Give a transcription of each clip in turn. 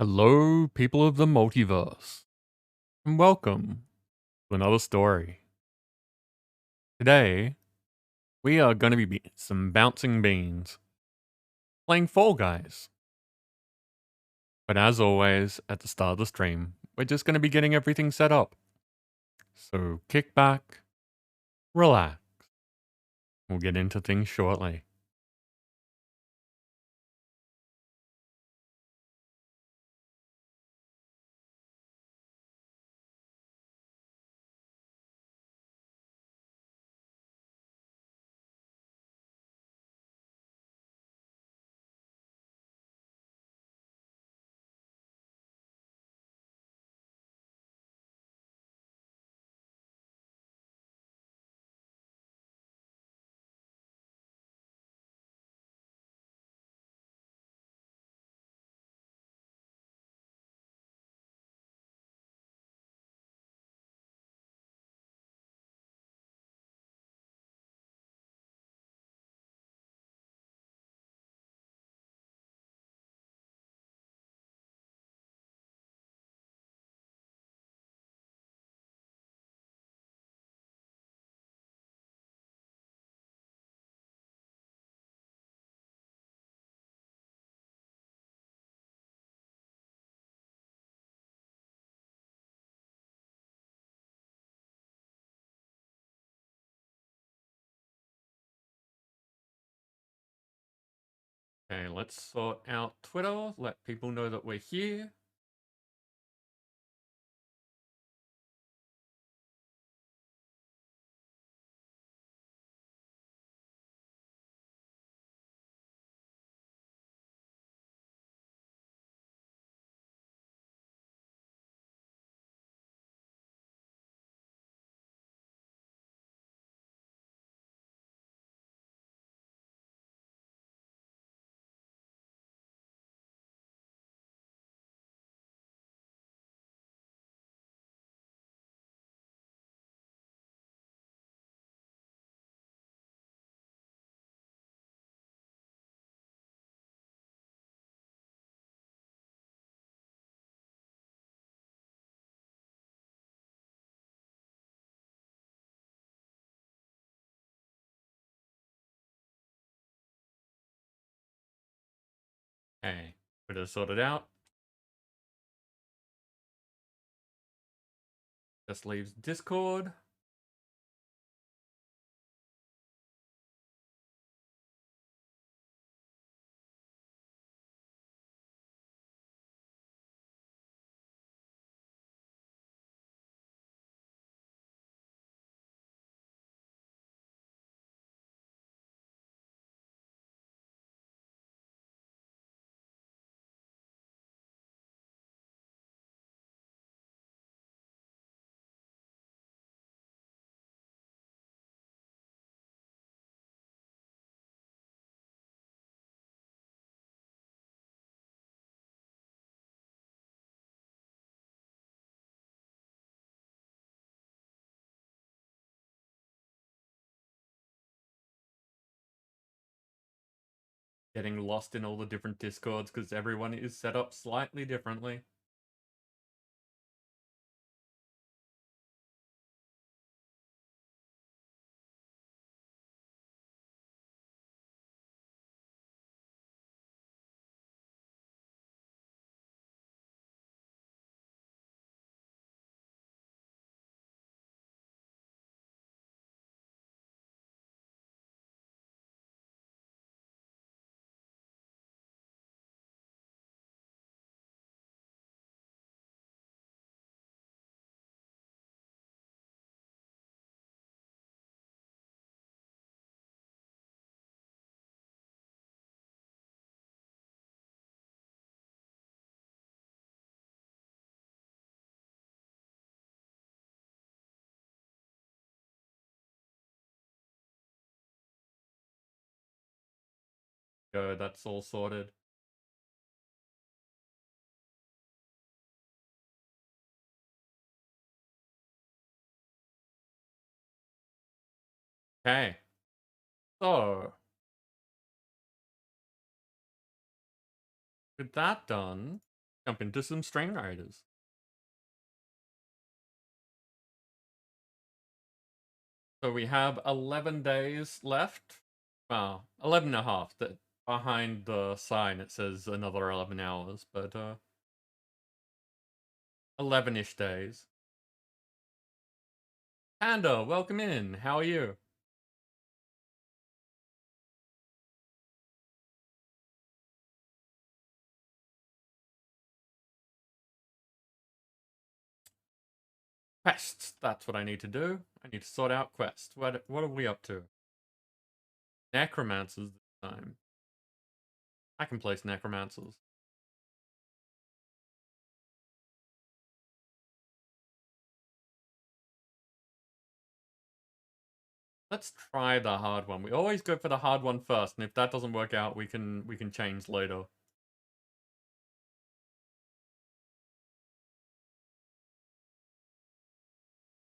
Hello, people of the multiverse, and welcome to another story. Today, we are going to be some bouncing beans, playing Fall Guys. But as always, at the start of the stream, we're just going to be getting everything set up. So kick back, relax. We'll get into things shortly. Okay, let's sort out Twitter, let people know that we're here. Okay, Twitter sorted out. Just leaves Discord. Getting lost in all the different Discords because everyone is set up slightly differently. Go, that's all sorted. Okay. So, with that done, jump into some Stream Raiders. So we have 11 days left. Well, 11 and a half. That behind the sign it says another 11 hours, but 11-ish days. Panda, welcome in. How are you? Quests. That's what I need to do. I need to sort out quests. What are we up to? Necromancers this time. I can place necromancers. Let's try the hard one. We always go for the hard one first, and if that doesn't work out, we can change later.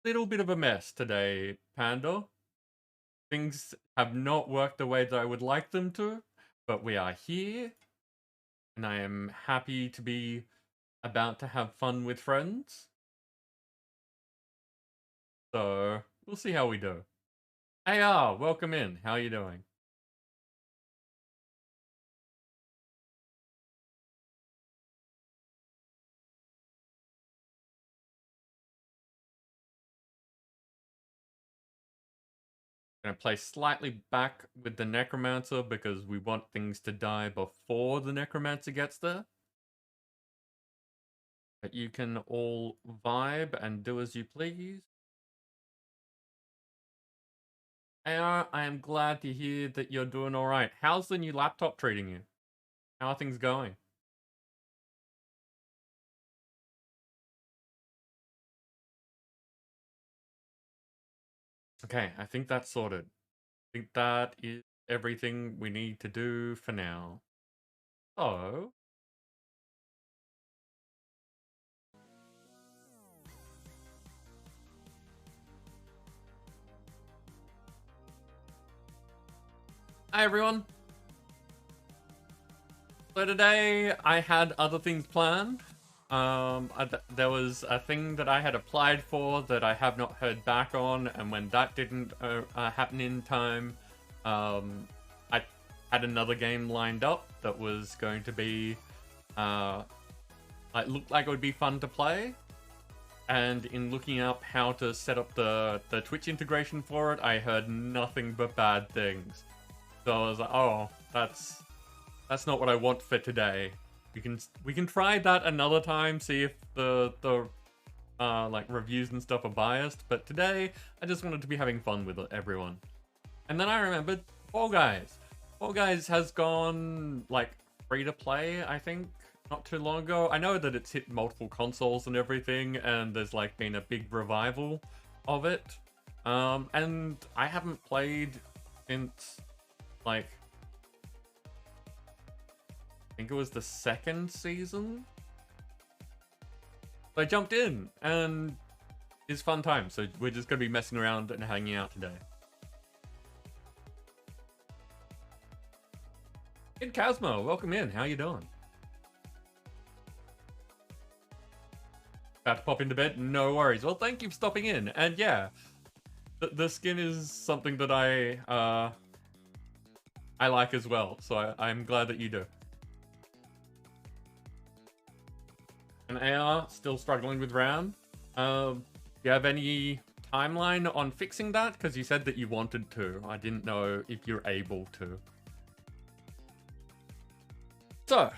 Little bit of a mess today, Panda. Things have not worked the way that I would like them to, but we are here, and I am happy to be about to have fun with friends. So, we'll see how we do. AR, welcome in. How are you doing? Gonna play slightly back with the Necromancer because we want things to die before the Necromancer gets there. But you can all vibe and do as you please. AR, I am glad to hear that you're doing alright. How's the new laptop treating you? How are things going? Okay, I think that's sorted. I think that is everything we need to do for now. So, hi everyone. So today I had other things planned. There was a thing that I had applied for that I have not heard back on, and when that didn't happen in time, I had another game lined up that was going to be, it looked like it would be fun to play. And in looking up how to set up the Twitch integration for it, I heard nothing but bad things. So I was like, oh, that's not what I want for today. We can try that another time, see if the like reviews and stuff are biased. But today, I just wanted to be having fun with everyone. And then I remembered Fall Guys. Fall Guys has gone like free to play, I think, not too long ago. I know that it's hit multiple consoles and everything, and there's like been a big revival of it. And I haven't played since like I think it was the second season. So I jumped in, and it's fun time. So we're just gonna be messing around and hanging out today. Kid Casmo, welcome in. How you doing? About to pop into bed? No worries. Well, thank you for stopping in. And yeah, the skin is something that I like as well. So I'm glad that you do. And AR still struggling with RAM. Do you have any timeline on fixing that? Because you said that you wanted to. I didn't know if you're able to. So,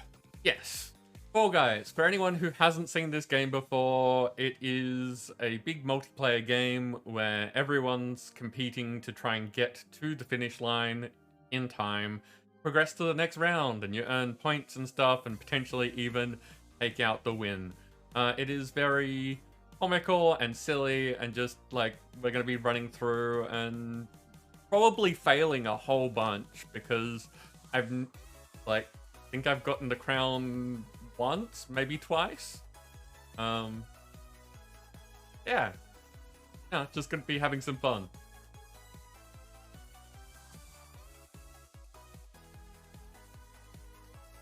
yes. Fall Guys. For anyone who hasn't seen this game before, it is a big multiplayer game where everyone's competing to try and get to the finish line in time, progress to the next round, and you earn points and stuff, and potentially even take out the win. It is very comical and silly, and just like we're gonna be running through and probably failing a whole bunch because I've like think I've gotten the crown once, maybe twice. Yeah, just gonna be having some fun.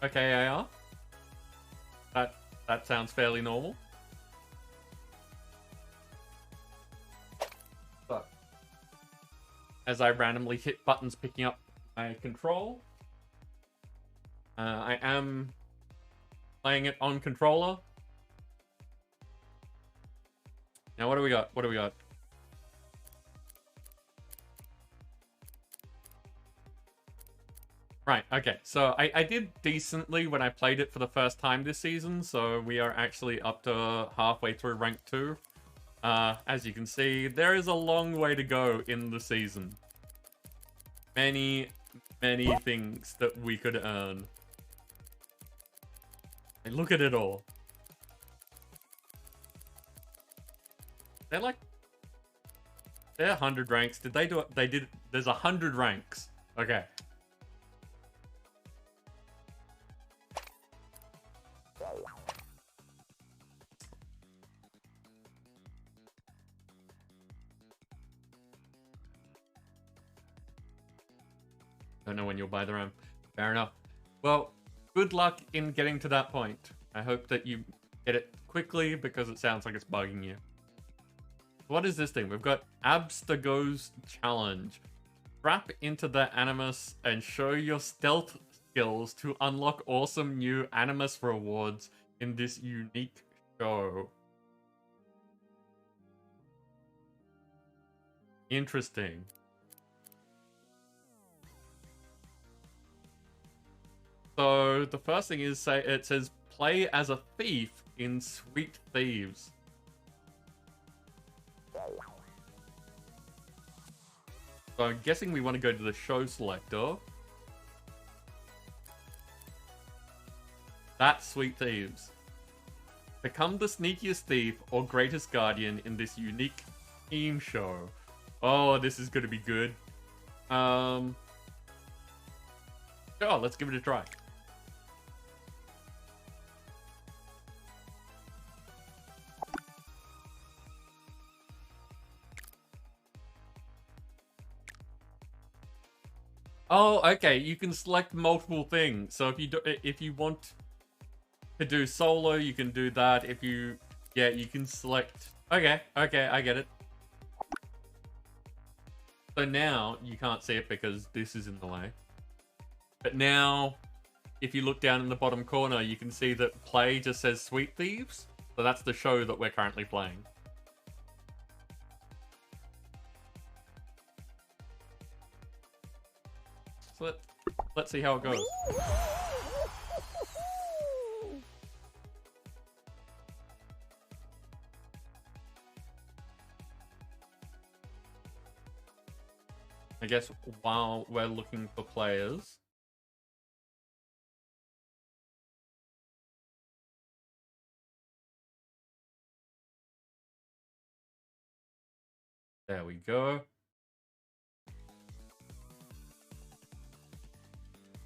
Okay, AR. That sounds fairly normal. So, as I randomly hit buttons picking up my control, I am playing it on controller. Now, what do we got? What do we got? Right, okay, so I did decently when I played it for the first time this season, so we are actually up to halfway through rank 2. As you can see, there is a long way to go in the season. Many things that we could earn. And look at it all. They're 100 ranks. Did they do it? They did. There's 100 ranks. Okay. Don't know when you'll buy the RAM. Fair enough. Well, good luck in getting to that point. I hope that you get it quickly because it sounds like it's bugging you. What is this thing? We've got Abstergo's Challenge. Strap into the Animus and show your stealth skills to unlock awesome new Animus rewards in this unique show. Interesting. So the first thing is it says play as a thief in Sweet Thieves. So I'm guessing we want to go to the show selector. That's Sweet Thieves. Become the sneakiest thief or greatest guardian in this unique team show. Oh, this is going to be good. Sure, let's give it a try. Oh, okay. You can select multiple things. So if you want to do solo, you can do that. If you can select. Okay, I get it. So now you can't see it because this is in the way. But now, if you look down in the bottom corner, you can see that play just says Sweet Thieves. So that's the show that we're currently playing. So let's see how it goes. I guess while we're looking for players. There we go.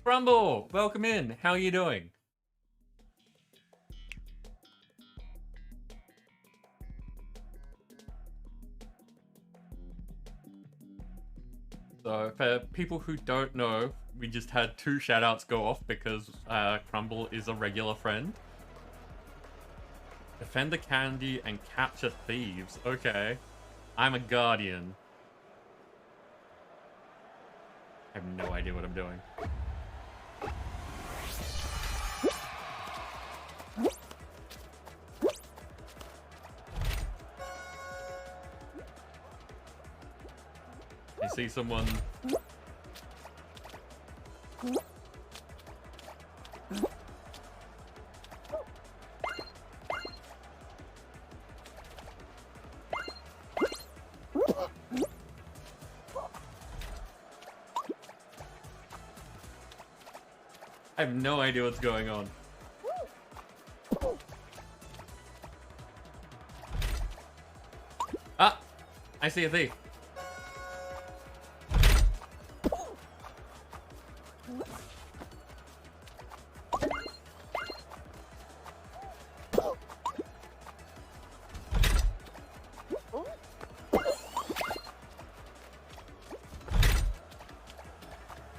Grumble, welcome in. How are you doing? So for people who don't know, we just had 2 shoutouts go off because Crumble is a regular friend. Defend the candy and capture thieves. Okay. I'm a guardian. I have no idea what I'm doing. I see someone. I have no idea what's going on. Ah! I see a thief.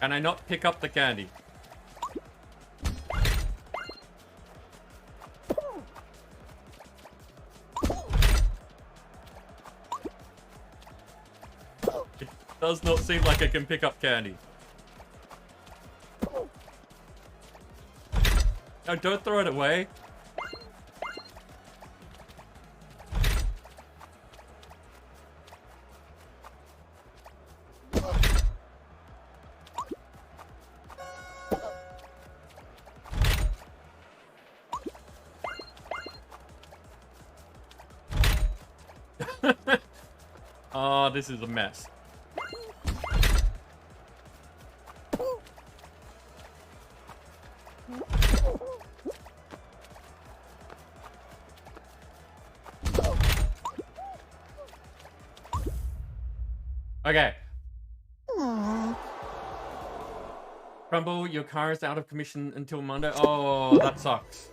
Can I not pick up the candy? Does not seem like I can pick up candy. No, don't throw it away. Oh, this is a mess. Okay. Crumble, your car is out of commission until Monday. Oh, that sucks.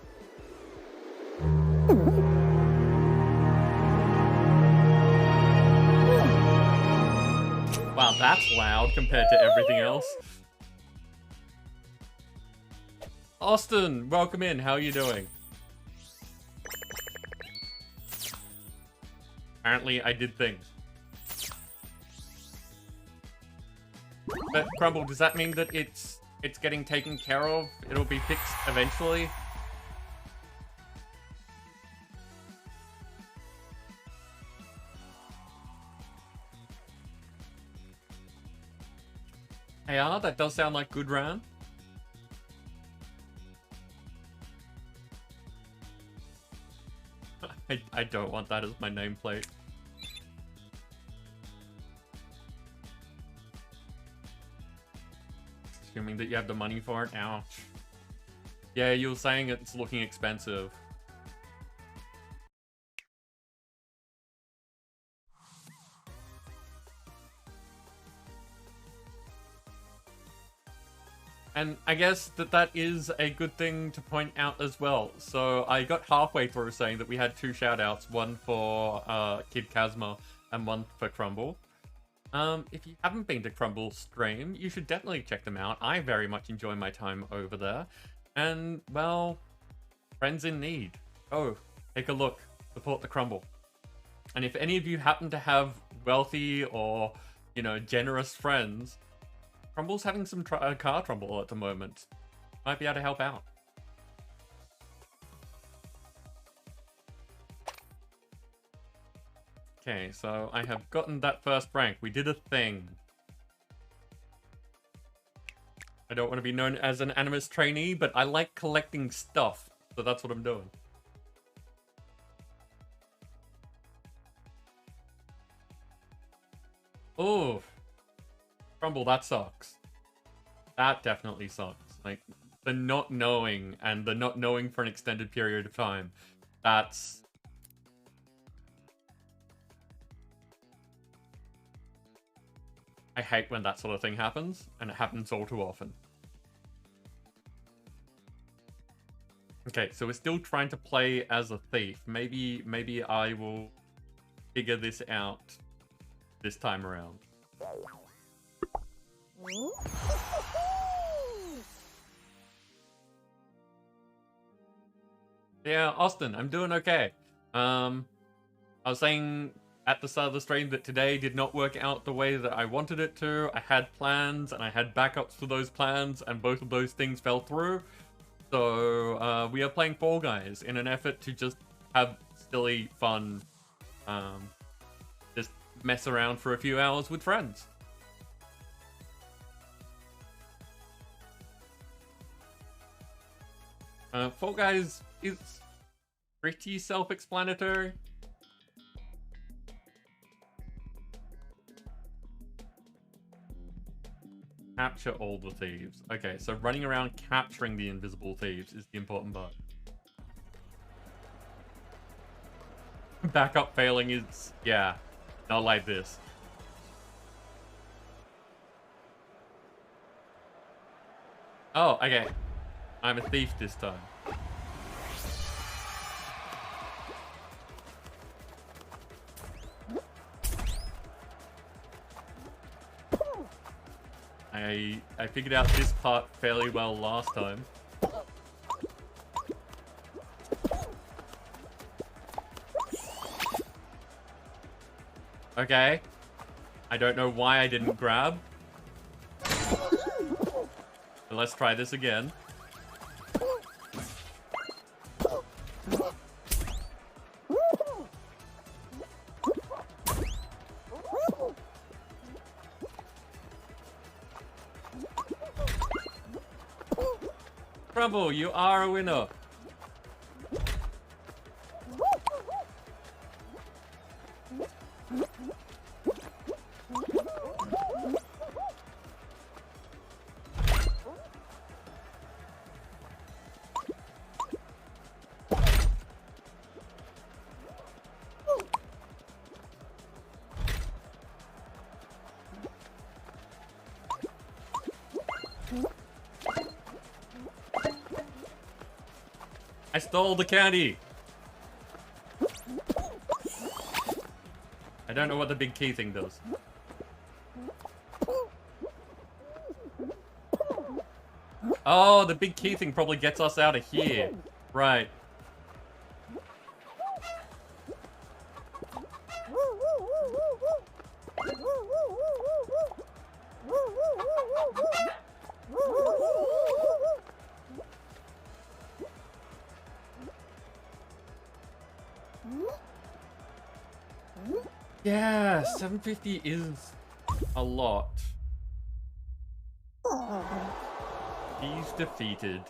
Wow, that's loud compared to everything else. Austin, welcome in. How are you doing? Apparently, I did things. But Crumble, does that mean that it's getting taken care of? It'll be fixed eventually? Yeah, that does sound like good ran. I don't want that as my nameplate. Assuming that you have the money for it. Ouch. Yeah, you were saying it's looking expensive. And I guess that is a good thing to point out as well. So I got halfway through saying that we had 2 shoutouts, one for Kid Kazma and one for Crumble. If you haven't been to Crumble's stream, you should definitely check them out. I very much enjoy my time over there. And, well, friends in need. Oh, take a look. Support the Crumble. And if any of you happen to have wealthy or, you know, generous friends, Crumble's having some car trouble at the moment. Might be able to help out. Okay, so I have gotten that first rank. We did a thing. I don't want to be known as an Animus trainee, but I like collecting stuff. So that's what I'm doing. Oh. Crumble, that sucks. That definitely sucks. Like, the not knowing and the not knowing for an extended period of time. That's... I hate when that sort of thing happens, and it happens all too often. Okay, so we're still trying to play as a thief. Maybe I will figure this out this time around. Yeah, Austin, I'm doing okay. I was saying at the start of the stream that today did not work out the way that I wanted it to. I had plans and I had backups for those plans, and both of those things fell through. So we are playing Fall Guys in an effort to just have silly fun, just mess around for a few hours with friends. Fall Guys is pretty self-explanatory. Capture all the thieves. Okay, so running around capturing the invisible thieves is the important part. Backup failing is, yeah, not like this. Oh, okay. I'm a thief this time. I figured out this part fairly well last time. Okay. I don't know why I didn't grab. But let's try this again. Crumble, you are a winner. I stole the candy! I don't know what the big key thing does. Oh, the big key thing probably gets us out of here. Right. Yeah, 750 is a lot. He's defeated.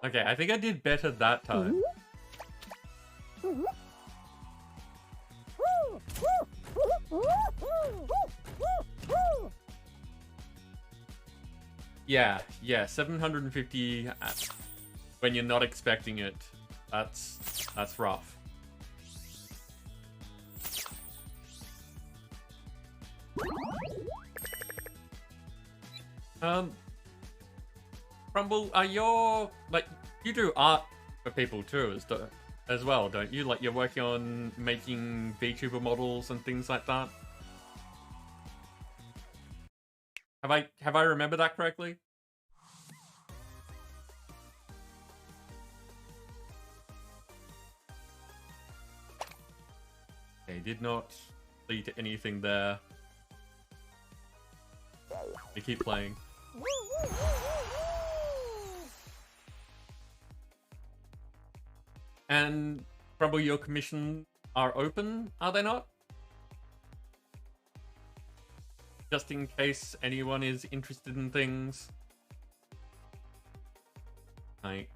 Okay, I think I did better that time. Yeah, 750 when you're not expecting it. That's rough. Crumble, are your, like, you do art for people too, as well, don't you? Like, you're working on making VTuber models and things like that? Have I remembered that correctly? Okay, did not lead to anything there. They keep playing. And probably your commission are open, are they not? Just in case anyone is interested in things. Like,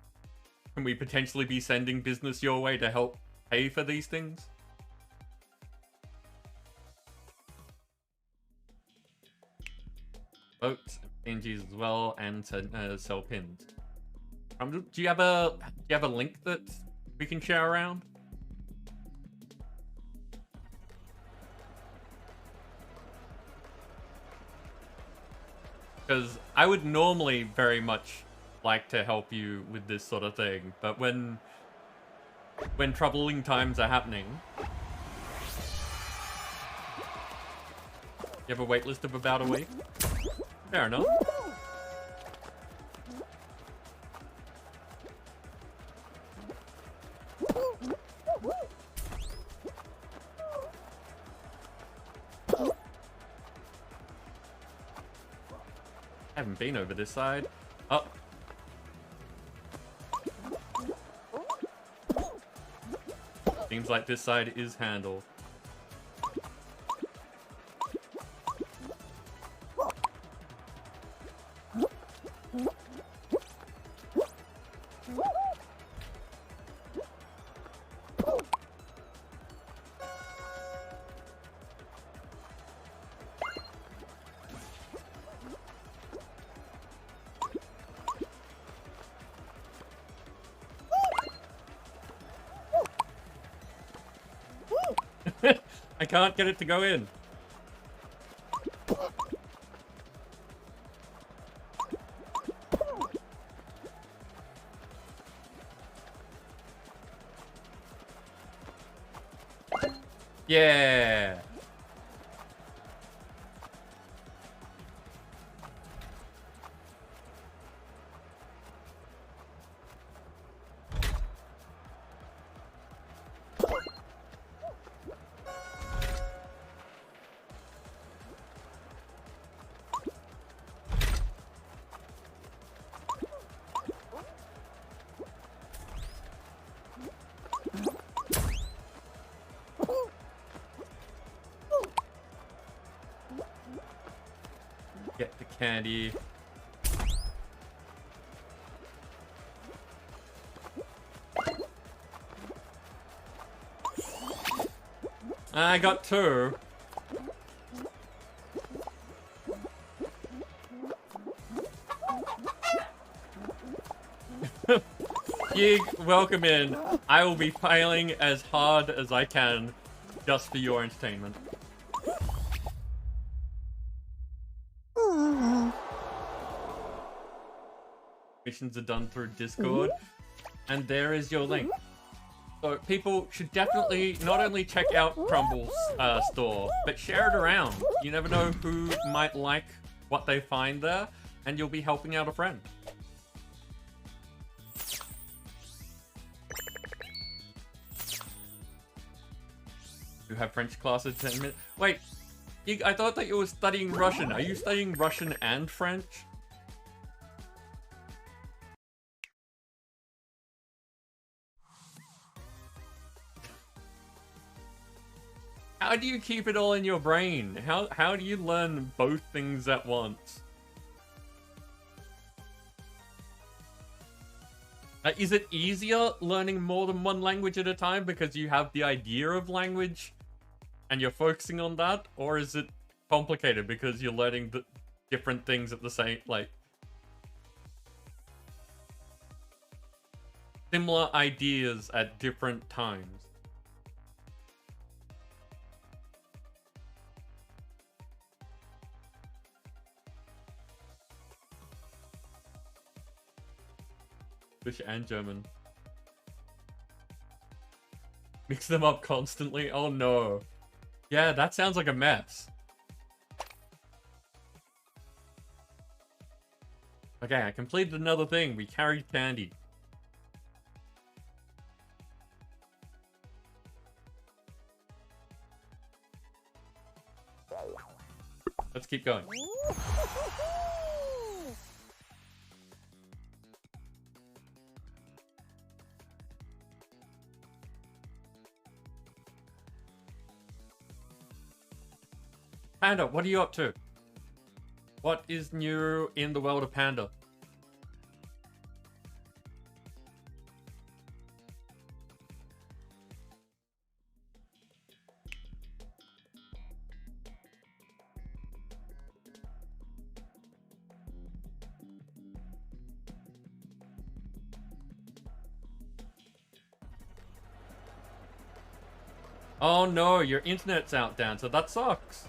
can we potentially be sending business your way to help pay for these things? Votes, NGs as well, and sell pins. Do you have a link that we can share around? Because I would normally very much like to help you with this sort of thing, but when troubling times are happening, you have a waitlist of about a week. Fair enough. Haven't been over this side. Oh. Seems like this side is handled. I can't get it to go in. Yeah. Get the candy. I got 2. Yig, welcome in. I will be failing as hard as I can just for your entertainment. Missions are done through Discord, and there is your link. So people should definitely not only check out Crumble's store, but share it around. You never know who might like what they find there, and you'll be helping out a friend. You have French class at 10 minutes. Wait, I thought that you were studying Russian. Are you studying Russian and French? How do you keep it all in your brain? How do you learn both things at once? Is it easier learning more than one language at a time because you have the idea of language and you're focusing on that? Or is it complicated because you're learning the different things at the same, like, similar ideas at different times? English and German. Mix them up constantly? Oh no. Yeah, that sounds like a mess. Okay, I completed another thing. We carried candy. Let's keep going. Panda, what are you up to? What is new in the world of Panda? Oh no, your internet's out, Dan, so that sucks.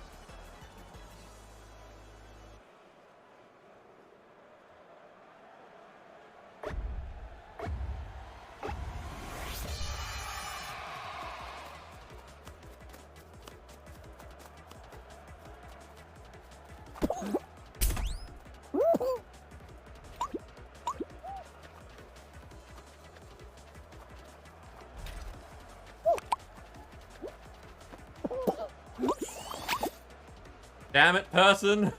Damn it, person!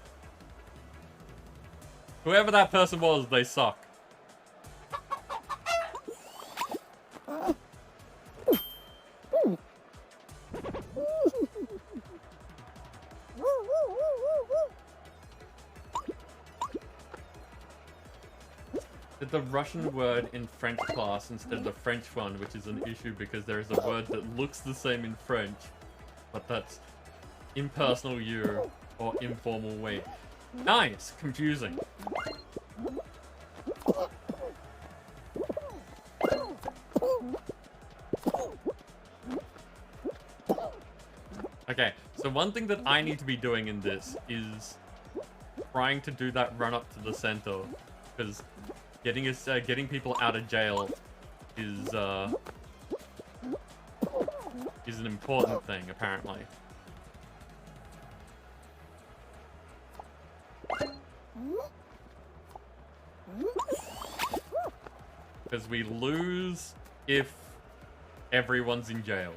Whoever that person was, they suck. Did the Russian word in French class instead of the French one, which is an issue because there is a word that looks the same in French, but that's impersonal you or informal way. Nice! Confusing. Okay, so one thing that I need to be doing in this is trying to do that run up to the center, because getting people out of jail is an important thing, apparently. Because we lose if everyone's in jail.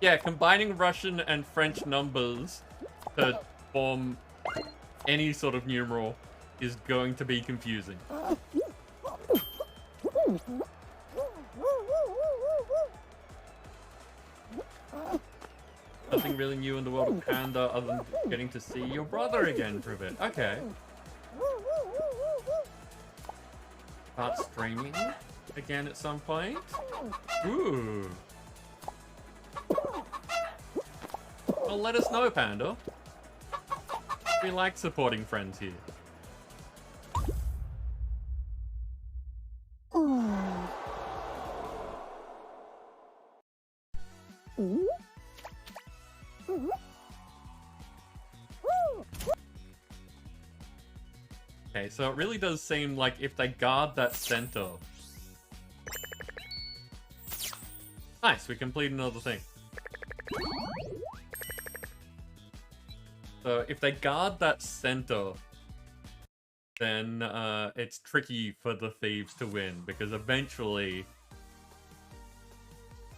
Yeah, combining Russian and French numbers to form any sort of numeral is going to be confusing. Nothing really new in the world of Panda other than getting to see your brother again for a bit. Okay. Start streaming again at some point. Ooh. Well, let us know, Panda. We like supporting friends here. Okay, so it really does seem like if they guard that center... Nice, we completed another thing. So if they guard that center, then it's tricky for the thieves to win, because eventually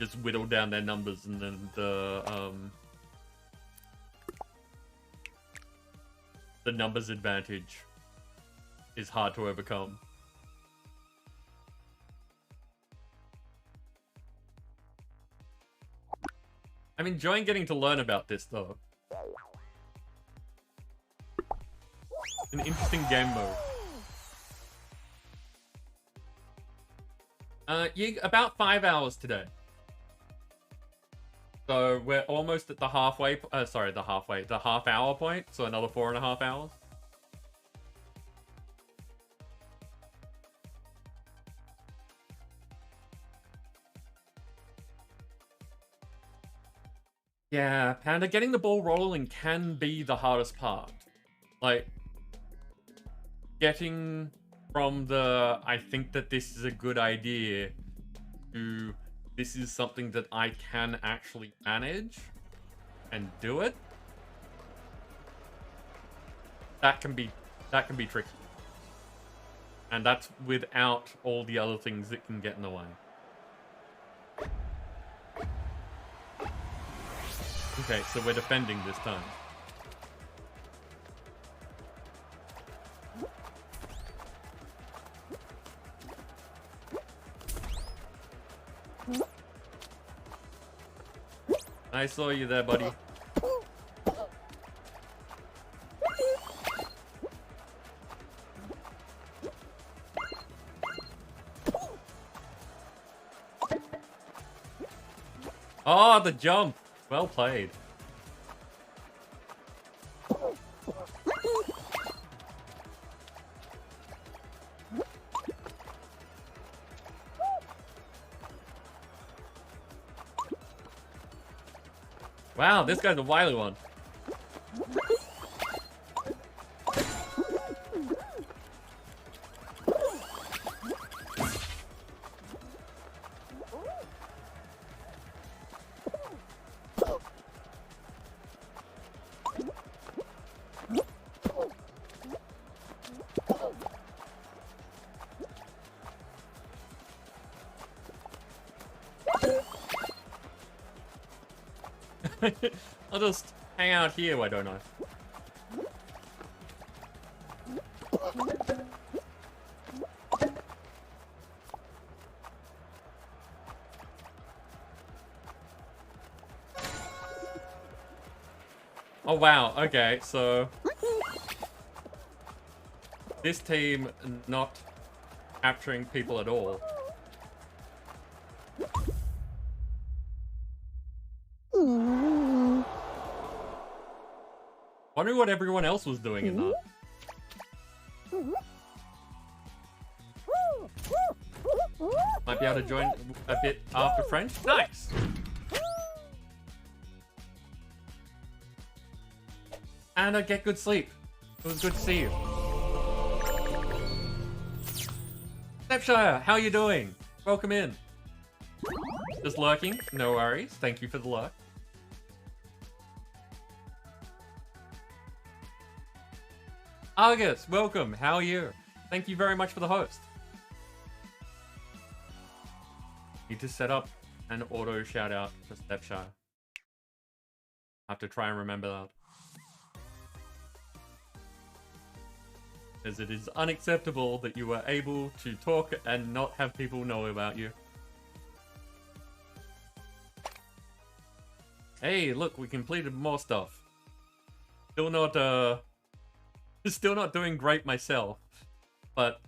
just whittle down their numbers and then the numbers advantage is hard to overcome. I'm enjoying getting to learn about this though. An interesting game mode. Yeah, about 5 hours today. So we're almost at the halfway, the half hour point, so another 4.5 hours. Yeah, Panda, getting the ball rolling can be the hardest part. Like, getting from the, I think that this is a good idea, to this is something that I can actually manage and do it. That can be tricky. And that's without all the other things that can get in the way. Okay, so we're defending this time. I saw you there, buddy. Oh, the jump! Well played. Wow, this guy's a wily one. I'll just hang out here, why don't I? Oh wow, okay, so this team not capturing people at all. Wonder what everyone else was doing in that. Might be able to join a bit after French. Nice! And get good sleep. It was good to see you. Snapshire, how are you doing? Welcome in. Just lurking? No worries. Thank you for the lurk. Argus, welcome. How are you? Thank you very much for the host. Need to set up an auto shout out for Stepshire. I have to try and remember that. As it is unacceptable that you are able to talk and not have people know about you. Hey, look, we completed more stuff. Still not doing great myself, but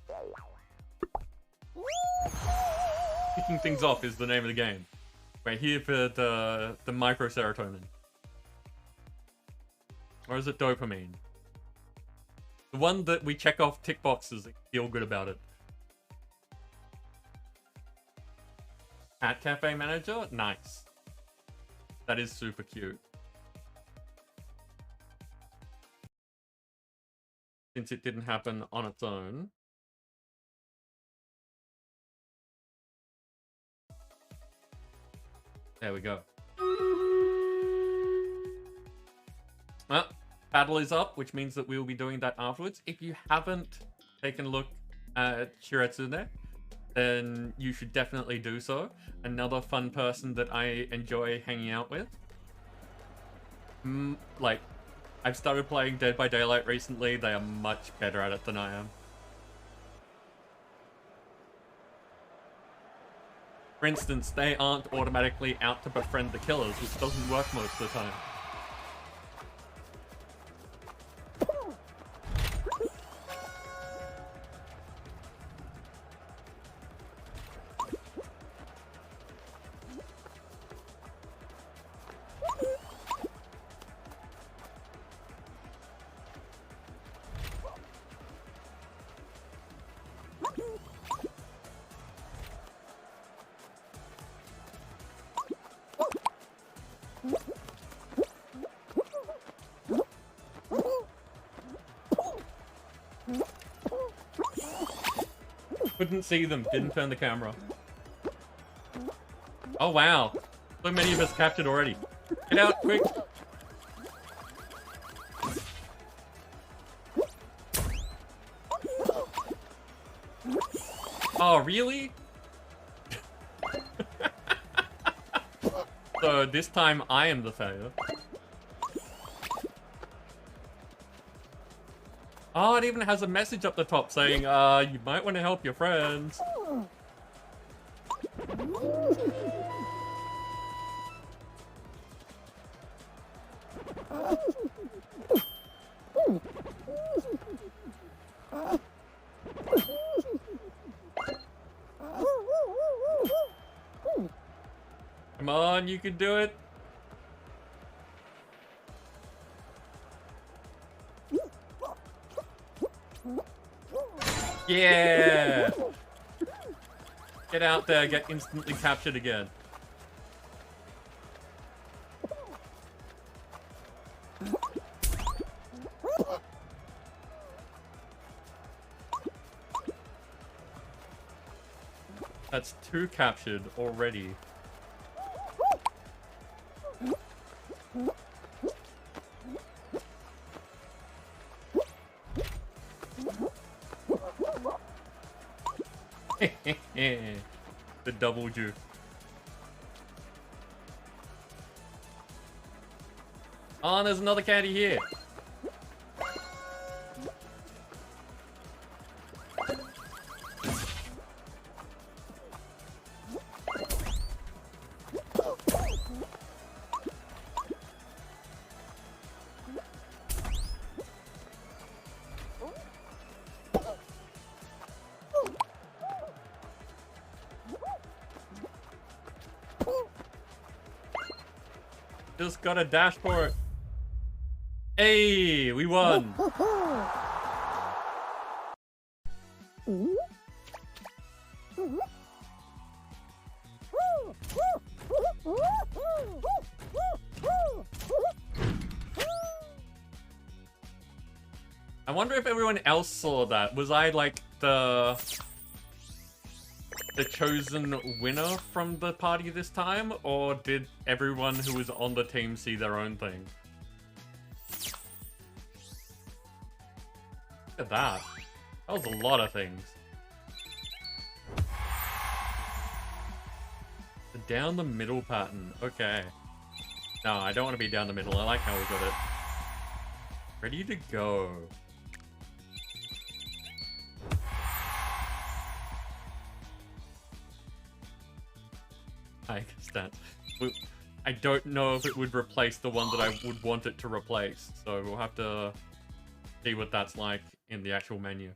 kicking things off is the name of the game. We're here for the micro serotonin. Or is it dopamine? The one that we check off tick boxes and feel good about it. Cat Cafe Manager? Nice. That is super cute. Since it didn't happen on its own. There we go. Well, battle is up, which means that we will be doing that afterwards. If you haven't taken a look at Shiretsune, then you should definitely do so. Another fun person that I enjoy hanging out with. Like, I've started playing Dead by Daylight recently. They are much better at it than I am. For instance, they aren't automatically out to befriend the killers, which doesn't work most of the time. Couldn't see them, didn't turn the camera. Oh wow, so many of us captured already. Get out, quick! Oh, really? So this time I am the failure. Oh, it even has a message up the top saying, you might want to help your friends. Come on, you can do it. Yeah! Get out there, get instantly captured again. That's 2 captured already. The double juke. Oh, there's another caddy here. Just got a dashboard. Hey, we won. I wonder if everyone else saw that. Was I like the chosen winner from the party this time, or did everyone who was on the team see their own thing? Look at that. That was a lot of things. The down the middle pattern. Okay. No, I don't want to be down the middle. I like how we got it. Ready to go. Tiger stats. I don't know if it would replace the one that I would want it to replace, so we'll have to see what that's like in the actual menu.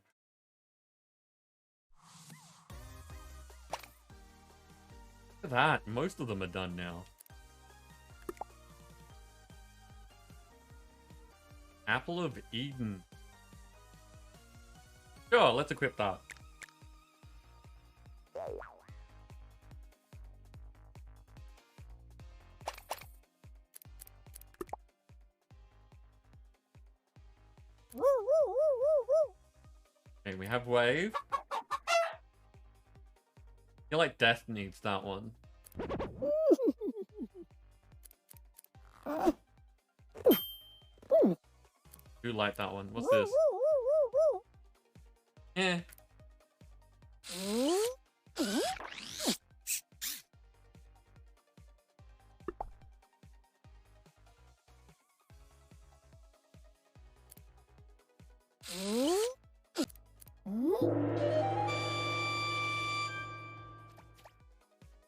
Look at that, most of them are done now. Apple of Eden. Sure, let's equip that. Okay, we have Wave. I feel like Death needs that one. Do like that one. What's this? Eh.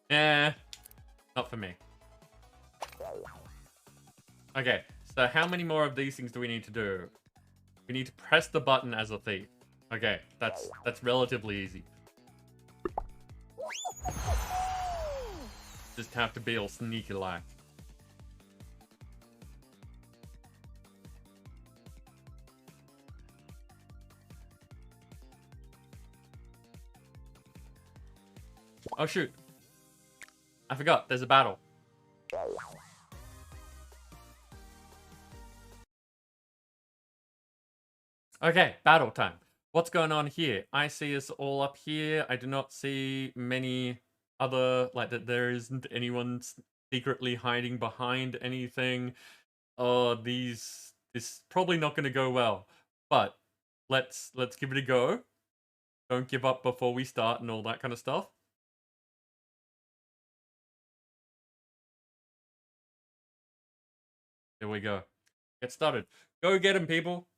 Eh. Not for me. Okay, so how many more of these things do we need to do? We need to press the button as a thief. Okay, that's relatively easy. Just have to be all sneaky like. Oh shoot. I forgot, there's a battle. Okay, battle time. What's going on here? I see us all up here. I do not see many other, like, that there isn't anyone secretly hiding behind anything. Oh, this is probably not going to go well. But let's give it a go. Don't give up before we start and all that kind of stuff. There we go. Get started. Go get him, people.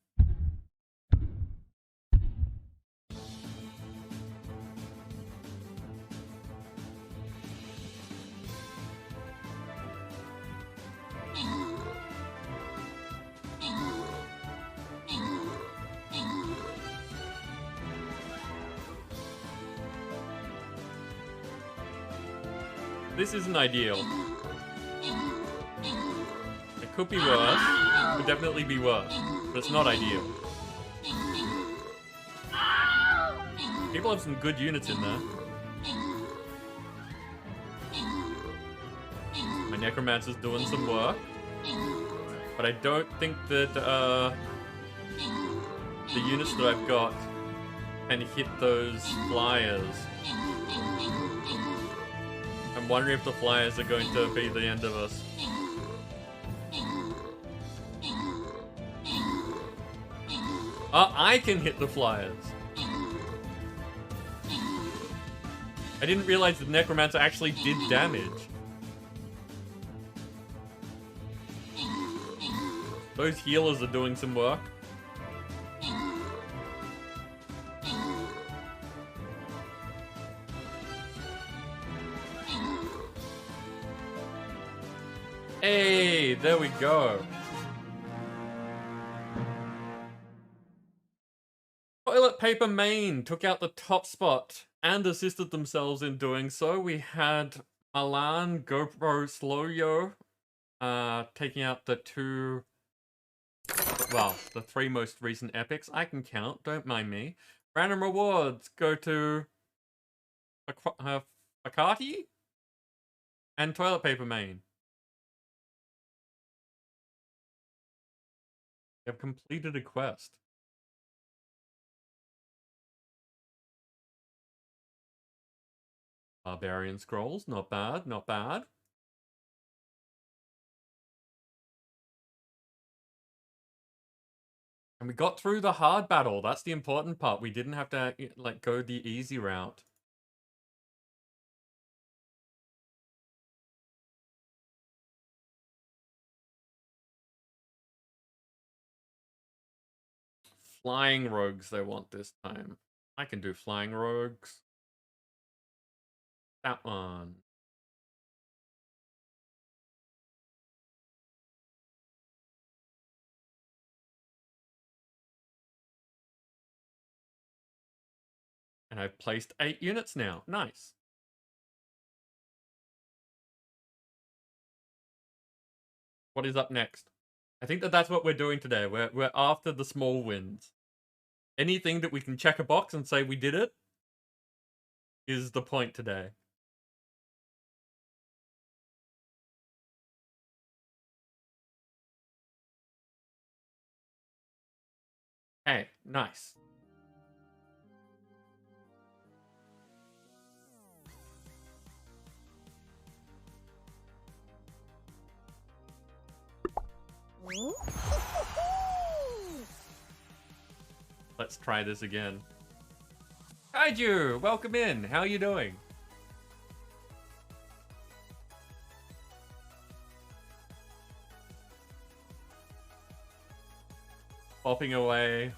This isn't ideal. It could be worse. It could definitely be worse. But it's not ideal. People have some good units in there. My Necromancer's doing some work. But I don't think that the units that I've got can hit those flyers. I'm wondering if the flyers are going to be the end of us. I can hit the flyers. I didn't realize the Necromancer actually did damage. Those healers are doing some work. Hey, there we go. Toilet Paper Main took out the top spot and assisted themselves in doing so. We had Milan, GoPro, Slowyo, taking out the the three most recent epics. I can count, don't mind me. Random rewards go to Akati and Toilet Paper Main. You have completed a quest. Barbarian Scrolls, not bad, not bad. And we got through the hard battle. That's the important part. We didn't have to, like, go the easy route. Flying rogues they want this time. I can do flying rogues. That one. And I've placed 8 units now. Nice. What is up next? I think that's what we're doing today. We're after the small wins. Anything that we can check a box and say we did it is the point today. Hey, nice. Let's try this again. Kaiju, welcome in. How are you doing? Popping away.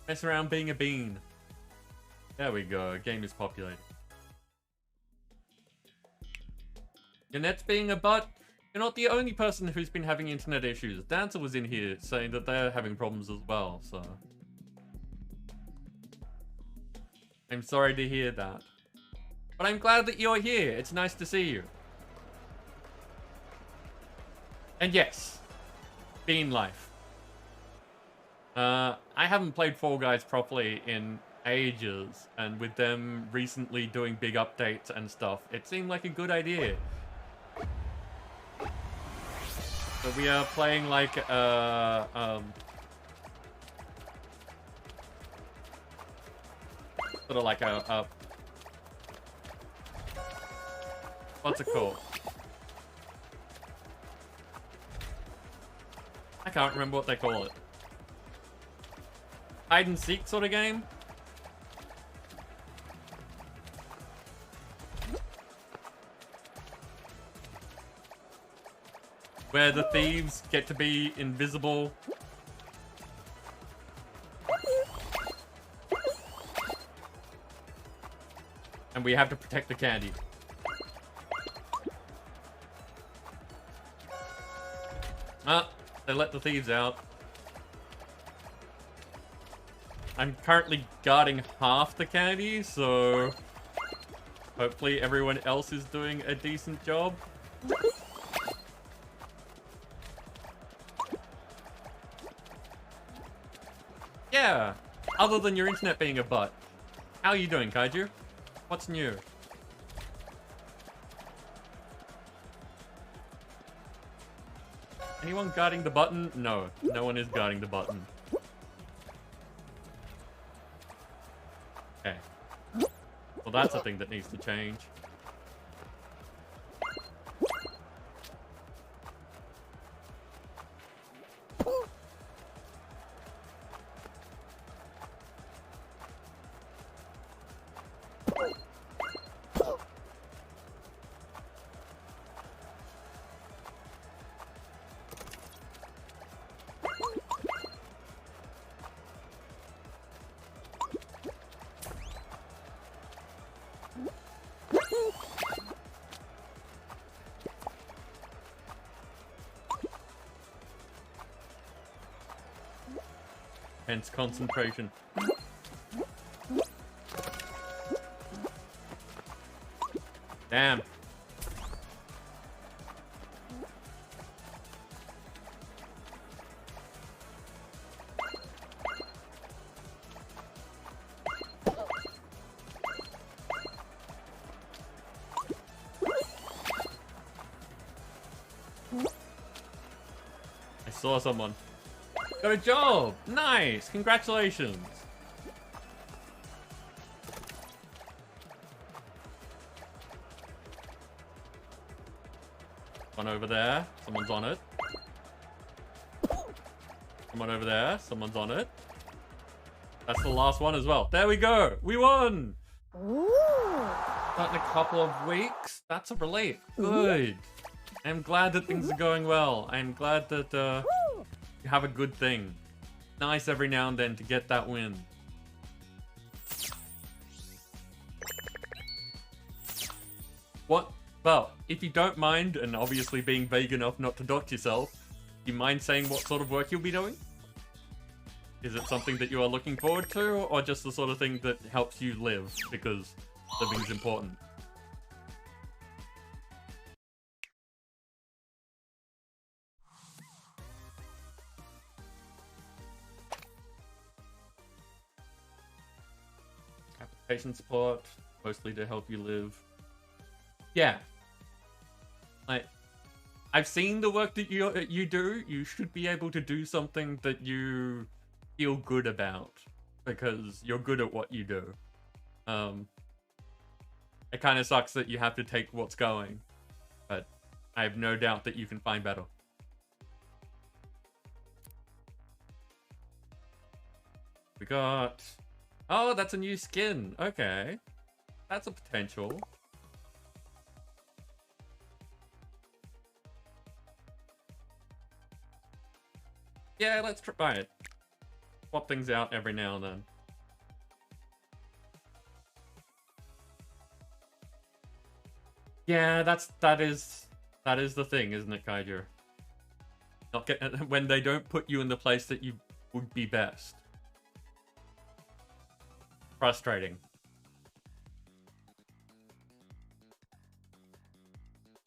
Mess around being a bean. There we go. Game is populated. Your net's being a butt. You're not the only person who's been having internet issues. Dancer was in here saying that they're having problems as well, so... I'm sorry to hear that. But I'm glad that you're here. It's nice to see you. And yes, Bean Life. I haven't played Fall Guys properly in ages, and with them recently doing big updates and stuff, it seemed like a good idea. So we are playing like sort of like a what's it called? I can't remember what they call it. Hide and seek sort of game. Where the thieves get to be invisible. And we have to protect the candy. Ah, they let the thieves out. I'm currently guarding half the candy, so hopefully everyone else is doing a decent job. Yeah, other than your internet being a butt. How are you doing, Kaiju? What's new? Anyone guarding the button? No, no one is guarding the button. Okay. Well, that's a thing that needs to change. Hence concentration. Damn. I saw someone. Got a job! Nice! Congratulations! One over there. Someone's on it. Someone over there. Someone's on it. That's the last one as well. There we go! We won! Ooh. Not in a couple of weeks. That's a relief. Good. I'm glad that things are going well. I'm glad that you have a good thing. Nice every now and then to get that win. What? Well, if you don't mind, and obviously being vague enough not to dox yourself, do you mind saying what sort of work you'll be doing? Is it something that you are looking forward to, or just the sort of thing that helps you live, because living's important? Application support, mostly to help you live. Yeah. Like, I've seen the work that you do. You should be able to do something that you feel good about, because you're good at what you do. It kind of sucks that you have to take what's going, but I have no doubt that you can find better. We got... Oh, that's a new skin. Okay. That's a potential. Yeah, let's try it. Swap things out every now and then. Yeah, that is the thing, isn't it, Kaiju? Not get, when they don't put you in the place that you would be best. Frustrating.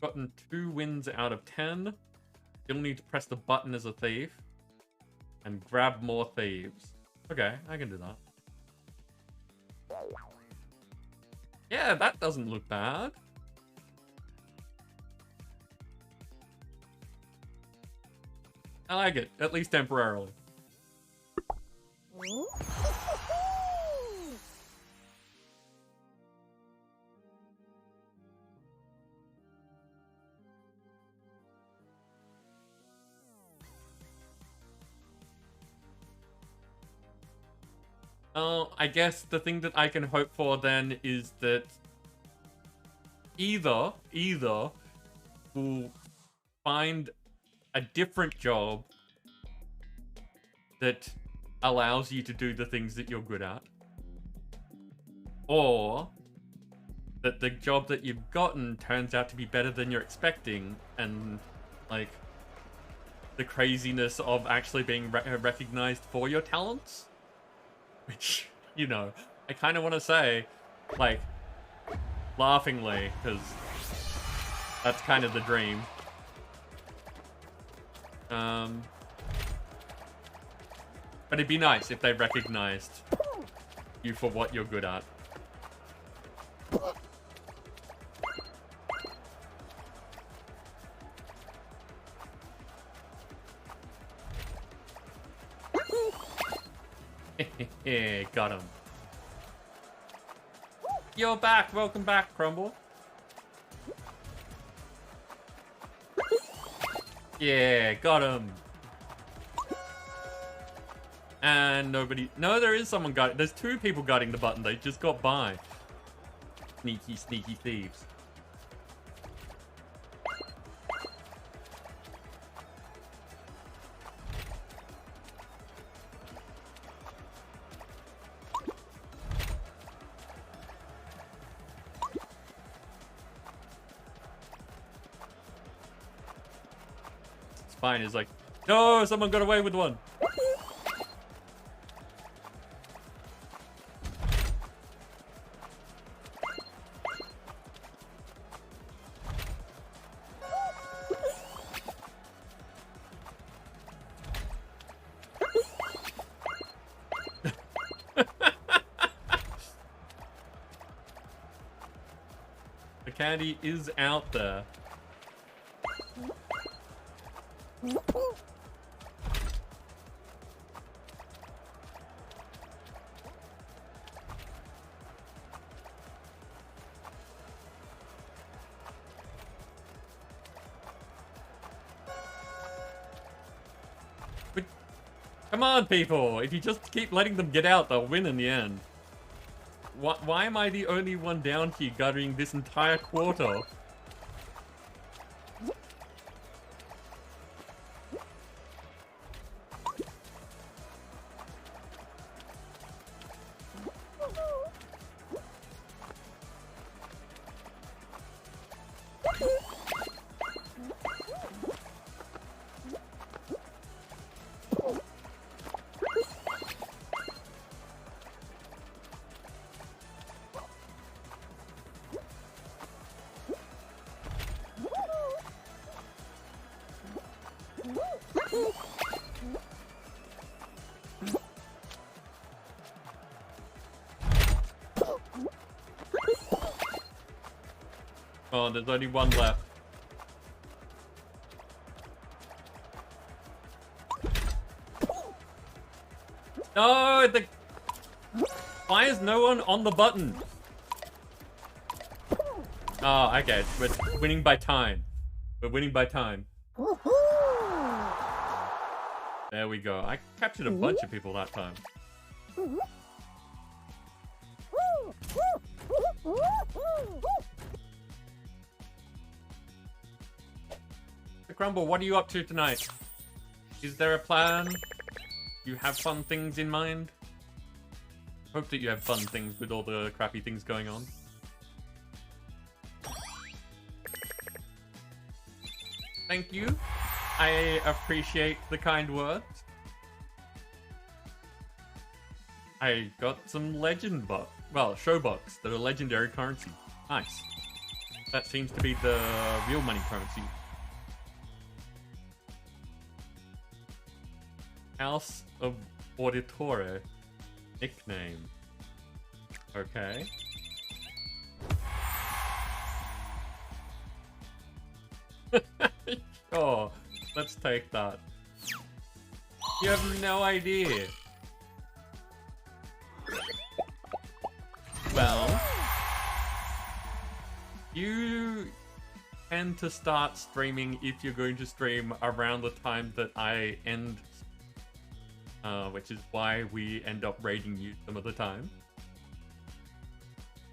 Gotten 2 wins out of 10. Still need to press the button as a thief. And grab more thieves. Okay, I can do that. Yeah, that doesn't look bad. I like it, at least temporarily. I guess the thing that I can hope for then is that either we'll find a different job that allows you to do the things that you're good at, or that the job that you've gotten turns out to be better than you're expecting, and like the craziness of actually being recognized for your talents, which, you know, I kind of want to say like laughingly, because that's kind of the dream. But it'd be nice if they recognized you for what you're good at. Got him. You're back. Welcome back, Crumble. Yeah, got him. And nobody... No, there is someone guarding... There's 2 people guarding the button. They just got by. Sneaky, sneaky thieves. It's fine. It's like, no, someone got away with one. The candy is out there. But come on, people! If you just keep letting them get out, they'll win in the end. Why am I the only one down here guarding this entire quarter? Oh, there's only one left. No, why is no one on the button? Oh, okay. We're winning by time. We're winning by time. There we go. I captured a bunch of people that time. Crumble, what are you up to tonight? Is there a plan? You have fun things in mind? Hope that you have fun things with all the crappy things going on. Thank you. I appreciate the kind words. I got some legend show bucks that are legendary currency. Nice. That seems to be the real money currency. House of Auditore. Nickname. Okay. Sure. Let's take that. You have no idea. Well, you tend to start streaming if you're going to stream around the time that I end, which is why we end up raiding you some of the time.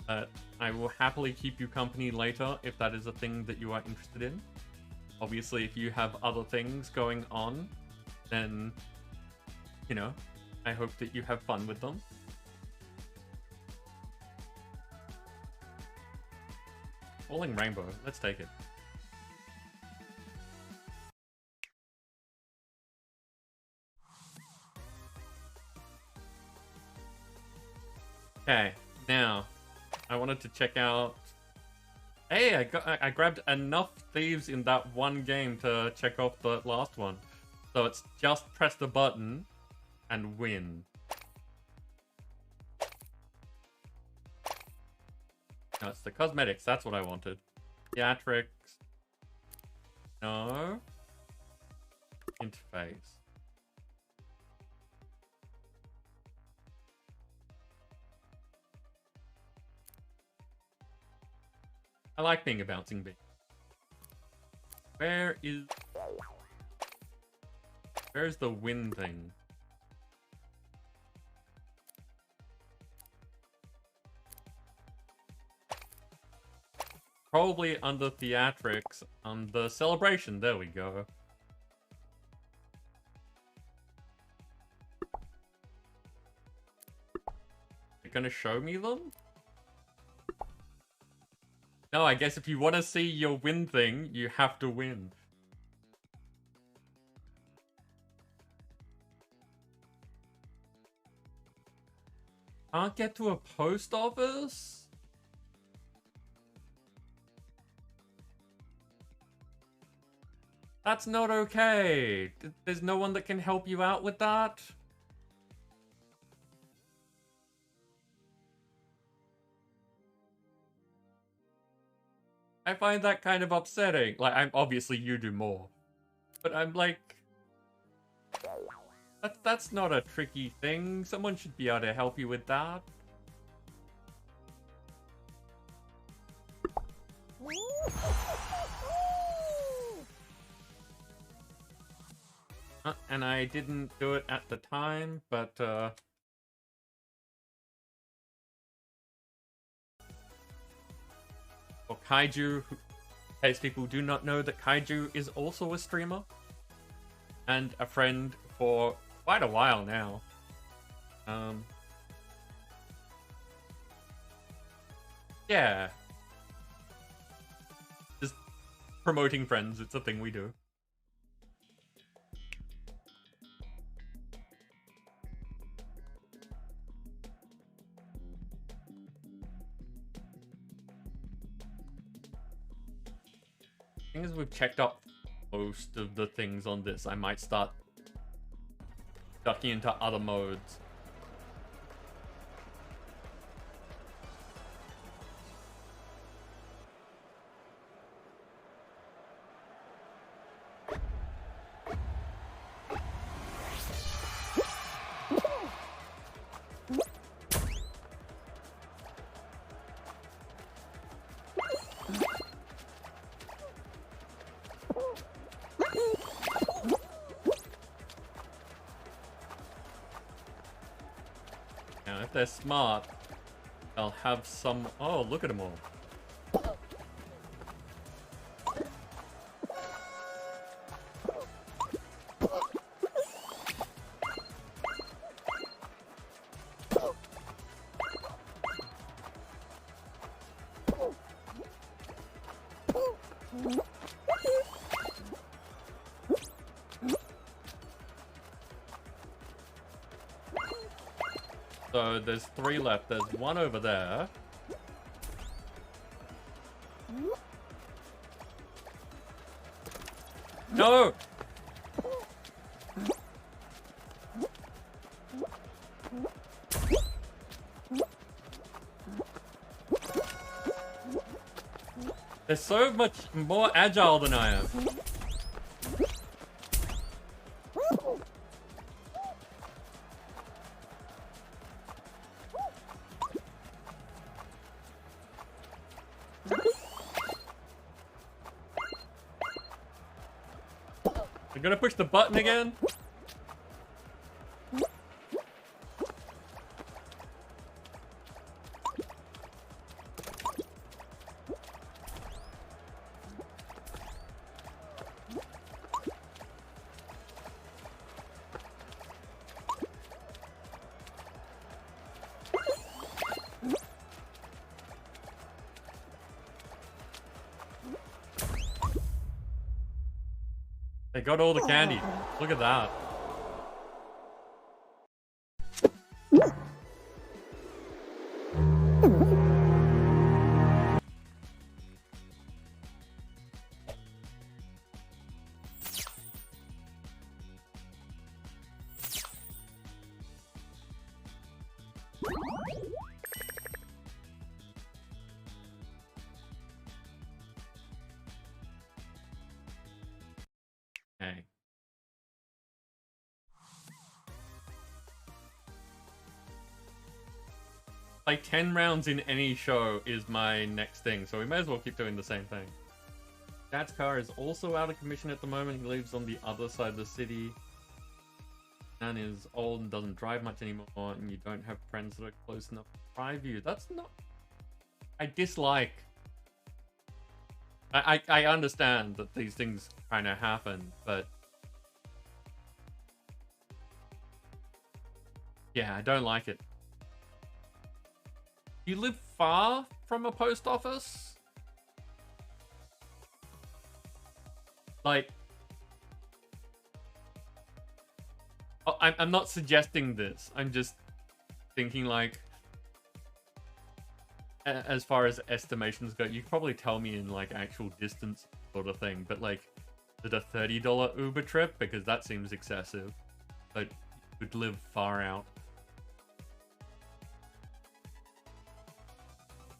I will happily keep you company later if that is a thing that you are interested in. Obviously, if you have other things going on, then, you know, I hope that you have fun with them. Falling Rainbow, let's take it. Okay, now, I wanted to check out... Hey, I grabbed enough thieves in that one game to check off the last one. So it's just press the button and win. No, it's the cosmetics. That's what I wanted. Theatrics. No. Interface. I like being a bouncing bee. Where's the win thing? Probably under theatrics, under celebration. There we go. You're gonna show me them? No, I guess if you want to see your win thing, you have to win. Can't get to a post office? That's not okay. There's no one that can help you out with that? I find that kind of upsetting. Like, obviously you do more. But I'm like... That's not a tricky thing. Someone should be able to help you with that. And I didn't do it at the time, but... For Kaiju, in case people do not know that Kaiju is also a streamer. And a friend for quite a while now. Yeah. Just promoting friends, it's a thing we do. I think as we've checked up most of the things on this, I might start ducking into other modes. Now, if they're smart, they'll have some... Oh, look at them all. So there's 3 left. There's 1 over there. No! They're so much more agile than I am. I'm gonna push the button again. They got all the candy. Look at that. Okay. Like 10 rounds in any show is my next thing, so we may as well keep doing the same thing. Dad's car is also out of commission at the moment. He lives on the other side of the city. Dan is old and doesn't drive much anymore, and you don't have friends that are close enough to drive you. That's not... I dislike... I understand that these things kind of happen, but... yeah, I don't like it. You live far from a post office? Like... I'm not suggesting this. I'm just thinking, like... as far as estimations go, you could probably tell me in, like, actual distance sort of thing. But, like, is it a $30 Uber trip? Because that seems excessive. But you could live far out.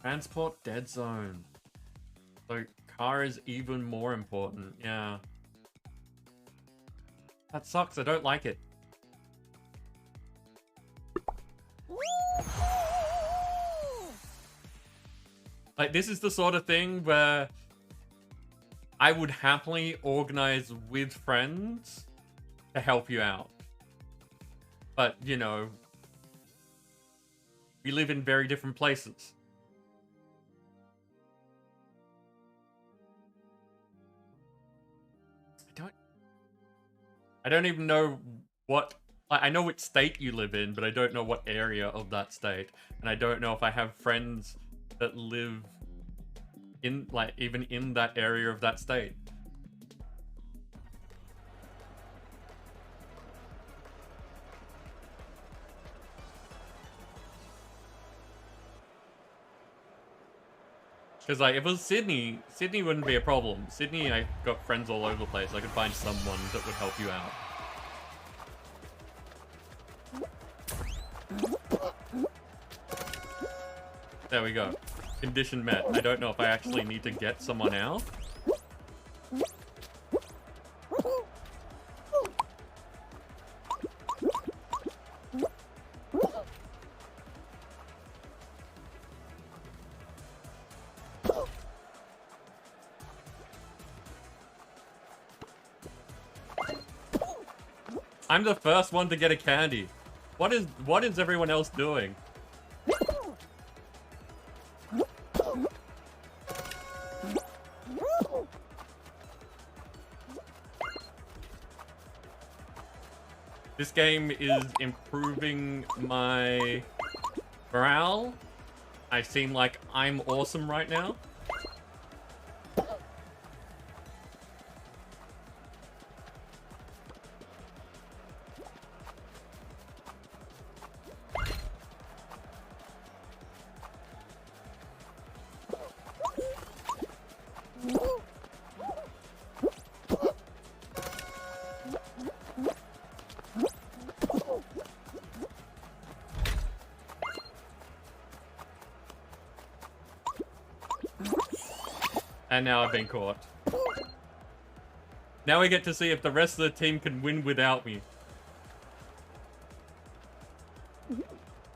Transport dead zone. So car is even more important. Yeah. That sucks. I don't like it. Like, this is the sort of thing where I would happily organize with friends to help you out. But, you know, we live in very different places. I don't even know what... I know which state you live in, but I don't know what area of that state. And I don't know if I have friends that live in, like, even in that area of that state. Because, like, if it was Sydney, Sydney wouldn't be a problem. Sydney, I got friends all over the place. I could find someone that would help you out. There we go. Condition met. I don't know if I actually need to get someone out. I'm the first one to get a candy. What is everyone else doing? This game is improving my morale. I seem like I'm awesome right now. And now I've been caught. Now we get to see if the rest of the team can win without me.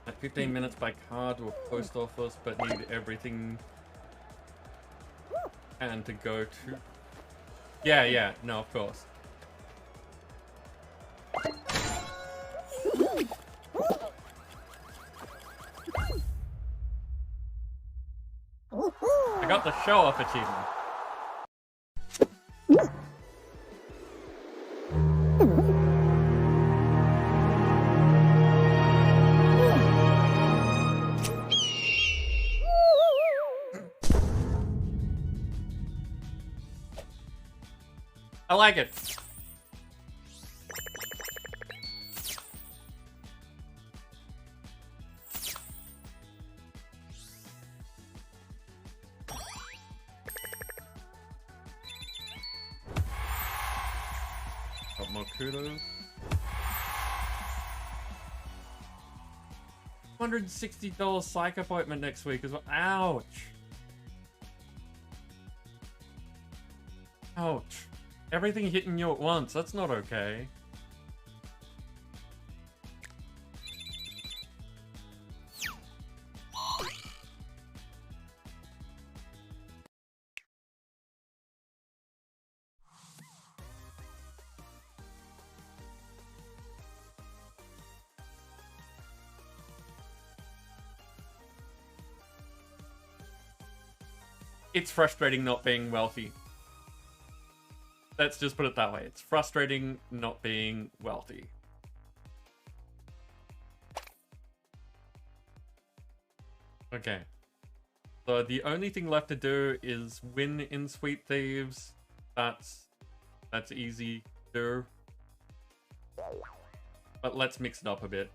At 15 minutes by car to a post office, but need everything and to go to... Yeah, no, of course. I got the show-off achievement. I like it. Got more kudos. $160 psych appointment next week as well. Ouch. Ouch. Everything hitting you at once. That's not okay. It's frustrating not being wealthy. Let's just put it that way. It's frustrating not being wealthy. Okay. So the only thing left to do is win in Sweet Thieves. That's easy to do. But let's mix it up a bit.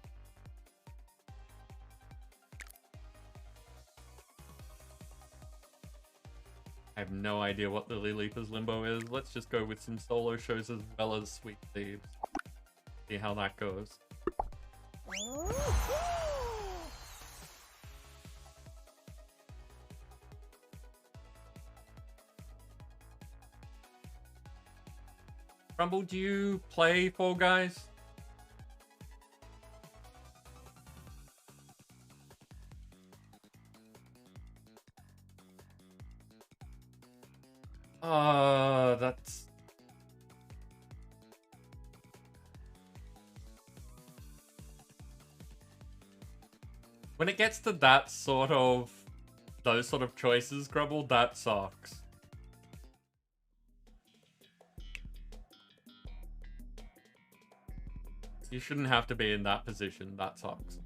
I have no idea what the Lilleaper's Limbo is. Let's just go with some solo shows as well as Sweet Thieves. See how that goes. Rumble, do you play Fall Guys? That's... When it gets to that sort of... those sort of choices, Grubble, that sucks. You shouldn't have to be in that position. That sucks.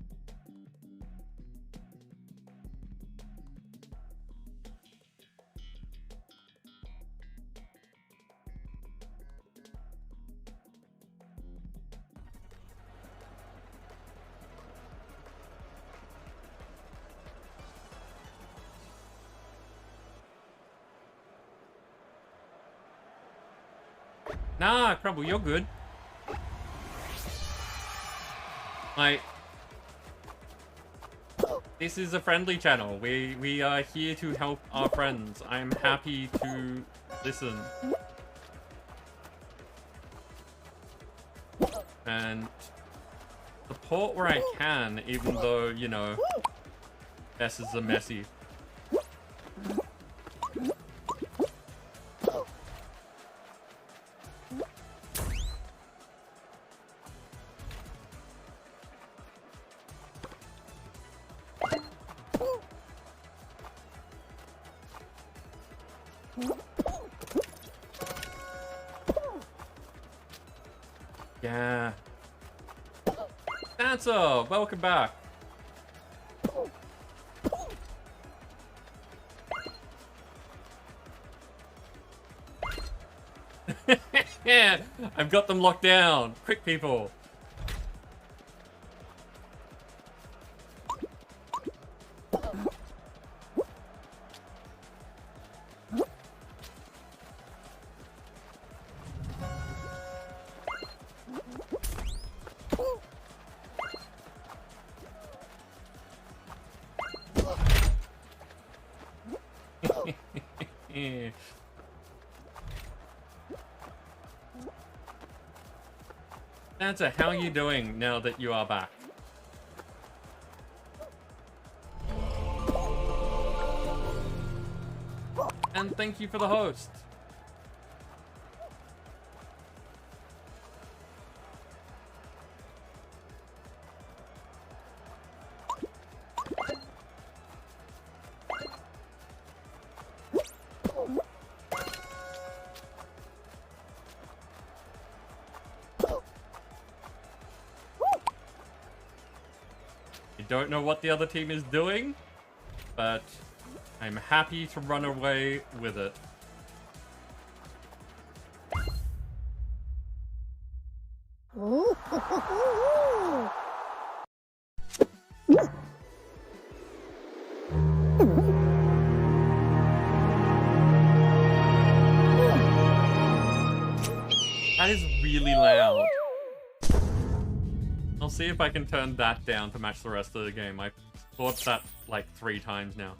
Nah, Crumble, you're good. This is a friendly channel. We are here to help our friends. I'm happy to listen. And support where I can, even though, you know, messes are messy. Yeah. Dancer, welcome back. Yeah, I've got them locked down. Quick, people. Santa, how are you doing now that you are back? And thank you for the host. Don't know what the other team is doing, but I'm happy to run away with it. That is really loud. I'll see if I can turn that down to match the rest of the game. I've thought that like 3 times now.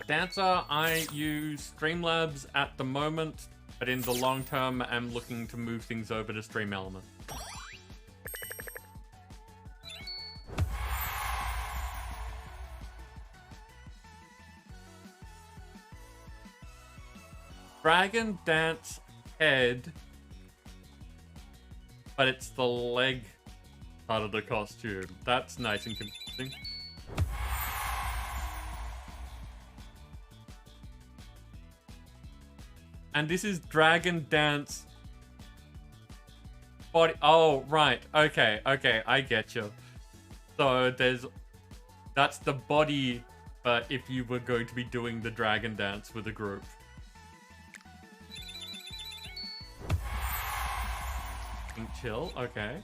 Dancer, I use Streamlabs at the moment, but in the long term, I'm looking to move things over to Stream Element. Dragon Dance head, but it's the leg part of the costume. That's nice and confusing. And this is Dragon Dance body. Oh, right. Okay, I get you. So that's the body, but if you were going to be doing the Dragon Dance with a group. Pink chill, okay.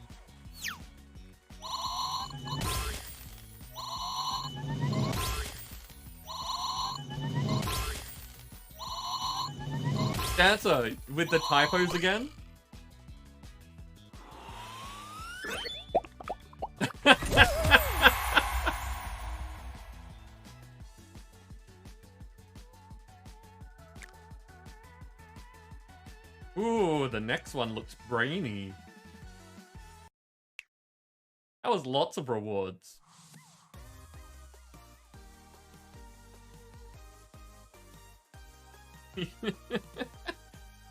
Dancer, with the typos again? Ooh, the next one looks brainy. That was lots of rewards.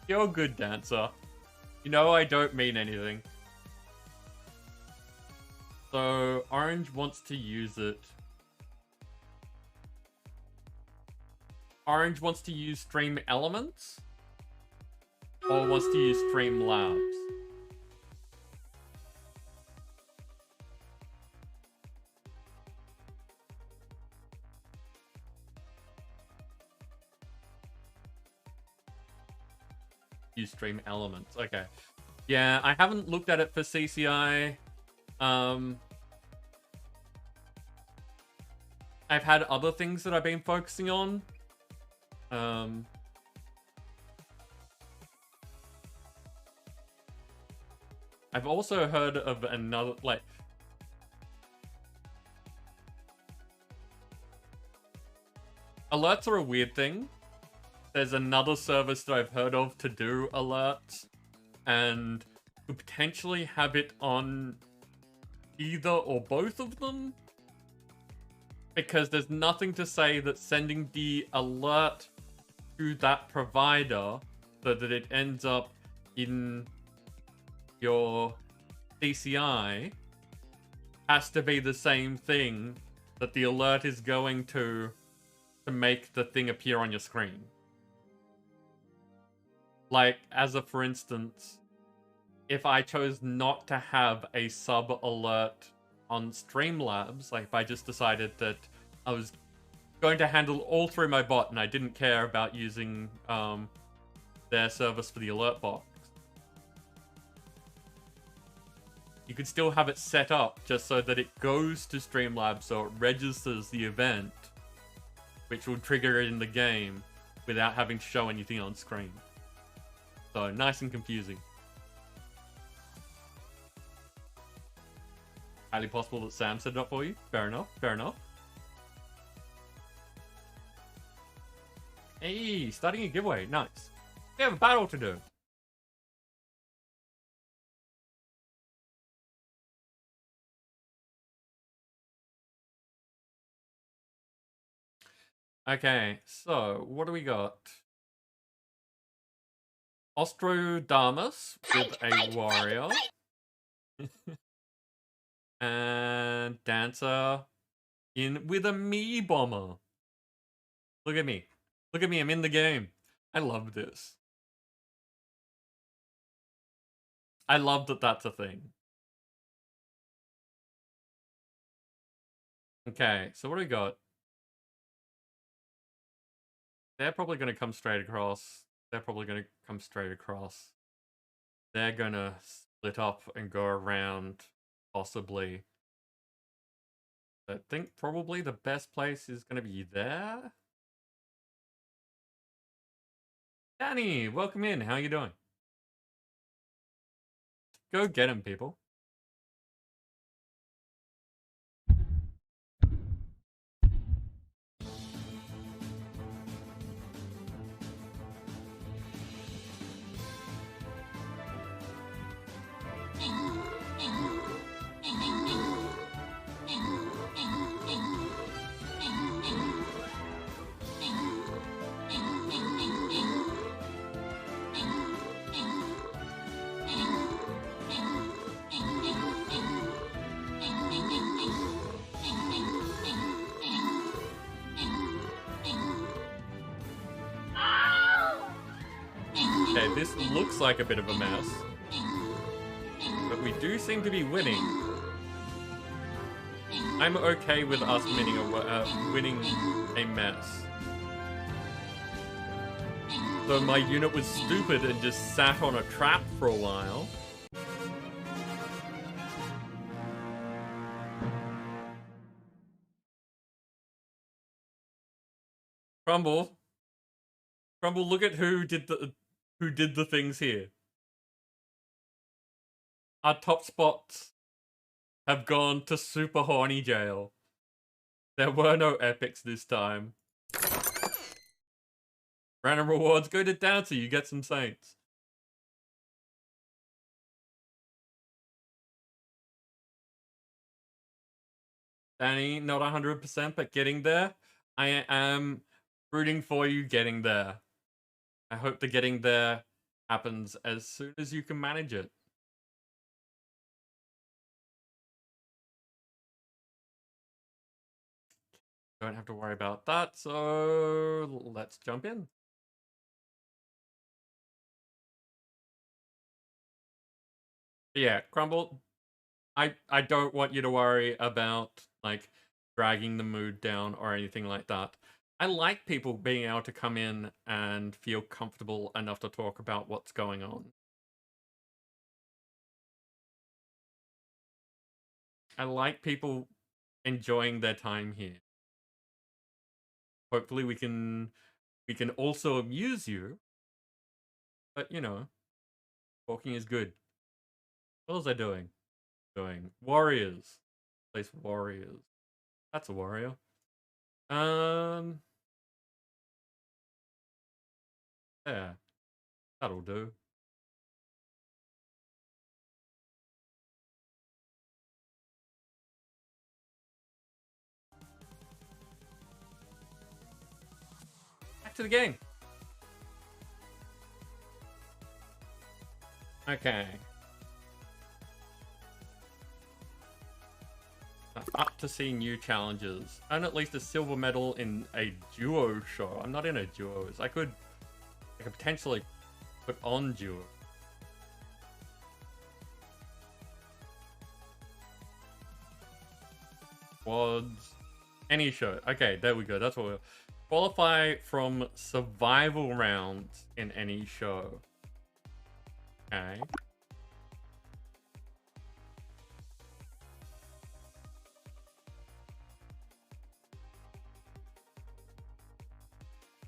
You're a good dancer. You know I don't mean anything. So, Orange wants to use it. Orange wants to use Stream Elements? Or wants to use Stream Labs? Use Stream Elements. Okay. Yeah, I haven't looked at it for CCI. I've had other things that I've been focusing on. I've also heard of another, like... Alerts are a weird thing. There's another service that I've heard of to do alerts, and could potentially have it on either or both of them, because there's nothing to say that sending the alert to that provider so that it ends up in your CCI has to be the same thing that the alert is going to make the thing appear on your screen. Like, as a for instance, if I chose not to have a sub alert on Streamlabs, like if I just decided that I was going to handle all through my bot and I didn't care about using their service for the alert box, you could still have it set up just so that it goes to Streamlabs, so it registers the event, which will trigger it in the game without having to show anything on screen. So, nice and confusing. Highly possible that Sam set it up for you. Fair enough, fair enough. Hey, starting a giveaway. Nice. We have a battle to do. Okay, so what do we got? Ostrodamus with a warrior. And Dancer in with a me bomber. Look at me. Look at me, I'm in the game. I love this. I love that that's a thing. Okay, so what do we got? They're probably going to come straight across. They're probably going to come straight across. They're going to split up and go around, possibly. I think probably the best place is going to be there. Danny, welcome in. How you doing? Go get him, people. Okay, this looks like a bit of a mess, but we do seem to be winning. I'm okay with us winning a mess. So my unit was stupid and just sat on a trap for a while. Crumble, look at who did the things here. Our top spots have gone to super horny jail. There were no epics this time. Random rewards, go to Dancer, you get some Saints. Danny, not 100%, but getting there. I am rooting for you getting there. I hope the getting there happens as soon as you can manage it. Don't have to worry about that, so let's jump in. Yeah, Crumble, I don't want you to worry about, like, dragging the mood down or anything like that. I like people being able to come in and feel comfortable enough to talk about what's going on. I like people enjoying their time here. Hopefully we can also amuse you. But, you know, talking is good. What was I doing? Warriors. Place warriors. That's a warrior. Yeah. That'll do. Back to the game. Okay. Up to see new challenges. And at least a silver medal in a duo show. I'm not in a duos. I could potentially Put on duo. Quads. Any show. Okay, there we go. That's what we'll qualify from survival rounds in any show. Okay.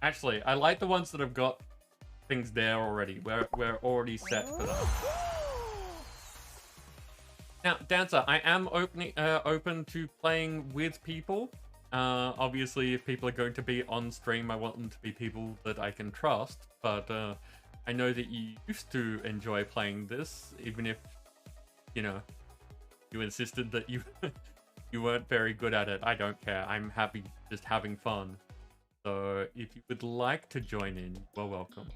Actually, I like the ones that have got things there already. We're already set for that. Now, Dancer, I am open to playing with people. Obviously, if people are going to be on stream, I want them to be people that I can trust. But I know that you used to enjoy playing this, even if, you know, you insisted that you you weren't very good at it. I don't care. I'm happy just having fun. So if you would like to join in, you're welcome.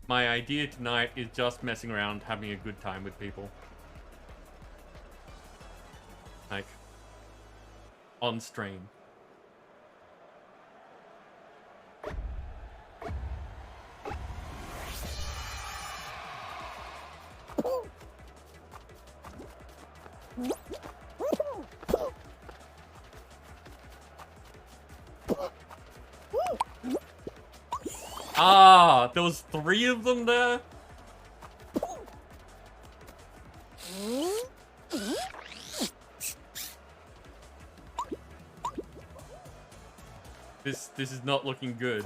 My idea tonight is just messing around, having a good time with people. Like, on stream. Ah, there was 3 of them there? This is not looking good.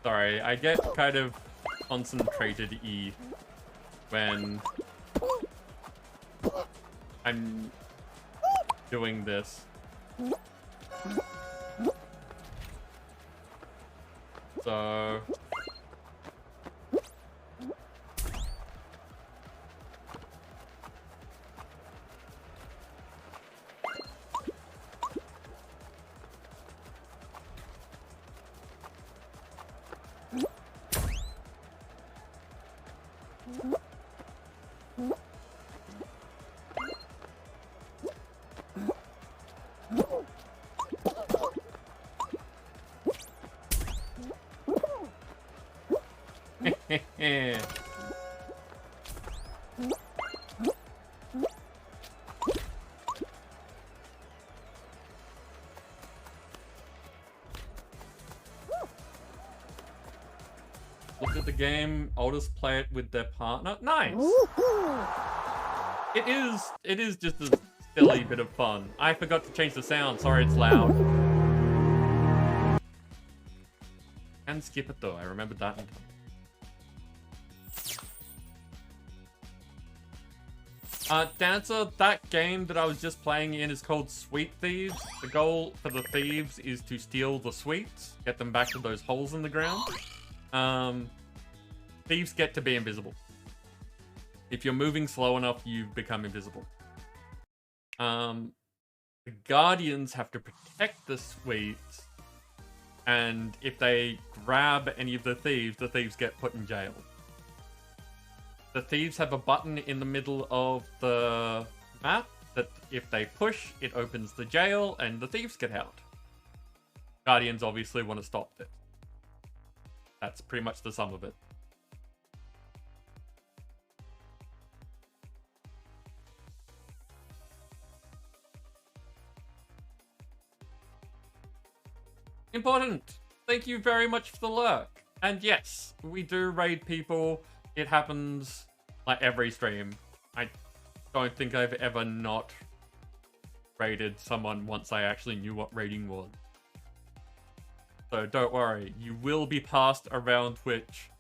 Sorry, I get kind of concentrated-y when I'm doing this. So... Look at the game, oldest play it with their partner. Nice! It is just a silly bit of fun. I forgot to change the sound, sorry it's loud. And skip it though, I remembered that in time. Dancer, that game that I was just playing in is called Sweet Thieves. The goal for the thieves is to steal the sweets, get them back to those holes in the ground. Thieves get to be invisible. If you're moving slow enough, you become invisible. The guardians have to protect the sweets, and if they grab any of the thieves get put in jail. The thieves have a button in the middle of the map that if they push, it opens the jail and the thieves get out. Guardians obviously want to stop it. That's pretty much the sum of it. Important! Thank you very much for the lurk. And yes, we do raid people. It happens like every stream. I don't think I've ever not raided someone once I actually knew what raiding was. So don't worry, you will be passed around Twitch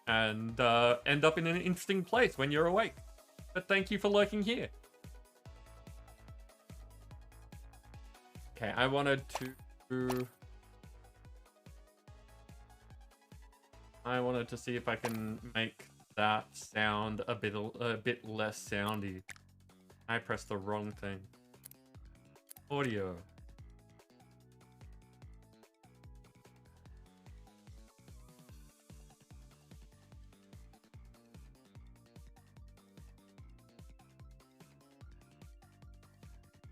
and end up in an interesting place when you're awake. But thank you for lurking here. Okay, I wanted to see if I can make that sound a bit less soundy. I pressed the wrong thing. Audio.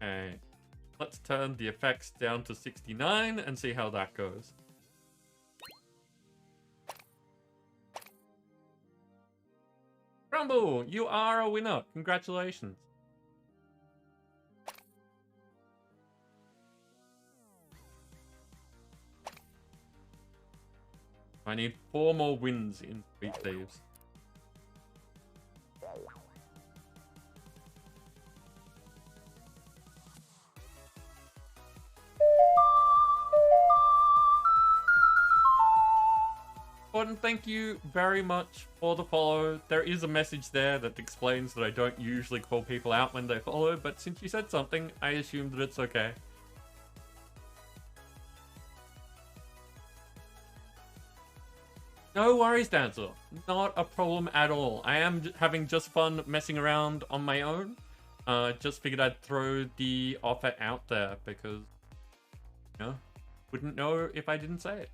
Okay, let's turn the effects down to 69 and see how that goes. Rumble, you are a winner. Congratulations. I need 4 more wins in Sweet Thieves. Gordon, thank you very much for the follow. There is a message there that explains that I don't usually call people out when they follow, but since you said something, I assume that it's okay. No worries, Dancer. Not a problem at all. I am having just fun messing around on my own. Just figured I'd throw the offer out there because, you know, wouldn't know if I didn't say it.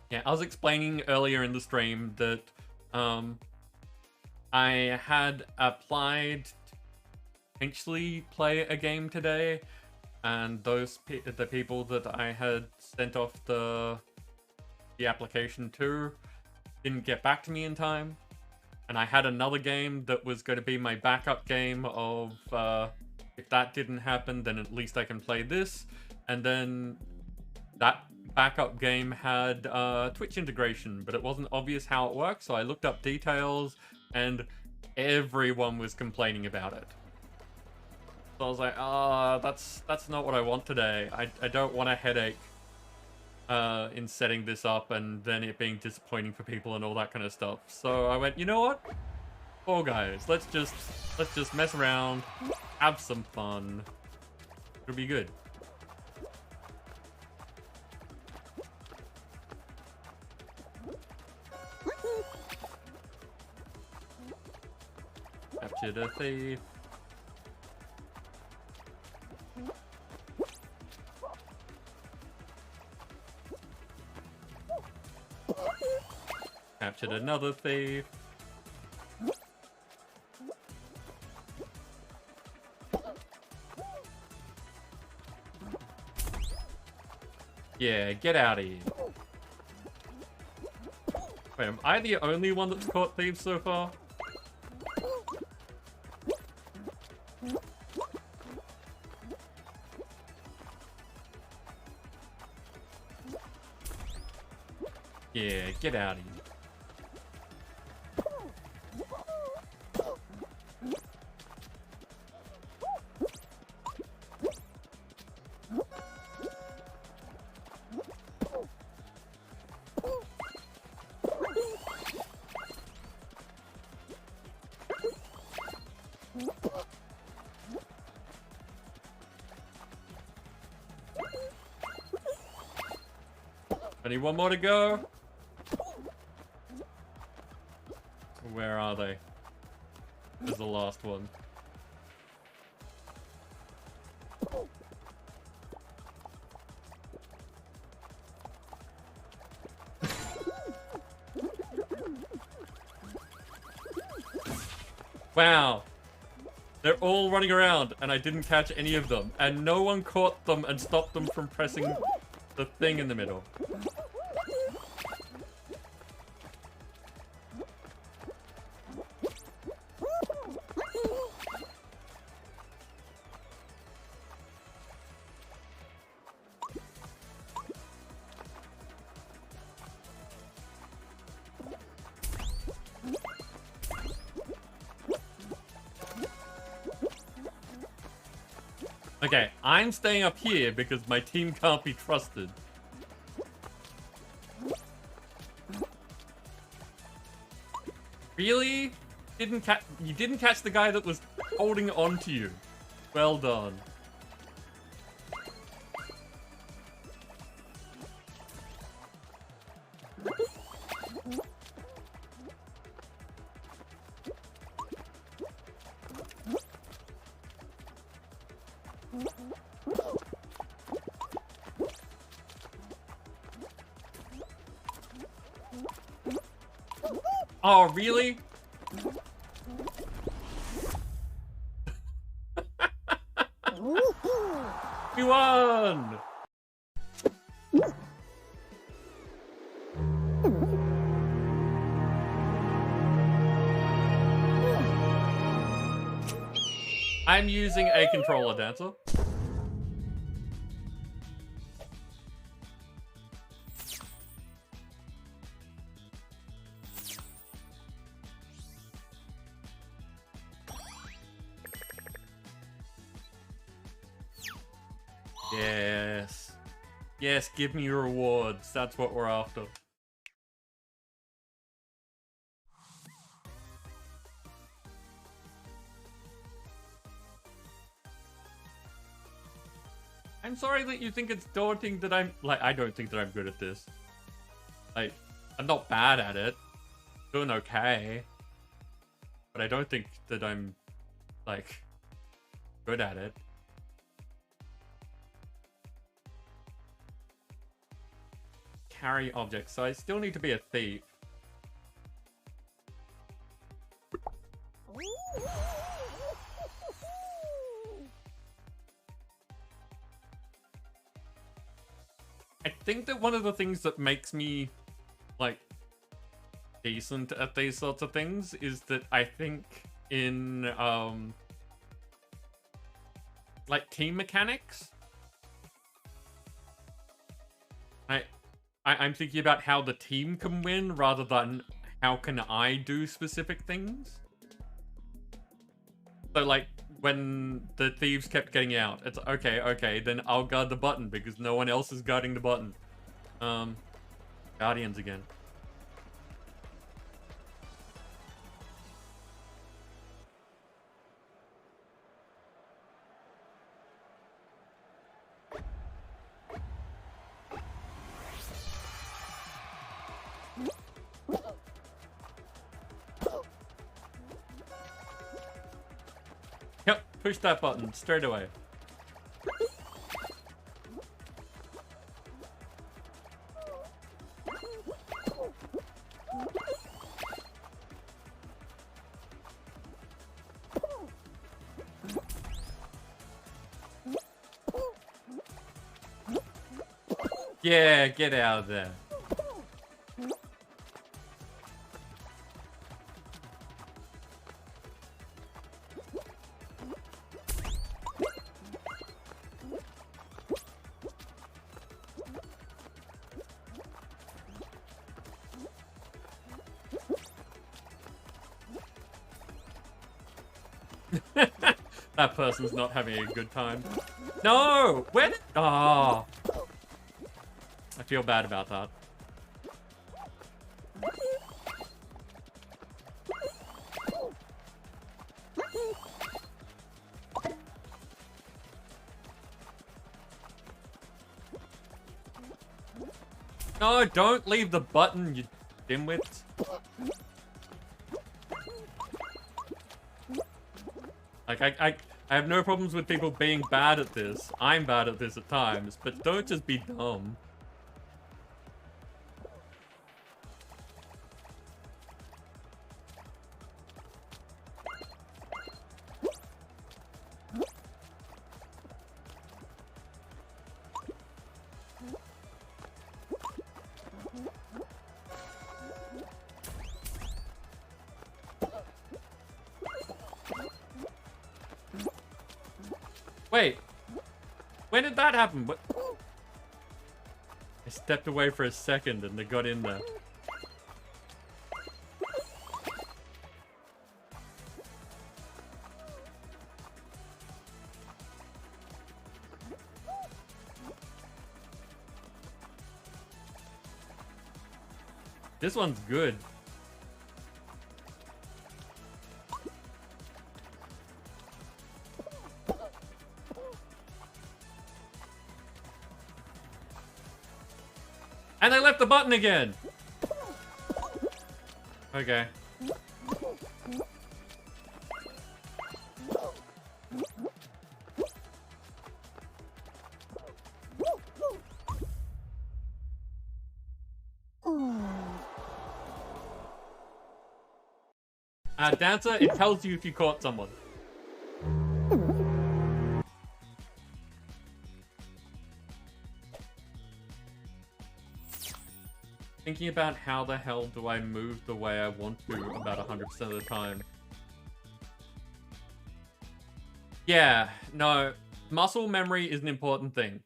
Yeah, I was explaining earlier in the stream that I had applied to potentially play a game today, and the people that I had sent off the application to didn't get back to me in time, and I had another game that was going to be my backup game of if that didn't happen, then at least I can play this, and then that backup game had Twitch integration, but it wasn't obvious how it works, so I looked up details, and everyone was complaining about it. So I was like, that's not what I want today. I don't want a headache in setting this up and then it being disappointing for people and all that kind of stuff. So I went, you know what? Oh guys, let's just mess around, have some fun. It'll be good. Capture the thief. Captured another thief. Yeah, get out of here. Wait, am I the only one that's caught thieves so far? Yeah, get out of here. Only one more to go. Where are they? This is the last one. Wow. They're all running around and I didn't catch any of them. And no one caught them and stopped them from pressing the thing in the middle. Okay, I'm staying up here because my team can't be trusted. Really? You didn't catch the guy that was holding on to you. Well done. Oh, really? We won! I'm using a controller dancer. Yes. Yes, give me rewards. That's what we're after. I'm sorry that you think it's daunting that I'm... Like, I don't think that I'm good at this. Like, I'm not bad at it. Doing okay. But I don't think that I'm, like, good at it. Carry objects, so I still need to be a thief. I think that one of the things that makes me, like, decent at these sorts of things is that I think in, like, team mechanics, I'm thinking about how the team can win rather than how can I do specific things. So, like, when the thieves kept getting out, it's okay, then I'll guard the button because no one else is guarding the button. Guardians again. Yep, push that button straight away. Yeah, get out of there. That person's not having a good time. No! Where did... Oh. I feel bad about that. No, don't leave the button, you dimwits. Like, I have no problems with people being bad at this. I'm bad at this at times, but don't just be dumb. Wait, when did that happen? What? I stepped away for a second and they got in there. This one's good. And I left the button again. Okay. Dancer, it tells you if you caught someone. Thinking about how the hell do I move the way I want to about 100% of the time. Yeah, no, muscle memory is an important thing.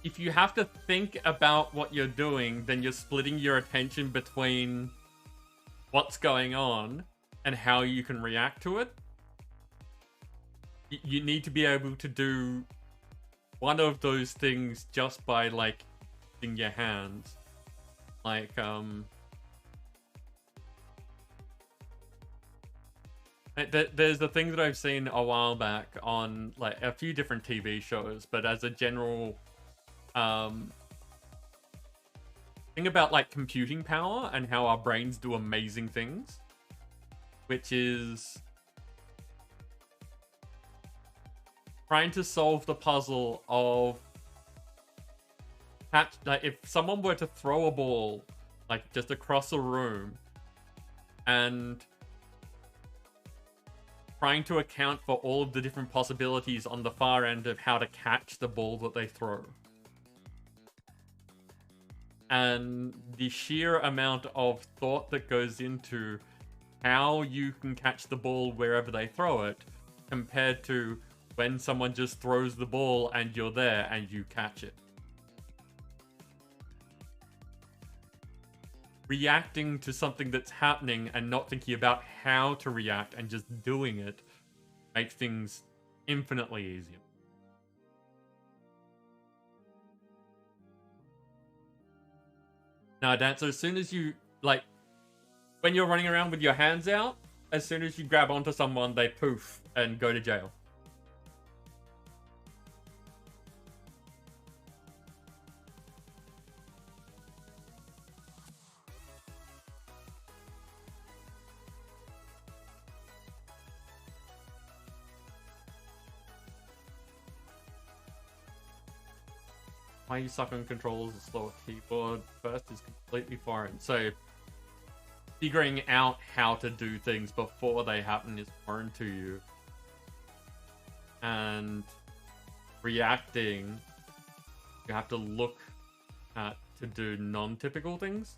If you have to think about what you're doing, then you're splitting your attention between what's going on and how you can react to it. You need to be able to do one of those things just by, like, using your hands. Like, there's the thing that I've seen a while back on, like, a few different TV shows, but as a general thing about, like, computing power and how our brains do amazing things, which is trying to solve the puzzle of like, if someone were to throw a ball, like, just across a room, and trying to account for all of the different possibilities on the far end of how to catch the ball that they throw. And the sheer amount of thought that goes into how you can catch the ball wherever they throw it, compared to when someone just throws the ball and you're there and you catch it. Reacting to something that's happening and not thinking about how to react and just doing it makes things infinitely easier. Now, Dancer, as soon as you, like, when you're running around with your hands out, as soon as you grab onto someone, they poof and go to jail. Why you suck on controllers and slower keyboard first is completely foreign. So figuring out how to do things before they happen is foreign to you. And reacting, you have to look at to do non-typical things.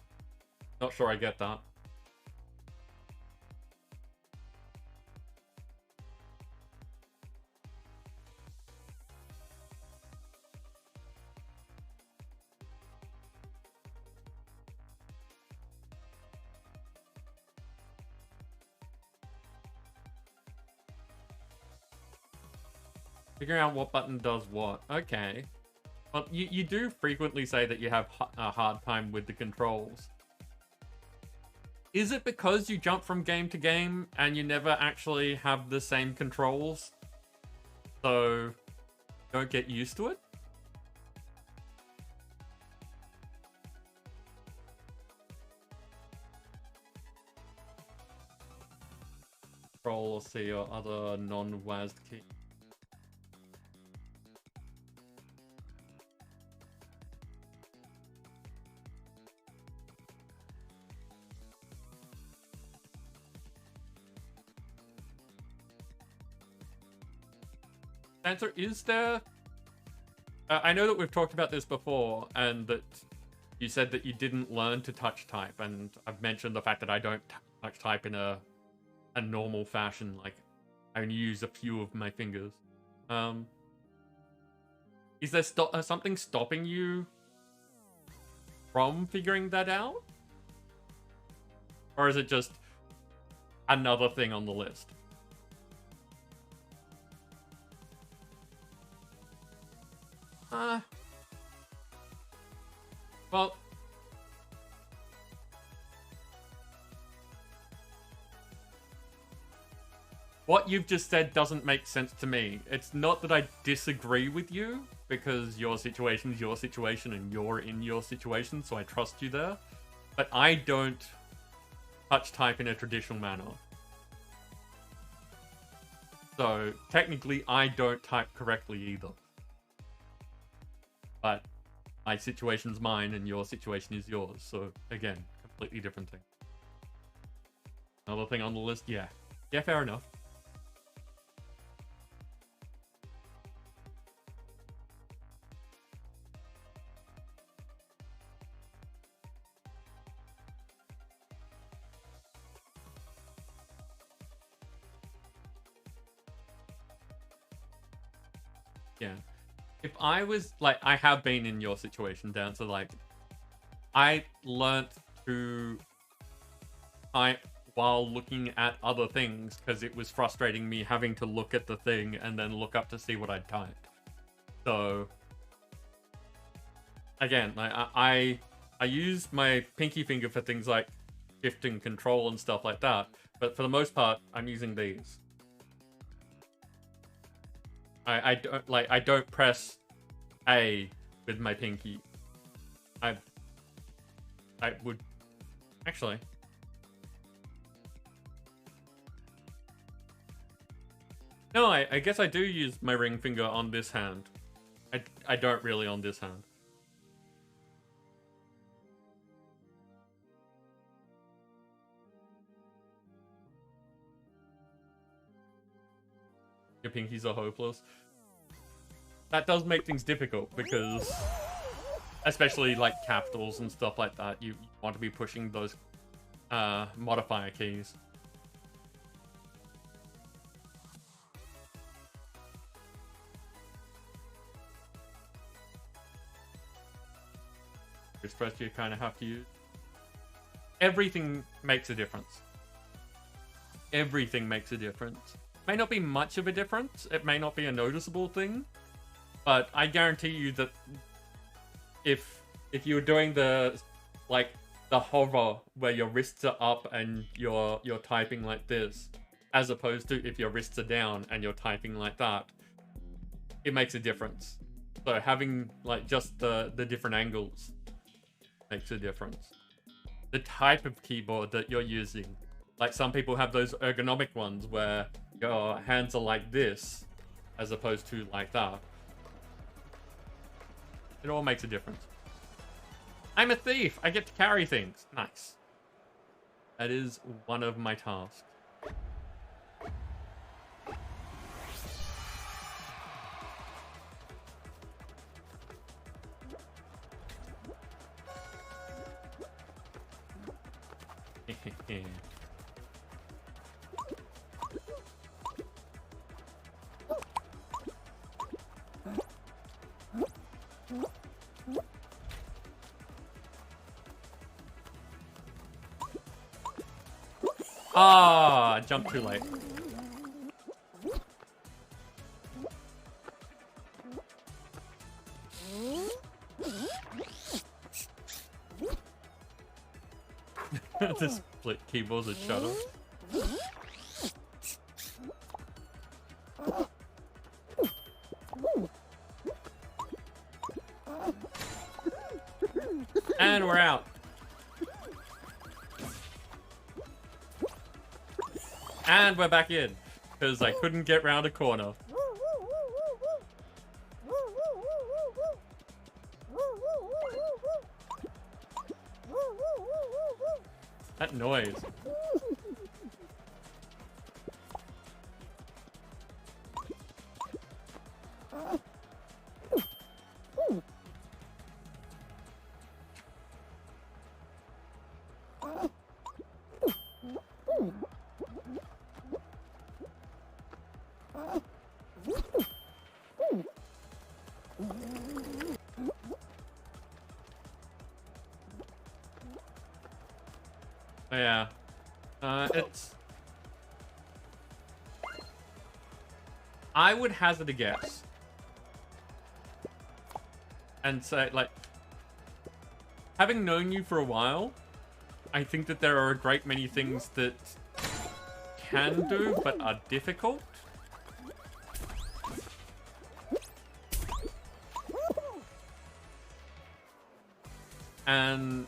Not sure I get that. Figuring out what button does what. Okay. Well, you do frequently say that you have a hard time with the controls. Is it because you jump from game to game and you never actually have the same controls? So you don't get used to it? Control or C or other non-WASD key. Answer, is there... I know that we've talked about this before, and that you said that you didn't learn to touch type, and I've mentioned the fact that I don't touch type in a normal fashion, like, I only use a few of my fingers. Is there something stopping you from figuring that out? Or is it just another thing on the list? Well, what you've just said doesn't make sense to me. It's not that I disagree with you, because your situation is your situation and you're in your situation, so I trust you there. But I don't touch type in a traditional manner. So, technically, I don't type correctly either. But my situation's mine and your situation is yours. So, again, completely different thing. Another thing on the list? Yeah. Yeah, fair enough. Yeah. If I was, like, I have been in your situation, down to, like, I learnt to type while looking at other things because it was frustrating me having to look at the thing and then look up to see what I'd typed. So, again, I use my pinky finger for things like shift and control and stuff like that, but for the most part, I'm using these. I don't press A with my pinky. I would actually. No, I guess I do use my ring finger on this hand. I don't really on this hand. Your pinkies are hopeless. That does make things difficult because, especially like capitals and stuff like that, you want to be pushing those modifier keys. First, you kind of have to use. Everything makes a difference. Everything makes a difference. May not be much of a difference. It may not be a noticeable thing, but I guarantee you that if you were doing the hover where your wrists are up and you're typing like this, as opposed to if your wrists are down and you're typing like that, it makes a difference. So having like just the different angles makes a difference. The type of keyboard that you're using. Like some people have those ergonomic ones where your hands are like this as opposed to like that. It all makes a difference. I'm a thief. I get to carry things. Nice. That is one of my tasks. Ah, I jumped too late. The split keyboards are shut off. And we're out. And we're back in, because I couldn't get round a corner. That noise. Yeah. It's... I would hazard a guess and say, like, having known you for a while, I think that there are a great many things that can do, but are difficult. And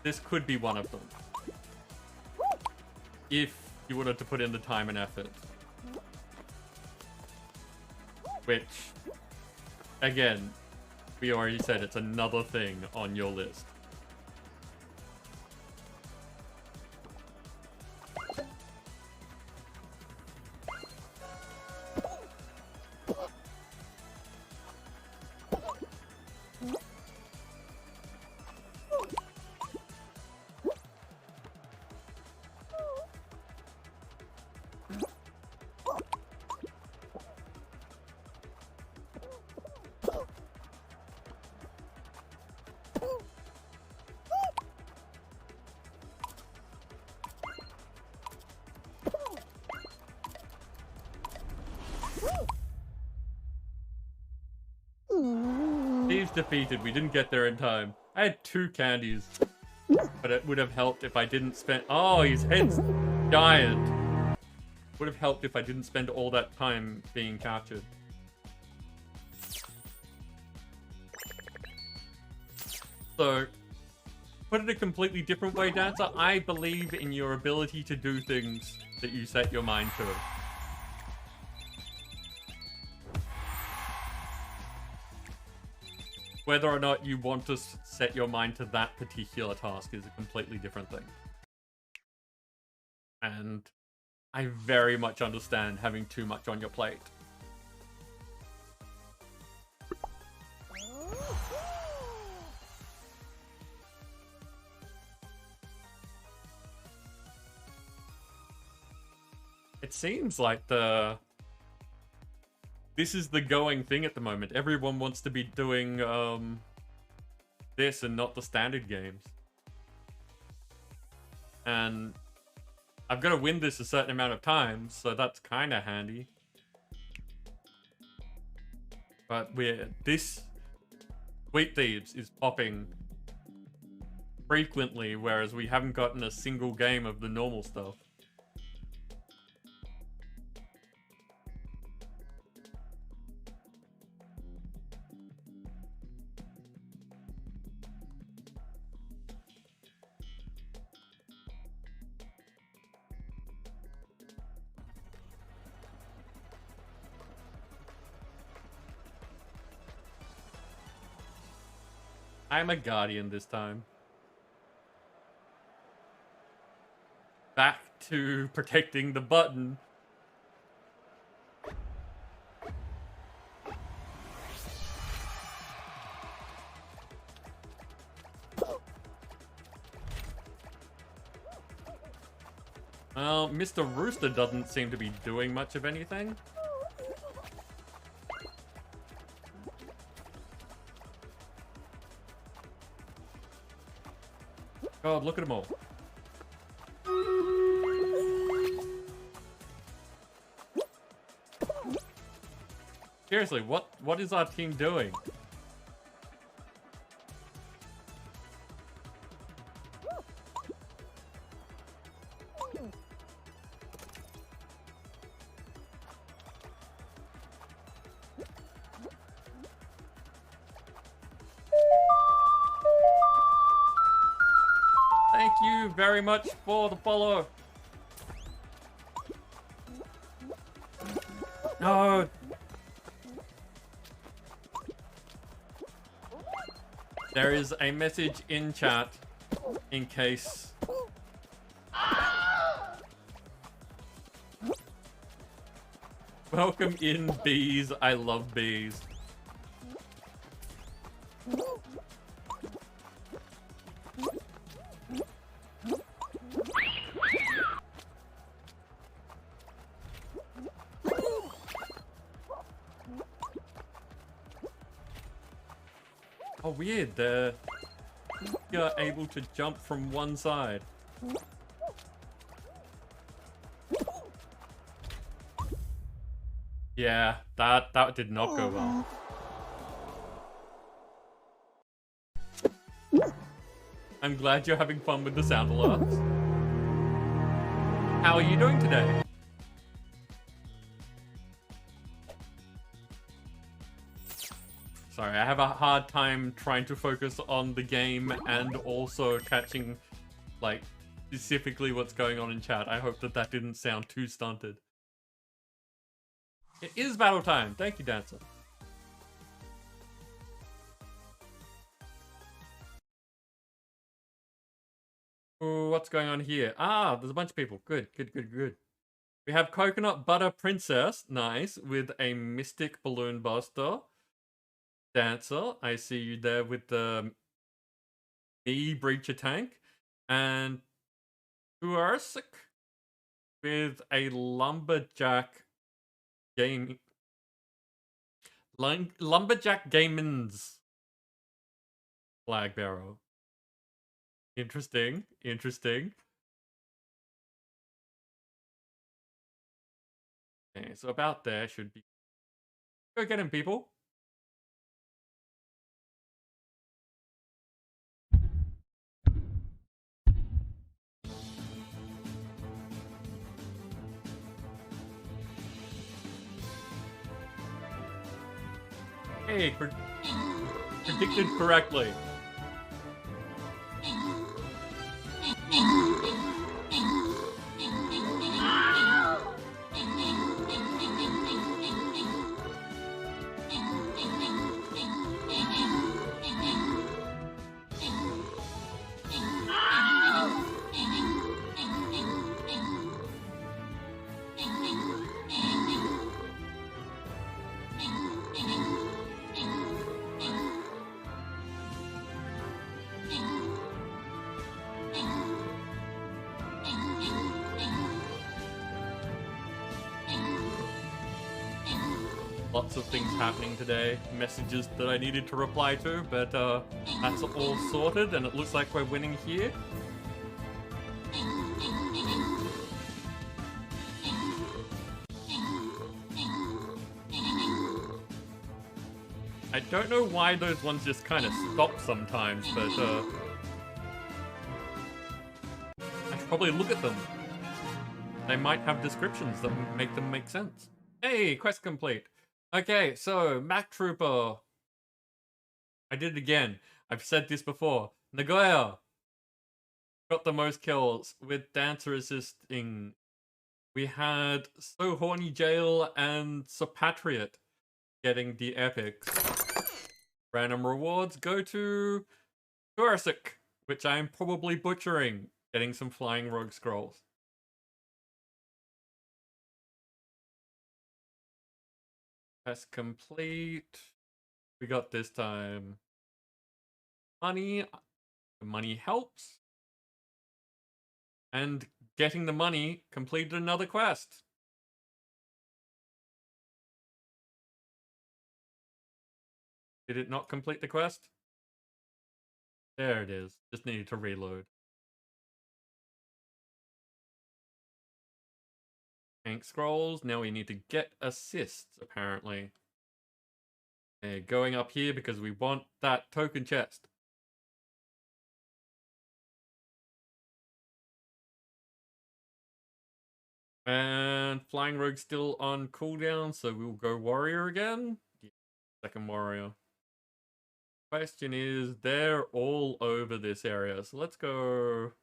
this could be one of them. If you wanted to put in the time and effort. Which, again, we already said it's another thing on your list. Thieves defeated. We didn't get there in time. I had 2 candies. But it would have helped if I didn't spend... Oh, his head's giant. Would have helped if I didn't spend all that time being captured. So, put it a completely different way, Dancer. I believe in your ability to do things that you set your mind to. Whether or not you want to set your mind to that particular task is a completely different thing. And I very much understand having too much on your plate. It seems like this is the going thing at the moment. Everyone wants to be doing this and not the standard games. And I've got to win this a certain amount of times, so that's kind of handy. But this Sweet Thieves is popping frequently, whereas we haven't gotten a single game of the normal stuff. I'm a guardian this time. Back to protecting the button. Well, Mr. Rooster doesn't seem to be doing much of anything. God, look at them all. Seriously, what is our team doing? Thank you very much for the follow. No. There is a message in chat in case. Welcome in, bees. I love bees. Oh, weird. You're able to jump from one side. Yeah, that did not go well. I'm glad you're having fun with the sound alerts. How are you doing today? Sorry, I have a hard time trying to focus on the game and also catching, like, specifically what's going on in chat. I hope that that didn't sound too stunted. It is battle time. Thank you, Dancer. Ooh, what's going on here? Ah, there's a bunch of people. Good, good, good, good. We have Coconut Butter Princess, nice, with a Mystic Balloon Buster. Dancer, I see you there with the E Breacher Tank. And Tuarsik with a Lumberjack Game... Lumberjack Gamin's Flag Bearer. Interesting, interesting. Okay, so about there should be... Go get him, people. Hey, predicted correctly. Lots of things happening today, messages that I needed to reply to, but that's all sorted and it looks like we're winning here. I don't know why those ones just kind of stop sometimes, but I should probably look at them. They might have descriptions that make them make sense. Hey, quest complete. Okay, so Mac Trooper. I did it again. I've said this before. Nagoya got the most kills with Dancer assisting. We had So Horny Jail and Sopatriot getting the epics. Random rewards go to Tuarsik, which I'm probably butchering, getting some Flying Rogue Scrolls. Quest complete. We got this time money. The money helps. And getting the money completed another quest. Did it not complete the quest? There it is. Just needed to reload. Tank scrolls. Now we need to get assists, apparently. Okay, going up here because we want that token chest. And Flying Rogue still on cooldown, so we'll go Warrior again. Yeah, second Warrior. Question is, they're all over this area, so let's go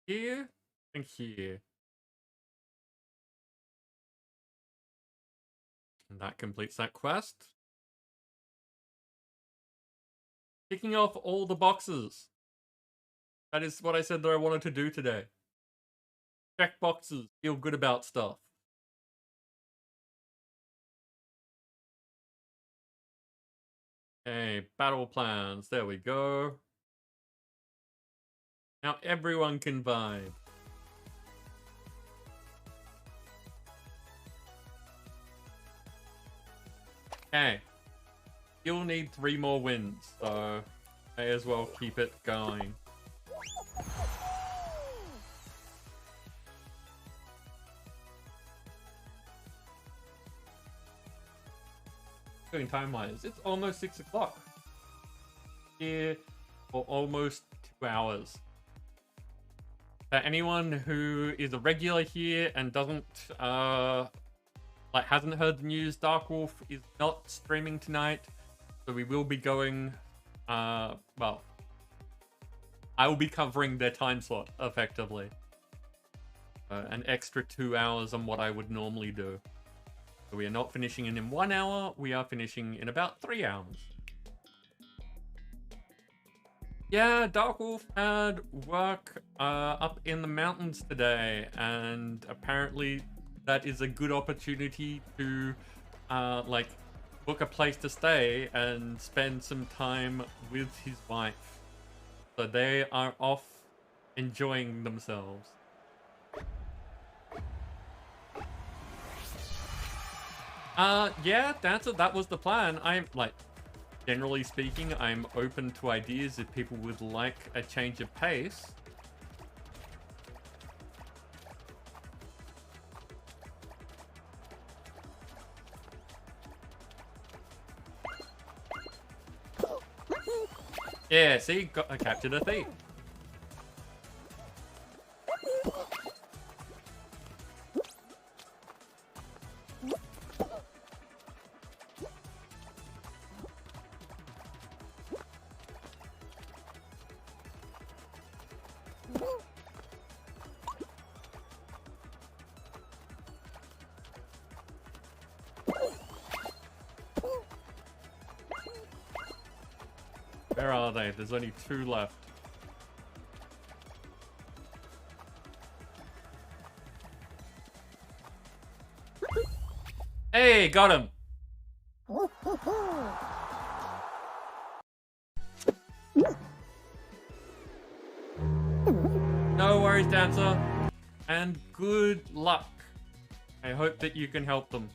here and here. And that completes that quest. Ticking off all the boxes. That is what I said that I wanted to do today. Check boxes, feel good about stuff. Okay, battle plans, there we go. Now everyone can vibe. Okay. You'll need 3 more wins, so may as well keep it going. Doing time-wise, it's almost 6 o'clock. Here, for almost 2 hours. For anyone who is a regular here and doesn't, hasn't heard the news, Dark Wolf is not streaming tonight. So we will be going, well, I will be covering their time slot, effectively. An extra 2 hours on what I would normally do. So we are not finishing in 1 hour, we are finishing in about 3 hours. Yeah, Dark Wolf had work up in the mountains today, and apparently that is a good opportunity to, book a place to stay and spend some time with his wife. So they are off enjoying themselves. Yeah, that was the plan. Generally speaking, I'm open to ideas if people would like a change of pace. Yeah, see, I captured a thief. Where are they? There's only 2 left. Hey, got him! No worries, Dancer. And good luck. I hope that you can help them.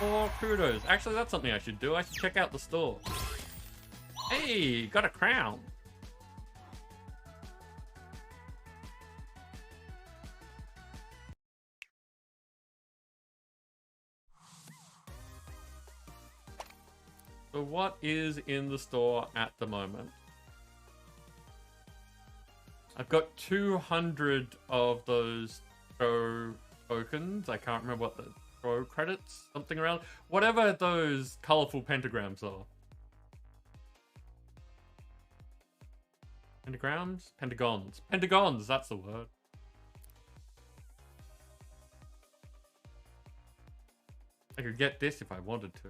More kudos. Actually, that's something I should do. I should check out the store. Hey, got a crown. So what is in the store at the moment? I've got 200 of those show tokens. I can't remember what the show credits, something around. Whatever those colorful pentagrams are. Pentagrams? Pentagons. Pentagons, that's the word. I could get this if I wanted to.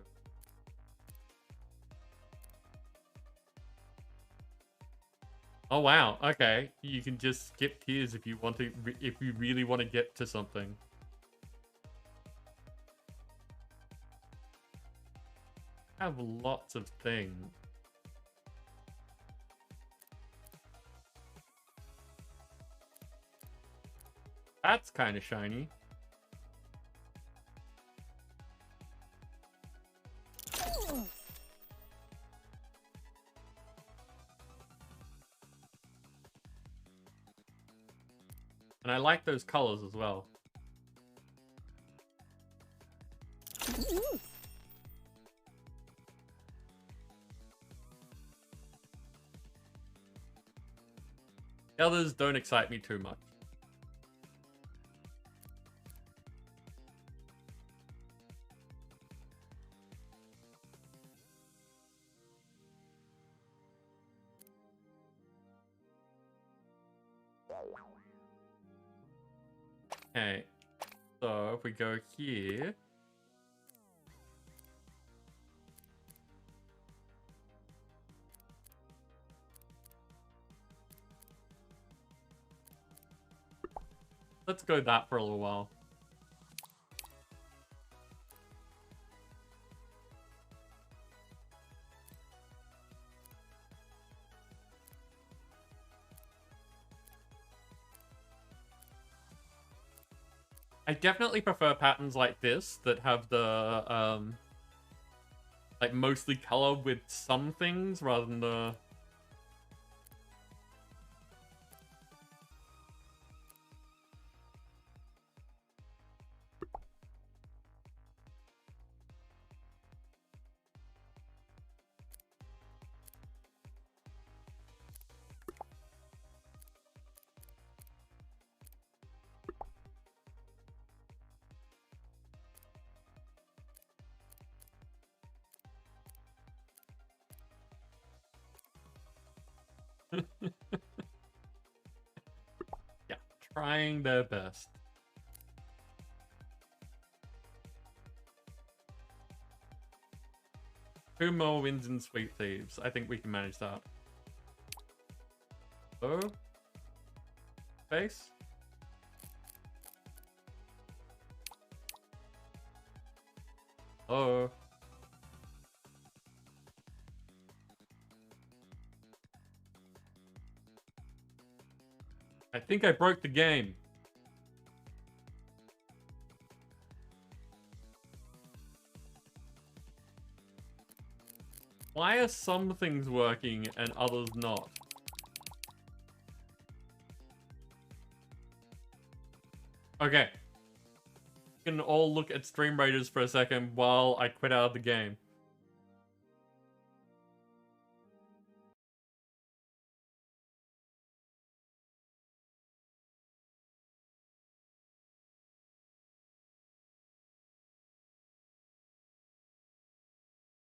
Oh wow, okay. You can just skip tiers if you want to, if you really want to get to something. I have lots of things. That's kind of shiny. And I like those colors as well. The others don't excite me too much. Okay, so if we go here, let's go that for a little while. I definitely prefer patterns like this that have the, like mostly color with some things rather than the... Yeah, trying their best. Two more wins in Sweet Thieves. I think we can manage that. Oh. Base. Oh. I think I broke the game. Why are some things working and others not? Okay. You can all look at Stream Raiders for a second while I quit out of the game.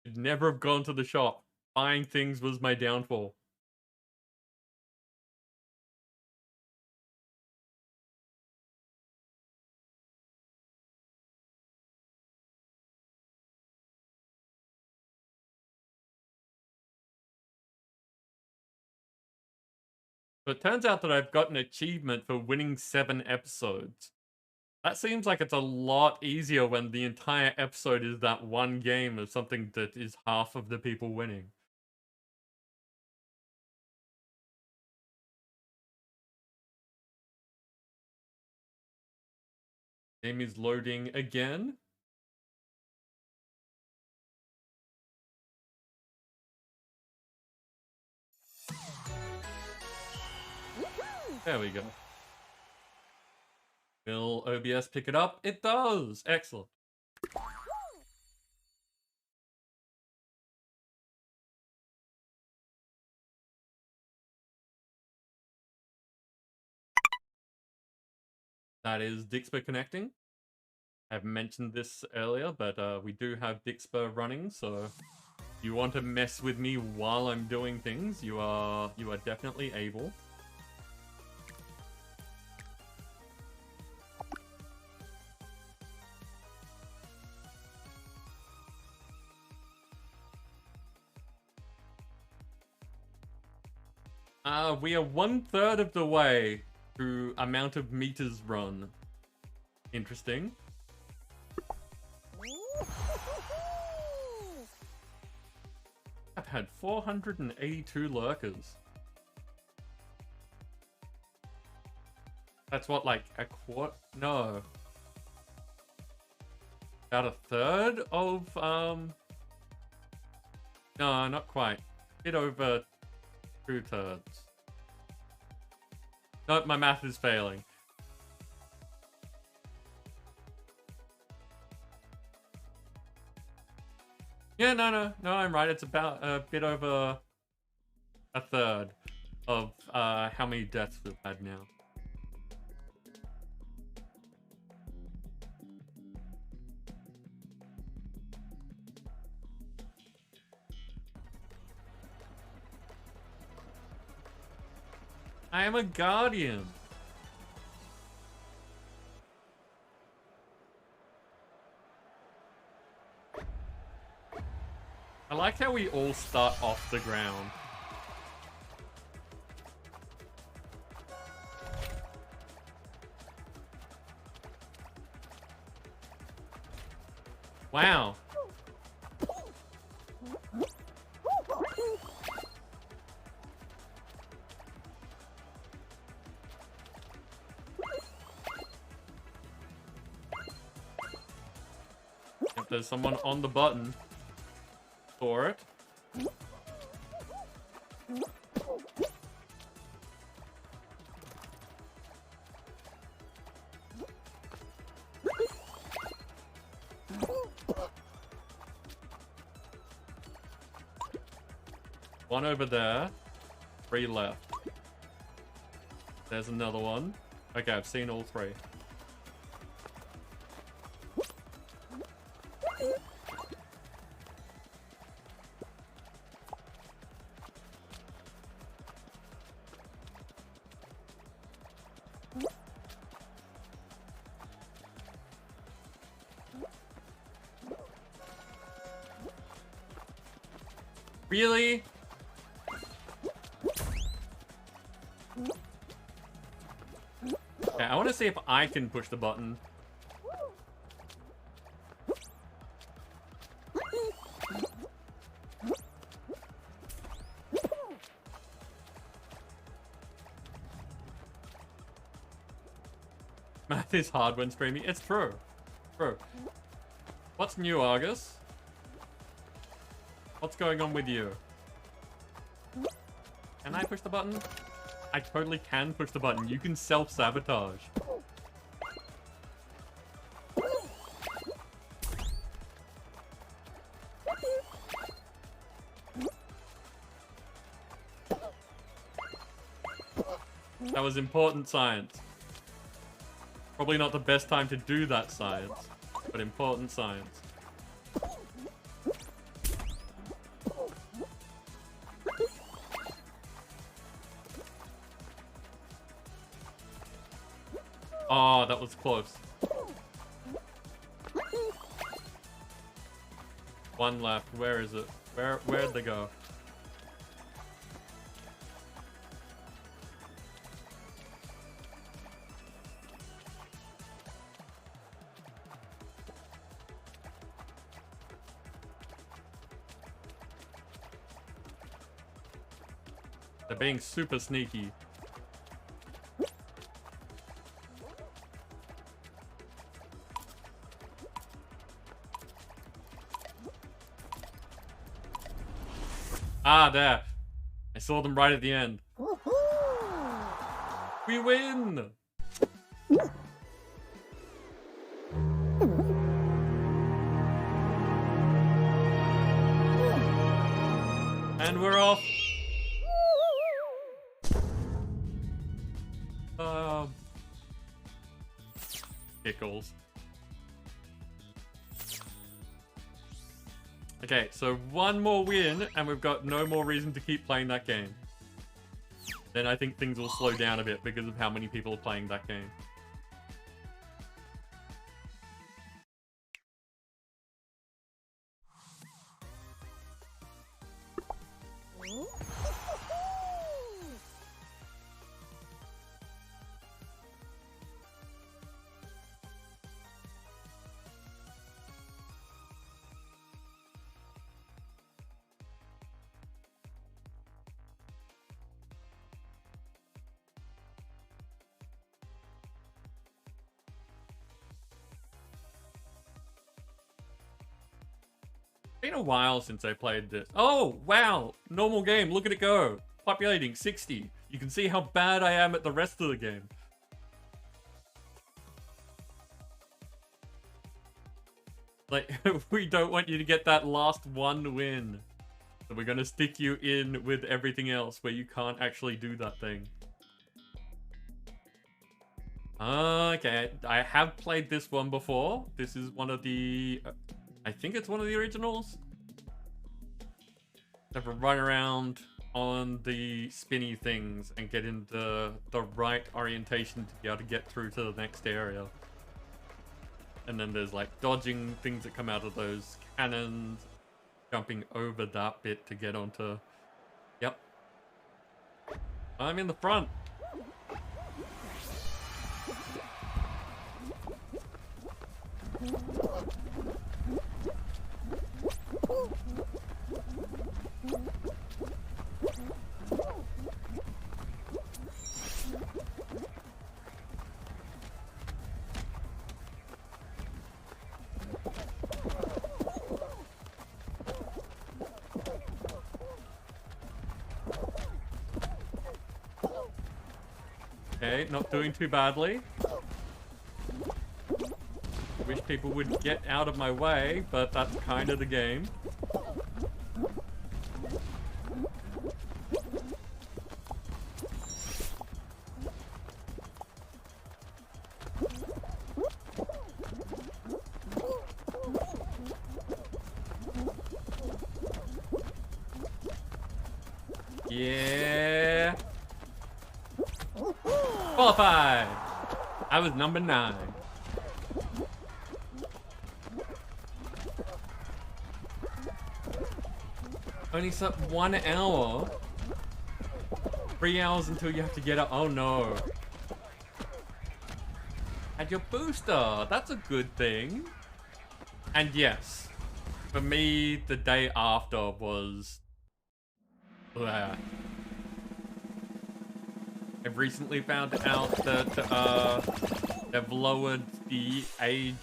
I'd never have gone to the shop. Buying things was my downfall. So it turns out that I've got an achievement for winning 7 episodes. That seems like it's a lot easier when the entire episode is that one game of something that is half of the people winning. Game is loading again. There we go. Will OBS pick it up? It does! Excellent. That is Dixper connecting. I've mentioned this earlier, but we do have Dixper running, so if you want to mess with me while I'm doing things, you are definitely able. We are 1/3 of the way through amount of meters run. Interesting. I've had 482 lurkers. That's what, like a quarter? No. About a third of, no, not quite. A bit over 2/3. No, my math is failing. Yeah, no, I'm right. It's about a bit over a third of how many deaths we've had now. I am a guardian. I like how we all start off the ground. Wow. If there's someone on the button for it. One over there. 3 left. There's another one. Okay, I've seen all 3. Really? Okay, I want to see if I can push the button. Math is hard when streaming. It's true. True. What's new, Argus? What's going on with you? Can I push the button? I totally can push the button. You can self-sabotage. That was important science. Probably not the best time to do that science, but important science. Oh, that was close. One left. Where is it? Where'd they go? They're being super sneaky. Ah, there. I saw them right at the end. We win! And we're off. Pickles. Okay, so one more win, and we've got no more reason to keep playing that game. Then I think things will slow down a bit because of how many people are playing that game. Been a while since I played this. Oh, wow! Normal game, look at it go! Populating 60. You can see how bad I am at the rest of the game. Like, we don't want you to get that last one win. So we're gonna stick you in with everything else where you can't actually do that thing. Okay, I have played this one before. This is one of the... I think it's one of the originals. Have to run around on the spinny things and get into the right orientation to be able to get through to the next area. And then there's like dodging things that come out of those cannons, jumping over that bit to get onto... Yep. I'm in the front. Okay, not doing too badly. Wish people would get out of my way, but that's kind of the game. Yeah. Qualified. I was number 9. Only slept 1 hour. 3 hours until you have to get up. Oh no. Had your booster. That's a good thing. And yes, for me, the day after was... I've recently found out that they've lowered the age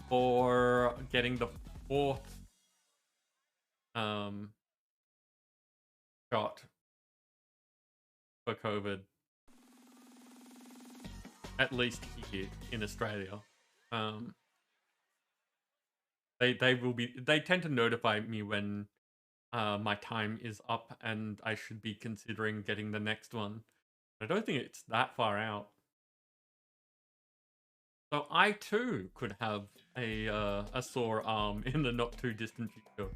for getting the 4th shot for COVID. At least here in Australia. They tend to notify me when my time is up and I should be considering getting the next one. I don't think it's that far out. So I too could have a sore arm in the not too distant future.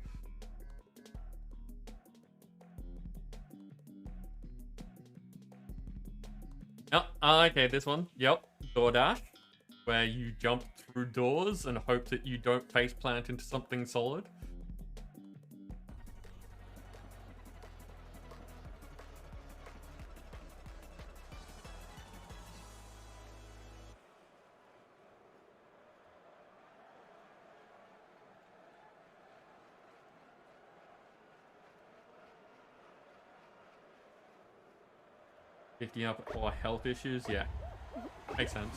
Oh, okay, this one. Yep, DoorDash, where you jump through doors and hope that you don't face plant into something solid. Picking up for health issues, yeah. Makes sense.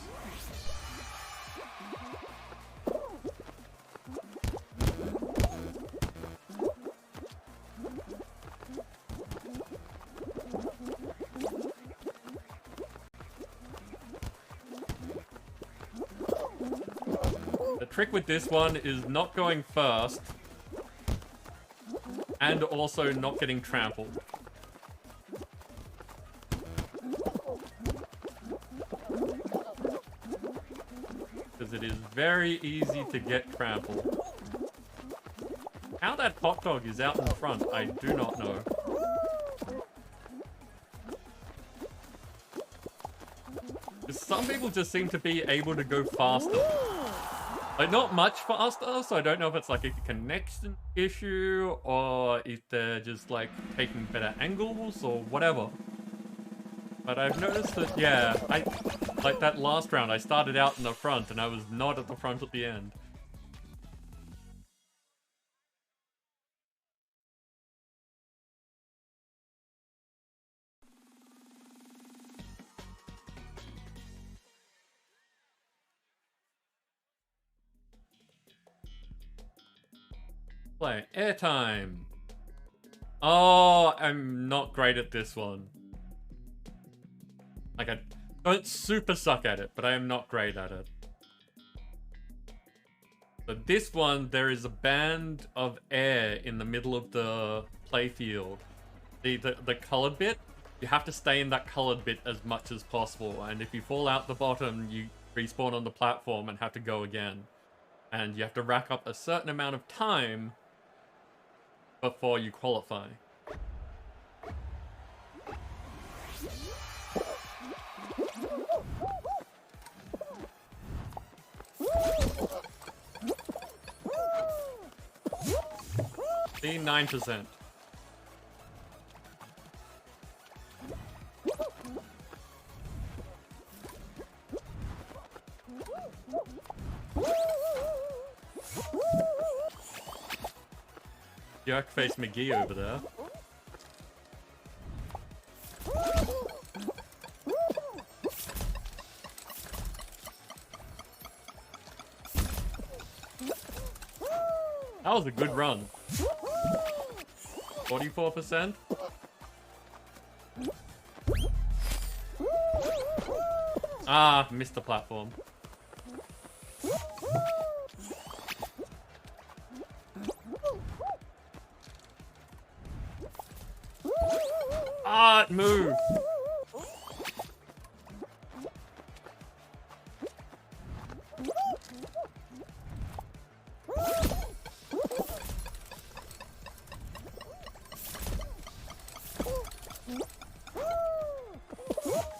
The trick with this one is not going first and also not getting trampled. It is very easy to get trampled. How that hot dog is out in front, I do not know. Some people just seem to be able to go faster. Like, not much faster, so I don't know if it's like a connection issue or if they're just like taking better angles or whatever. But I've noticed that, yeah, like that last round, I started out in the front and I was not at the front at the end. Play airtime. Oh, I'm not great at this one. Like, I don't super suck at it, but I am not great at it. So this one, there is a band of air in the middle of the playfield. The colored bit, you have to stay in that colored bit as much as possible. And if you fall out the bottom, you respawn on the platform and have to go again. And you have to rack up a certain amount of time before you qualify. See, 9%. Jerkface McGee over there. That was a good run. 44%. Ah, missed the platform. Ah, it moved.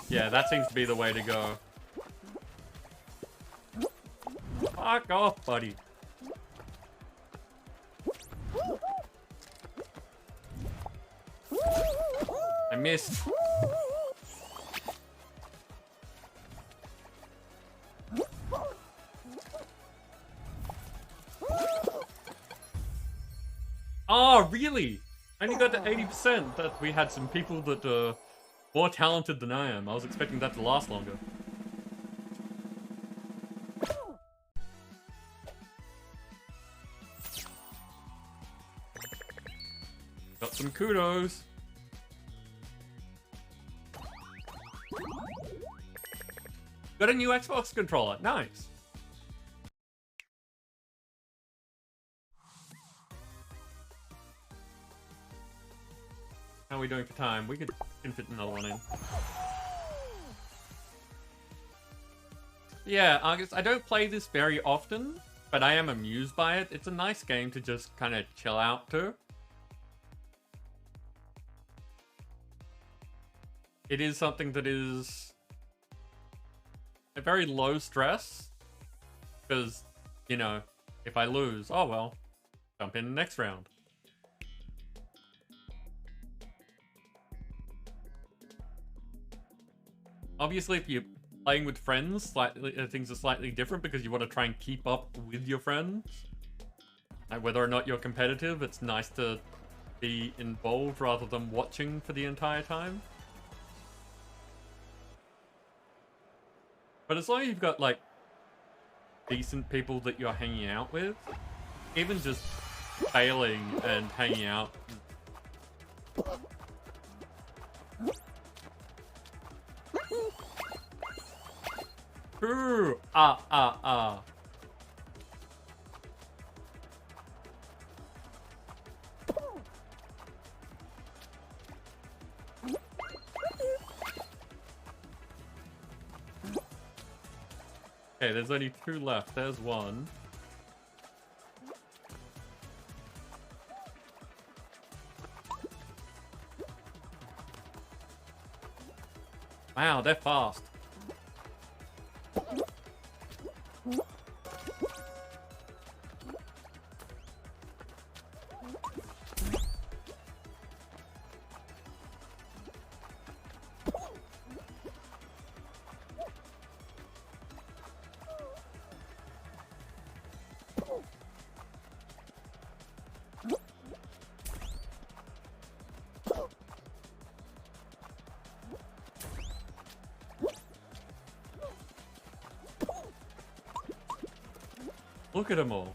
Yeah, that seems to be the way to go. Fuck off, buddy. I missed. Oh, really? I only got to 80%. That we had some people that are more talented than I am. I was expecting that to last longer. Got some kudos. Got a new Xbox controller. Nice. How are we doing for time? We can fit another one in. Yeah, Argus, I don't play this very often, but I am amused by it. It's a nice game to just kind of chill out to. It is something that is a very low stress, because, you know, if I lose, oh well, jump in the next round. Obviously, if you're playing with friends, things are slightly different because you want to try and keep up with your friends. Like, whether or not you're competitive, it's nice to be involved rather than watching for the entire time. But as long as you've got, like, decent people that you're hanging out with, even just failing and hanging out. Ooh, ah. Okay, there's only 2 left. There's one. Wow, they're fast. Look at them all.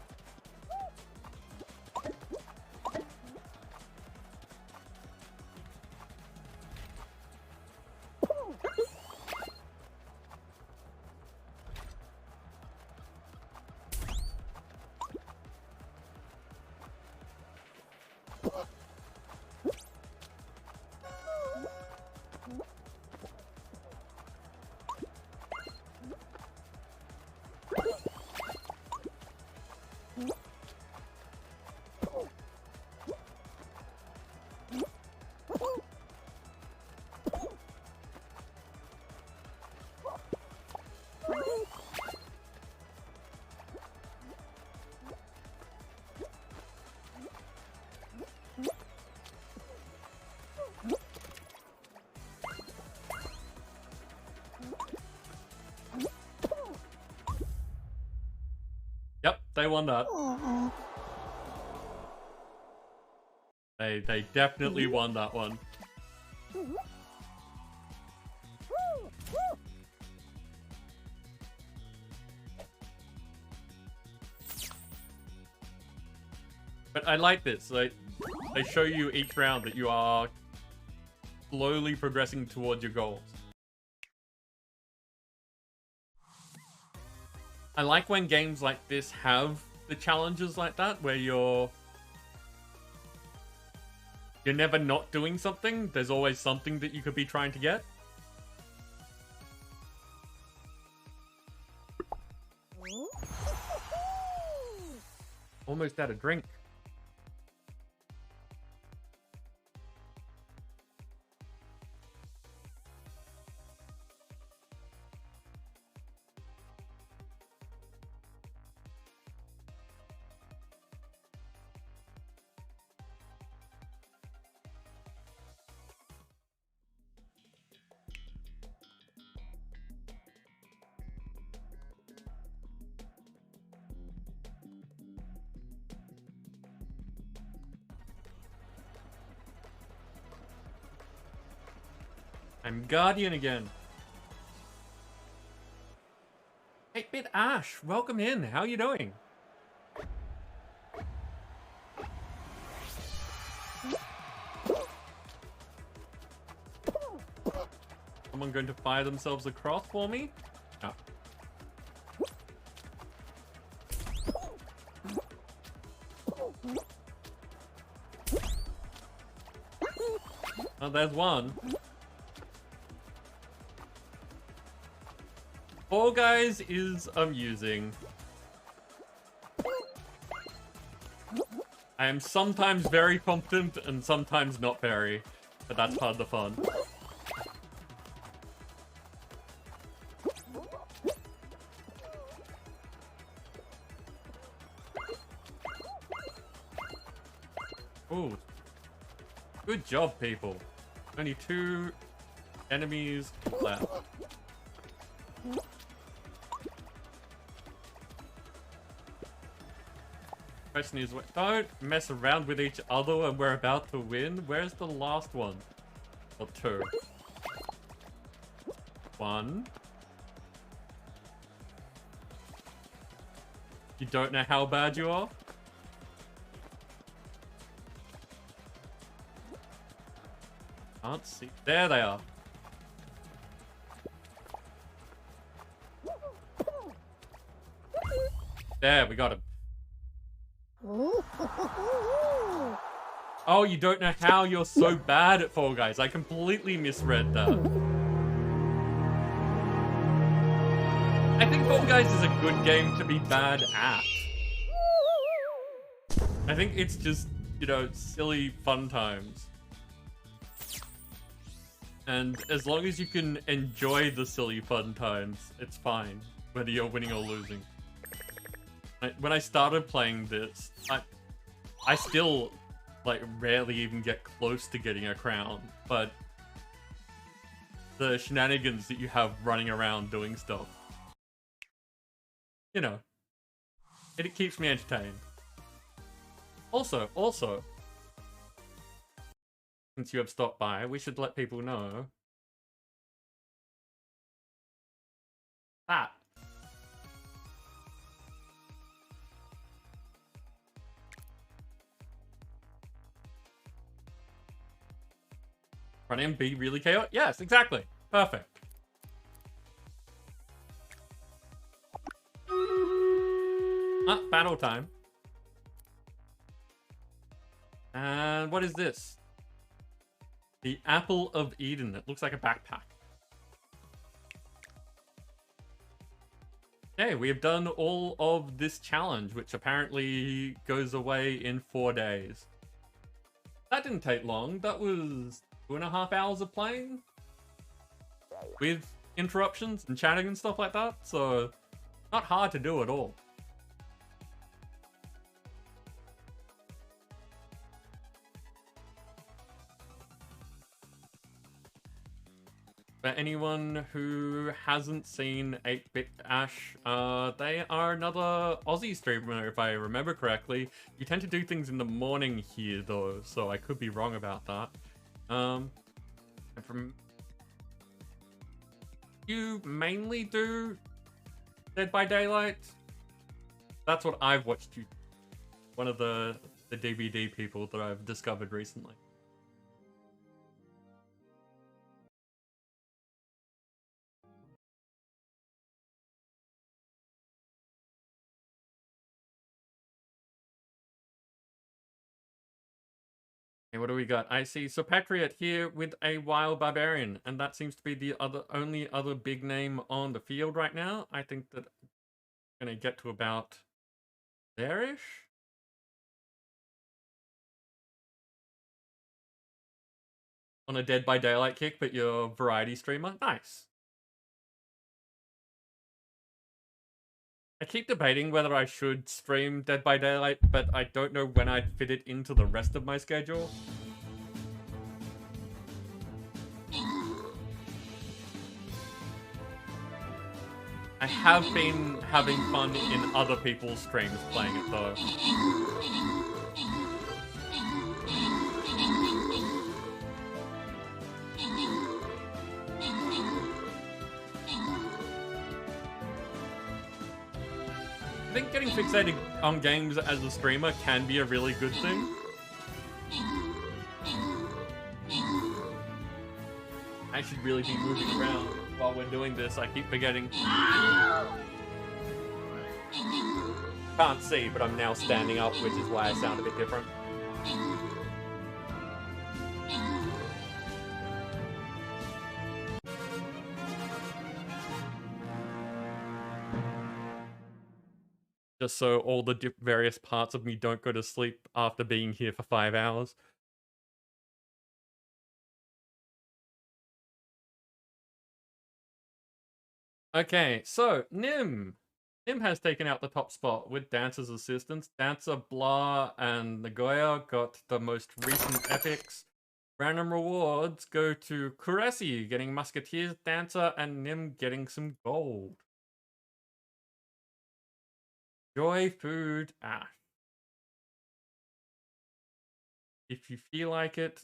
Yep, they won that. They definitely won that one. But I like this. Like, they show you each round that you are slowly progressing towards your goals. I like when games like this have the challenges like that, where you're never not doing something. There's always something that you could be trying to get. Almost out of drink. I'm Guardian again. 8-Bit Ash, welcome in. How you doing? Someone going to fire themselves across for me? No. Oh, there's one. Fall Guys is amusing. I am sometimes very competent and sometimes not very, but that's part of the fun. Ooh. Good job, people. Only 2 enemies left. Question is, don't mess around with each other when we're about to win. Where's the last one? Or 2? 1. You don't know how bad you are? Can't see. There they are. There, we got him. Oh, you don't know how you're so bad at Fall Guys. I completely misread that. I think Fall Guys is a good game to be bad at. I think it's just, you know, silly fun times. And as long as you can enjoy the silly fun times, it's fine, whether you're winning or losing. When I started playing this, I still, like, rarely even get close to getting a crown, but the shenanigans that you have running around doing stuff, you know, it keeps me entertained. Also, since you have stopped by, we should let people know that front end be really chaotic? Yes, exactly. Perfect. Battle time. And what is this? The Apple of Eden. It looks like a backpack. Okay, we have done all of this challenge, which apparently goes away in 4 days. That didn't take long. That was 2.5 hours of playing with interruptions and chatting and stuff like that. So, not hard to do at all. For anyone who hasn't seen 8-Bit Ash, they are another Aussie streamer, if I remember correctly. You tend to do things in the morning here, though, so I could be wrong about that. And from... You mainly do Dead by Daylight? That's what I've watched you. One of the DVD people that I've discovered recently. Okay, what do we got? I see Sopatriot here with a Wild Barbarian, and that seems to be the only other big name on the field right now. I think that I'm going to get to about there-ish. On a Dead by Daylight kick, but you're a variety streamer. Nice. I keep debating whether I should stream Dead by Daylight, but I don't know when I'd fit it into the rest of my schedule. I have been having fun in other people's streams playing it though. I think getting fixated on games as a streamer can be a really good thing. I should really be moving around while we're doing this. I keep forgetting. Can't see, but I'm now standing up, which is why I sound a bit different. Just so all the various parts of me don't go to sleep after being here for 5 hours. Okay, so Nim. Nim has taken out the top spot with Dancer's assistance. Dancer, Blah, and Nagoya got the most recent epics. Random rewards go to Kuresi getting Musketeers, Dancer, and Nim getting some gold. Joy food Ash. If you feel like it,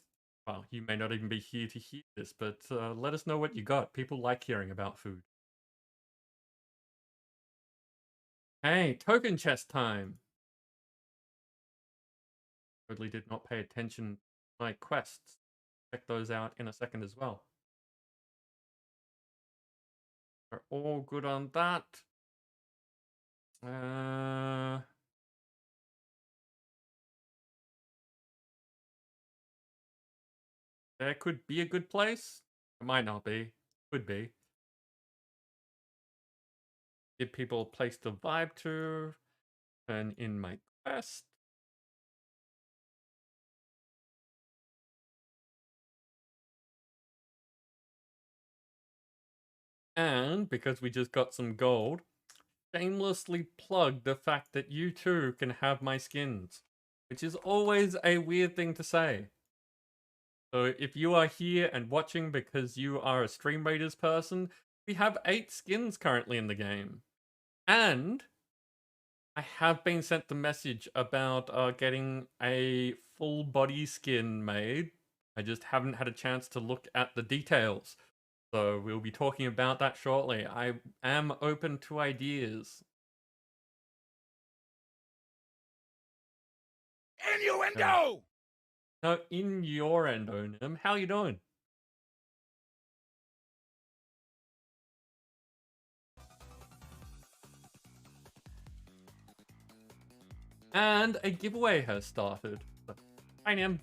well, you may not even be here to hear this, but let us know what you got. People like hearing about food. Hey, token chest time. Totally did not pay attention to my quests. Check those out in a second as well. We're all good on that. There could be a good place. It might not be. Could be. Give people a place to vibe to. Turn in my quest. And because we just got some gold, shamelessly plug the fact that you too can have my skins, which is always a weird thing to say. So if you are here and watching because you are a Stream Raiders person, we have 8 skins currently in the game. And I have been sent the message about getting a full body skin made. I just haven't had a chance to look at the details. So we'll be talking about that shortly. I am open to ideas. Innuendo! No, in your endo, Nim. How you doing? And a giveaway has started. Hi, Nim.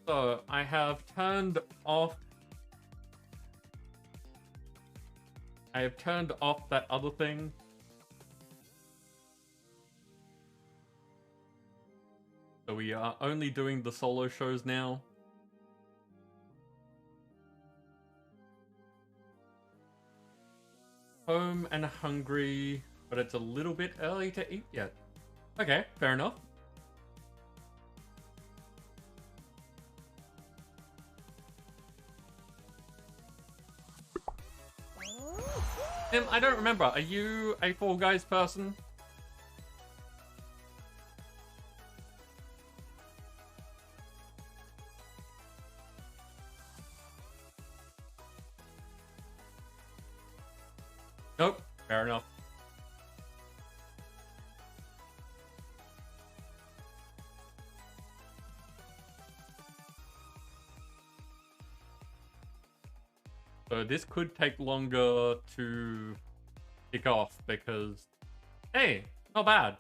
So I have turned off that other thing. So we are only doing the solo shows now. Home and hungry, but it's a little bit early to eat yet. Okay, fair enough. Tim, I don't remember. Are you a Fall Guys person? Nope, fair enough. So this could take longer to kick off because, hey, not bad.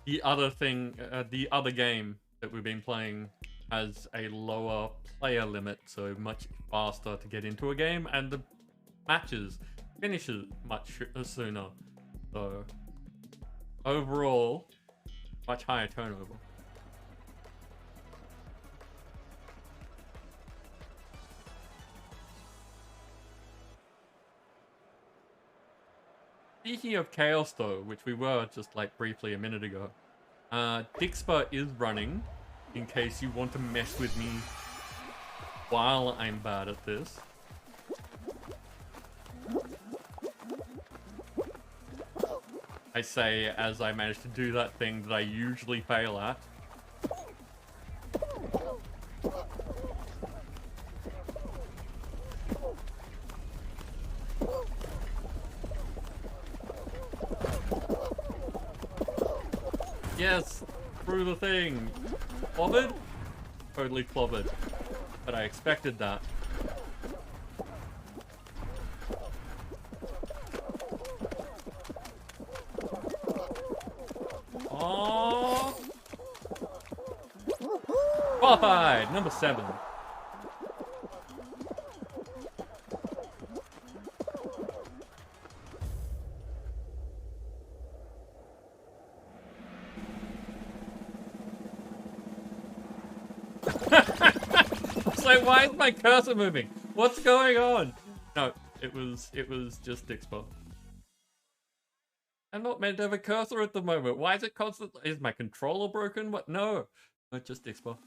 The other thing, the other game that we've been playing has a lower player limit, so much faster to get into a game, and the matches finishes much sooner. So overall, much higher turnover. Speaking of Chaos though, which we were just like briefly a minute ago, Dixper is running, in case you want to mess with me while I'm bad at this. I say as I manage to do that thing that I usually fail at. Yes! Through the thing! Clobbered? Totally clobbered. But I expected that. Oh! Qualified! Number 7. So why is my cursor moving? What's going on? No, it was just Dixpo. I'm not meant to have a cursor at the moment. Why is it constantly? Is my controller broken? What? No, not just Dixpo.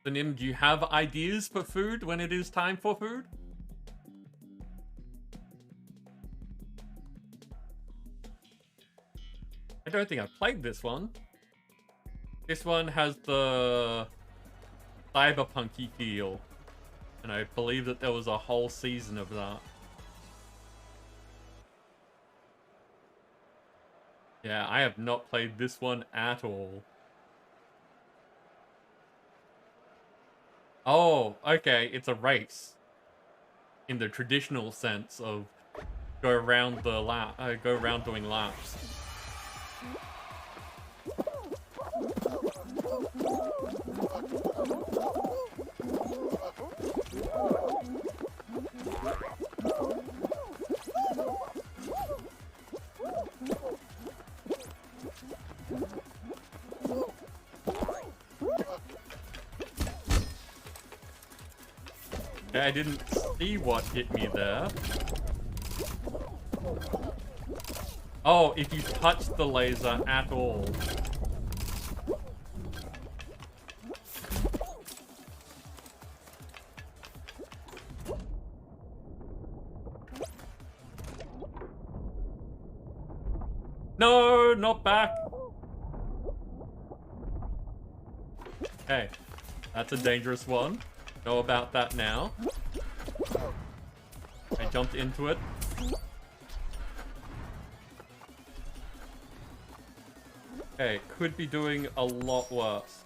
So Nim, do you have ideas for food when it is time for food? I don't think I've played this one. This one has the cyberpunky feel. And I believe that there was a whole season of that. Yeah, I have not played this one at all. Oh, okay, it's a race. In the traditional sense of go around the go around doing laps. I didn't see what hit me there. Oh, if you touch the laser at all. No, not back. Okay, that's a dangerous one. Know about that now. I jumped into it. Okay, could be doing a lot worse.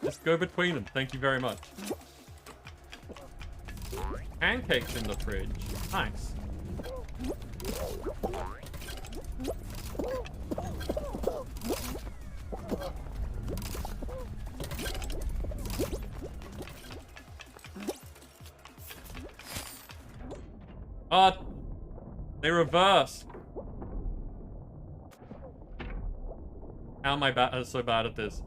Just go between them. Thank you very much. Pancakes in the fridge. Nice. They reverse. How am I so bad at this?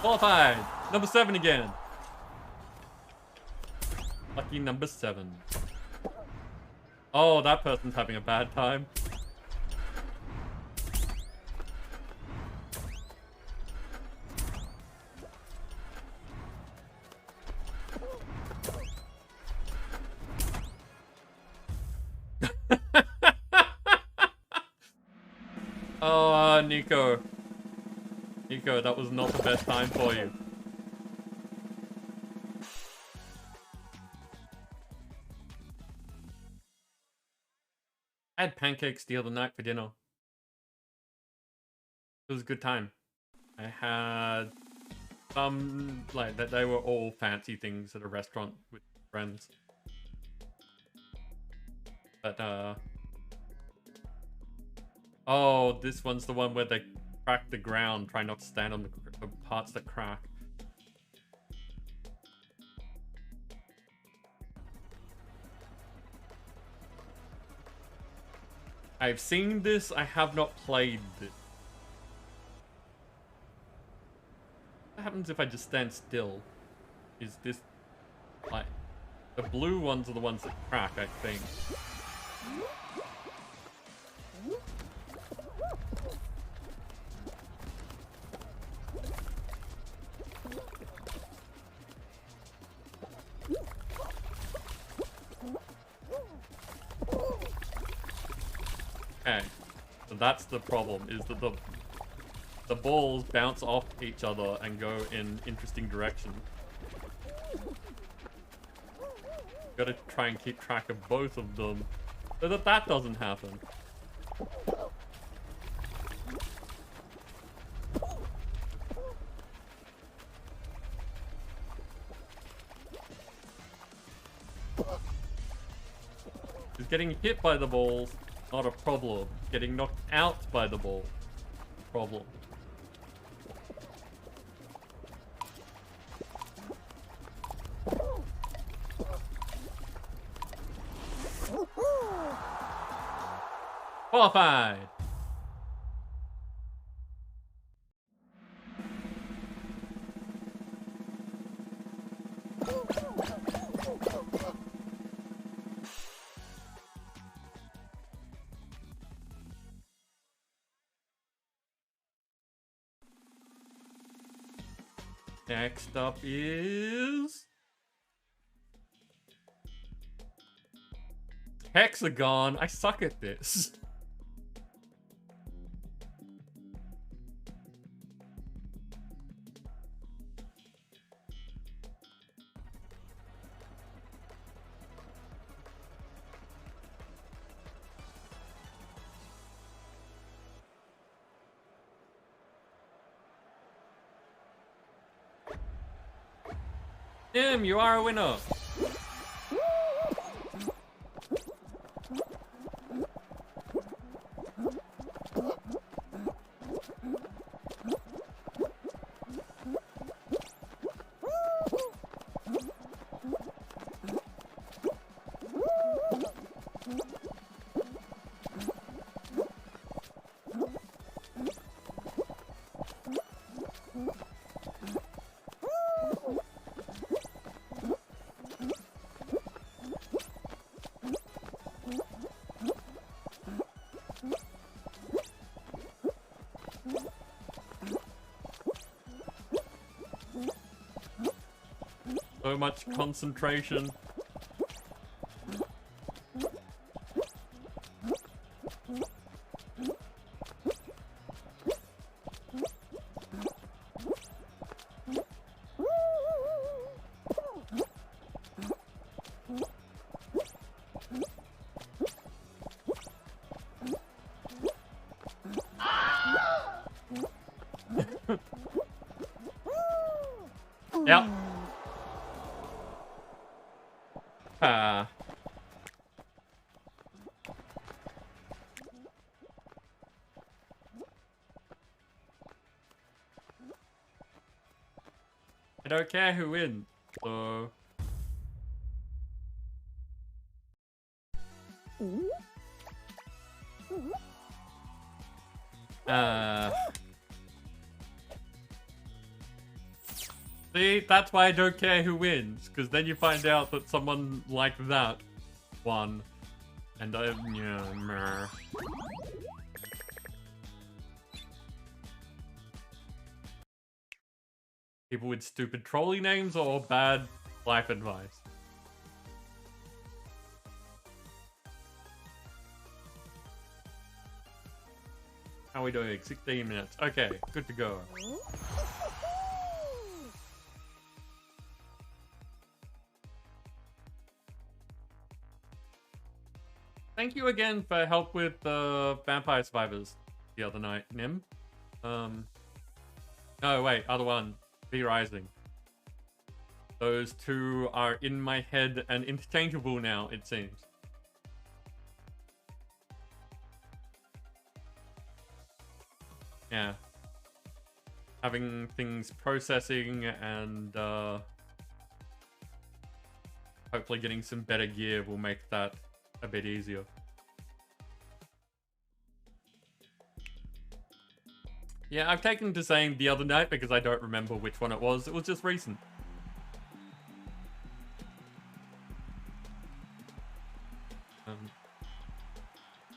Qualified! Number 7 again. Lucky number 7. Oh, that person's having a bad time. Oh, Nico. Nico, that was not the best time for you. I had pancakes the other night for dinner. It was a good time. I had some, like, that they were all fancy things at a restaurant with friends. But, oh, this one's the one where they crack the ground, try not to stand on the parts that crack. I've seen this, I have not played this. What happens if I just stand still? Is this... like... The blue ones are the ones that crack, I think. Okay. So that's the problem, is that the balls bounce off each other and go in interesting directions. Gotta try and keep track of both of them so that that doesn't happen. Because getting hit by the balls, not a problem. Getting knocked out by the ball, problem. Qualified! Next up is... Hexagon. I suck at this. Tim, you are a winner. So much concentration. Yep. I don't care who wins, so... See, that's why I don't care who wins, because then you find out that someone like that won, and yeah, meh. People with stupid trolley names or bad life advice. How are we doing? 16 minutes. Okay, good to go. Thank you again for help with Vampire Survivors the other night, Nim. No, wait, other one. V Rising. Those two are in my head and interchangeable now, it seems. Yeah. Having things processing and hopefully getting some better gear will make that a bit easier. Yeah, I've taken to saying the other night because I don't remember which one it was. It was just recent.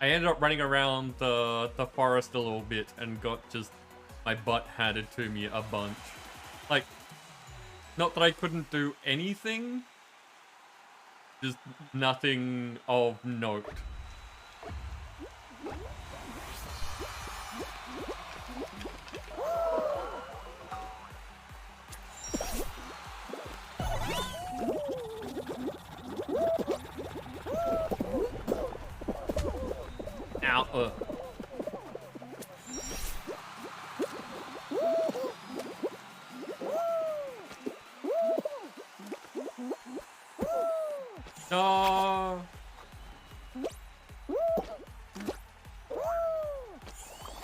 I ended up running around the forest a little bit and got just my butt handed to me a bunch. Like, not that I couldn't do anything, just nothing of note. Ow, No.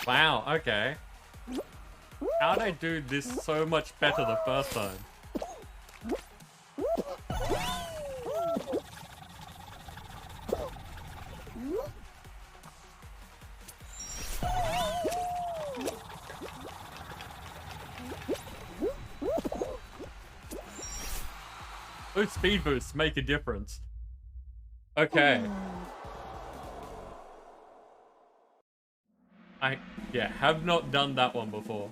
Wow, okay. How'd I do this so much better the first time? Those speed boosts make a difference. Okay. Yeah, have not done that one before.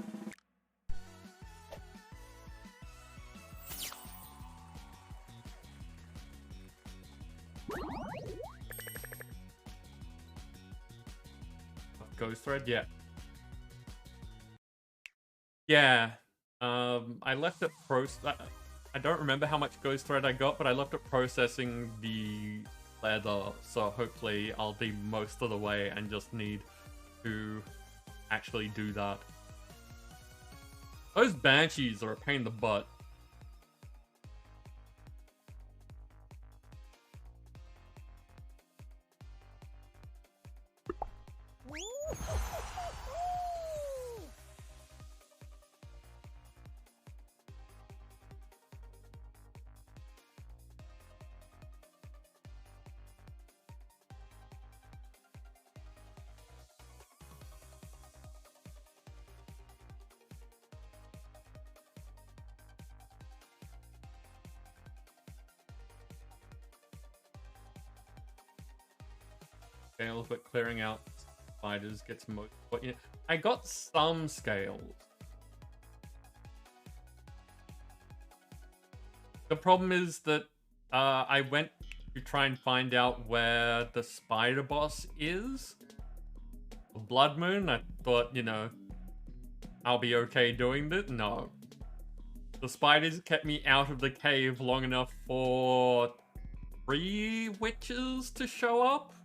Ghost thread, yeah. Yeah. I left it I don't remember how much ghost thread I got, but I left it processing the leather, so hopefully I'll be most of the way and just need to actually do that. Those banshees are a pain in the butt. Scales, but clearing out spiders gets most. But yeah, I got some scales. The problem is that I went to try and find out where the spider boss is. Blood Moon. I thought, you know, I'll be okay doing this. No. The spiders kept me out of the cave long enough for 3 witches to show up.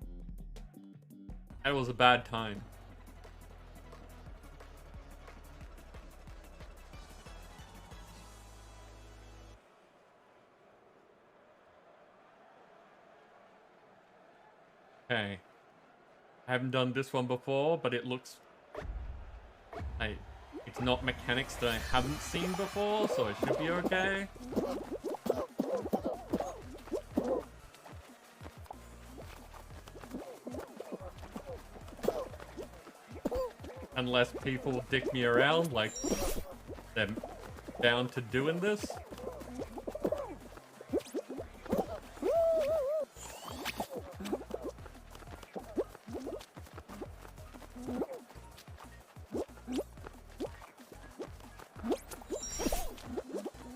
That was a bad time. Okay. I haven't done this one before, but it looks... it's not mechanics that I haven't seen before, so it should be okay. Unless people dick me around like they're bound to doing this.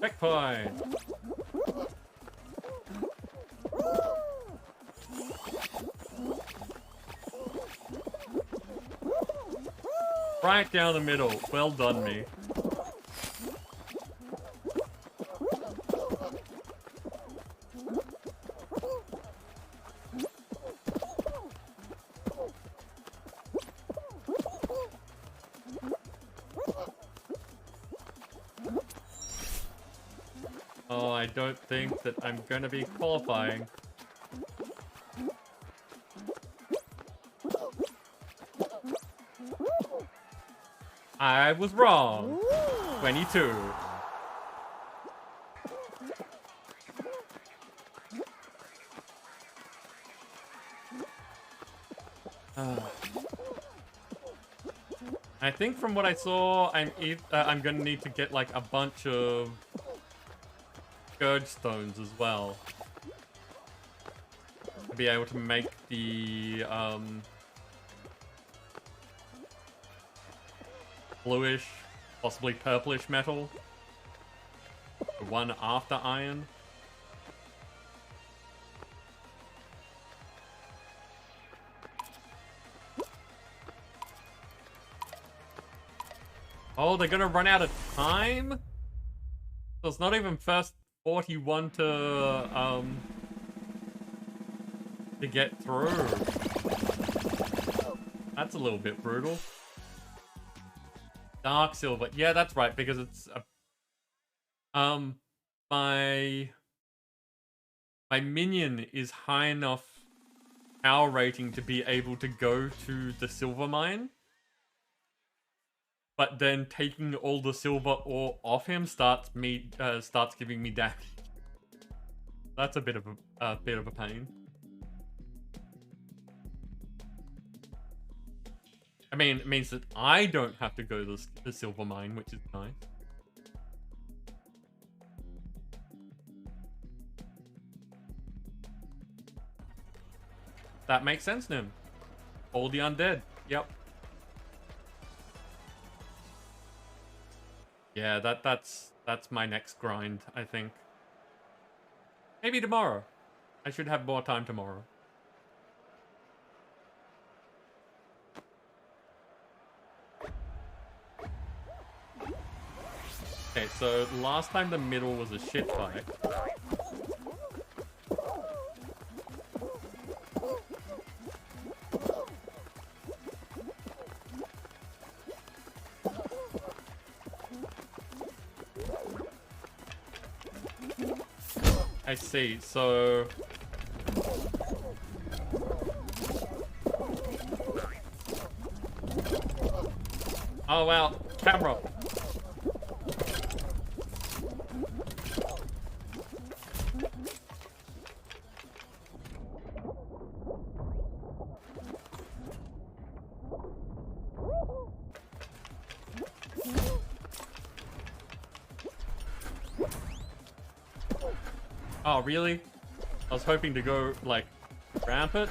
Checkpoint! Right down the middle. Well done, me. Oh, I don't think that I'm gonna be qualifying. I was wrong. 22. I think from what I saw, I'm gonna need to get like a bunch of Scourge stones as well to be able to make the bluish, possibly purplish metal. The one after iron. Oh, they're gonna run out of time? So it's not even first 41 to get through. That's a little bit brutal. Dark silver. Yeah, that's right, because it's my minion is high enough power rating to be able to go to the silver mine. But then taking all the silver ore off him starts giving me damage. That's a bit of a pain. I mean, it means that I don't have to go to the silver mine, which is nice. That makes sense, Nim. All the undead. Yep. Yeah, that's my next grind, I think. Maybe tomorrow. I should have more time tomorrow. Okay, so last time the middle was a shit fight. I see, so... Oh wow, camera! Oh, really? I was hoping to go, like, ramp it.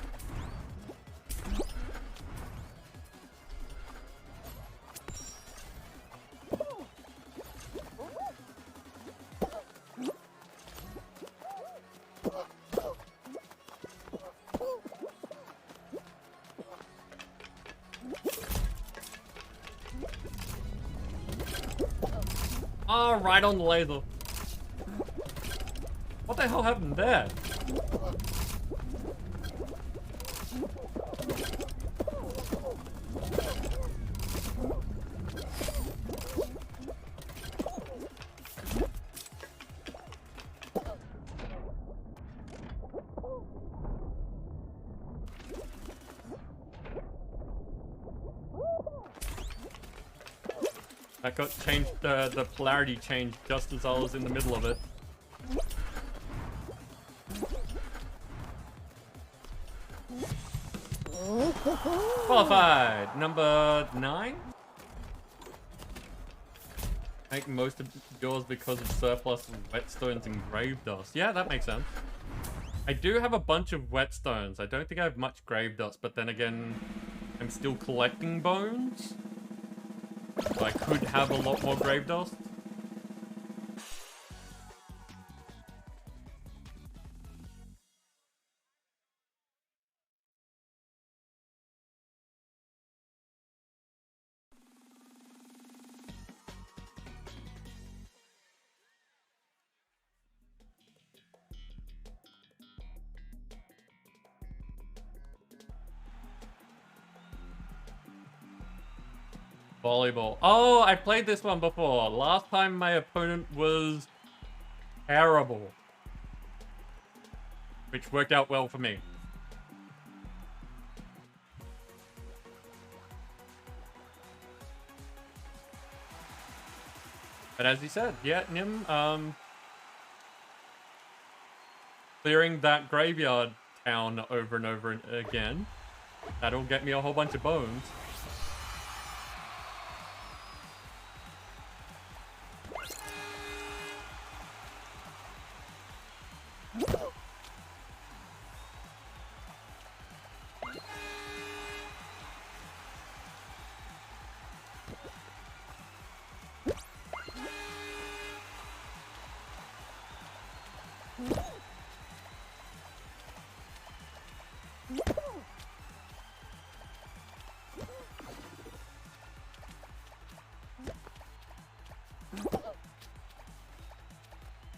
Oh, right on the laser. What the hell happened there? That got changed, the polarity changed just as I was in the middle of it. Qualified! Number 9? Make most of yours because of surplus of whetstones and grave dust. Yeah, that makes sense. I do have a bunch of whetstones. I don't think I have much grave dust, but then again, I'm still collecting bones. So I could have a lot more grave dust. Volleyball. Oh, I played this one before. Last time my opponent was terrible. Which worked out well for me. But as you said, yeah, Nim, clearing that graveyard town over and over again, that'll get me a whole bunch of bones. 'Cause I think I have much grave dust, but then again, I'm still collecting bones. So I could have a lot more grave dust. I don't think I have much grave dust, but then again, I'm still collecting bones. That will get me a whole bunch of bones.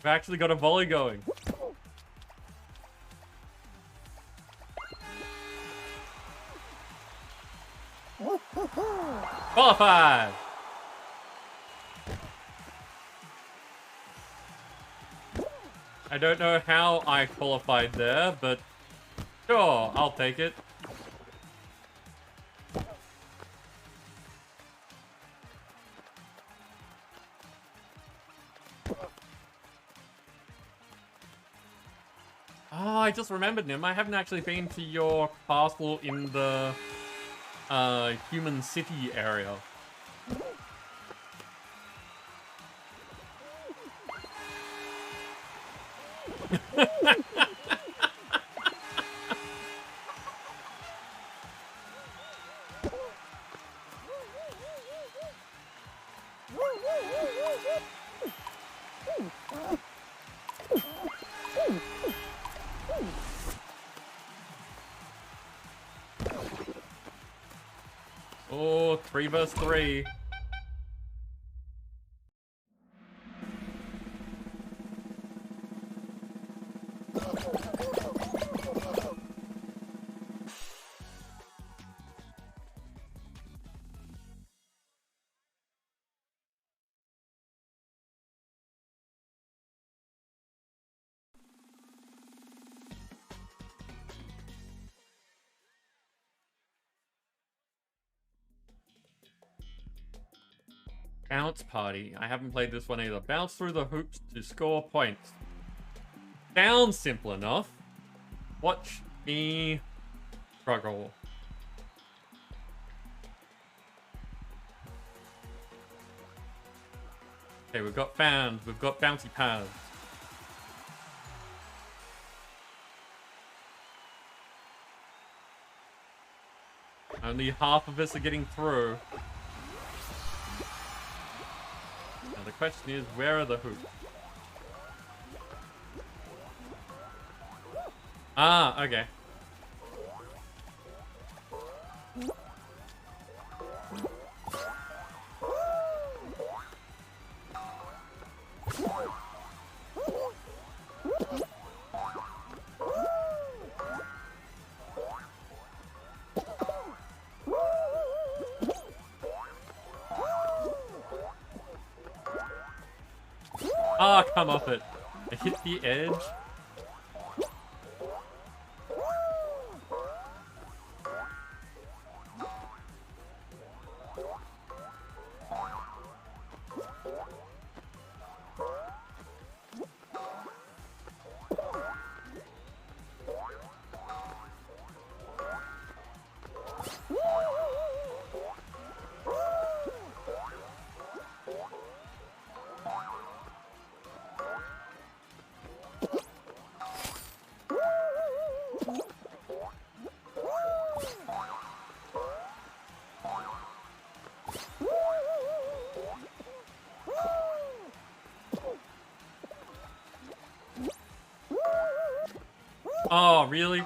actually got a volley going. Qualified! I don't know how I qualified there, but sure, I'll take it. Oh, I just remembered, Nim. I haven't actually been to your castle in the human city area. Oh, 3 vs 3. Bounce party. I haven't played this one either. Bounce through the hoops to score points. Sounds simple enough. Watch me struggle. Okay, we've got fans. We've got bouncy pads. Only half of us are getting through. Now the question is, where are the hoops? Ah, okay. Ah, come off it. I hit the edge. Oh, really?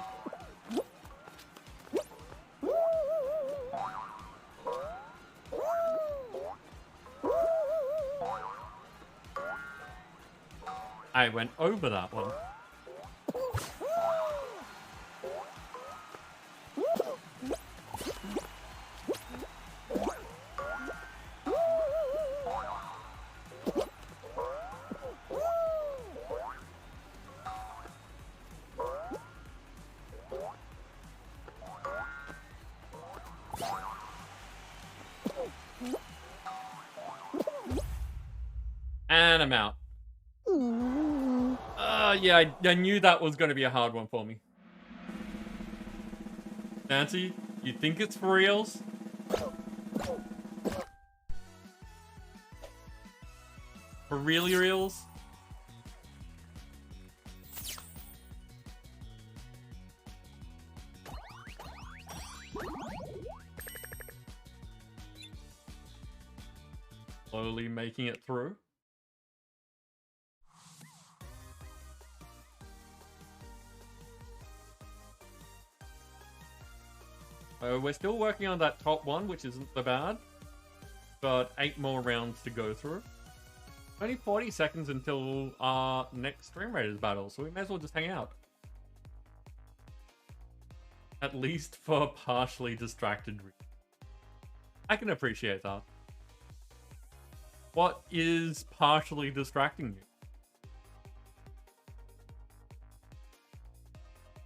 I went over that one. And I'm out. Yeah, I knew that was going to be a hard one for me. Nancy, you think it's for reals? For really reals? Slowly making it through. We're still working on that top one, which isn't so bad. Got 8 more rounds to go through. Only 40 seconds until our next Stream Raiders battle, so we may as well just hang out. At least for partially distracted reasons. I can appreciate that. What is partially distracting you?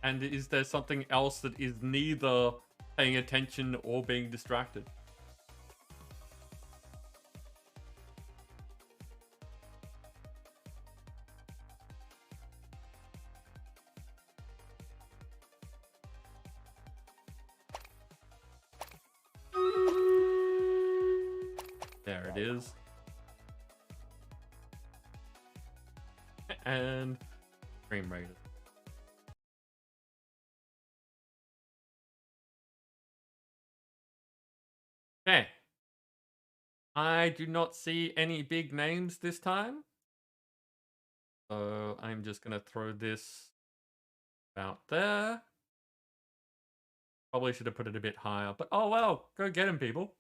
And is there something else that is neither paying attention or being distracted? There it is. And Stream Raiders. Okay. I do not see any big names this time. So I'm just going to throw this out there. Probably should have put it a bit higher, but oh well, go get him, people.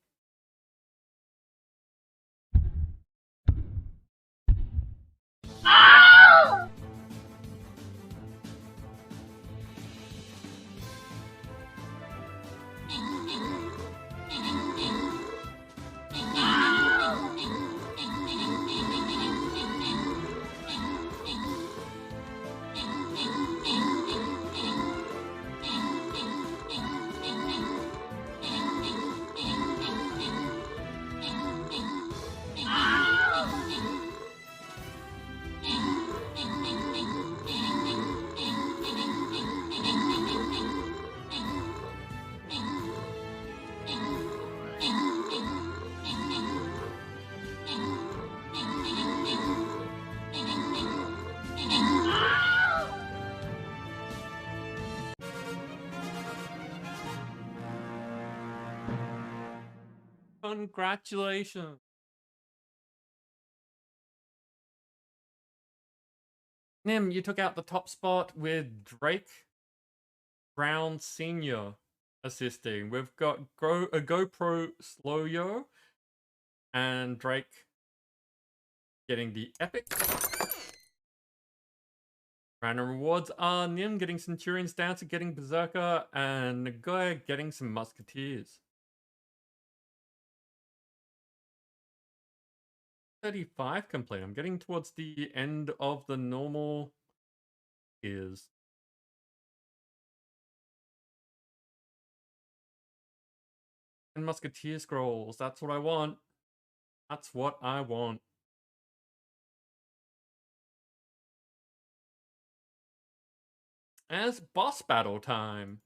Congratulations. Nim, you took out the top spot with Drake Brown Sr. assisting. We've got a GoPro Slow Yo and Drake getting the epic. Random rewards are Nim getting Centurion's Dancer, getting Berserker, and Nagoya getting some Musketeers. 35 complete. I'm getting towards the end of the normal tiers. And Musketeer scrolls. That's what I want. That's what I want. As boss battle time.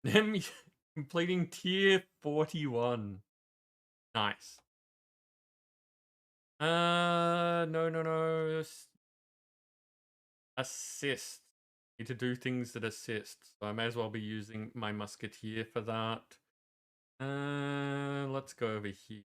Them completing tier 41. Nice. No. Assist. Need to do things that assist. So I may as well be using my Musketeer for that. Let's go over here.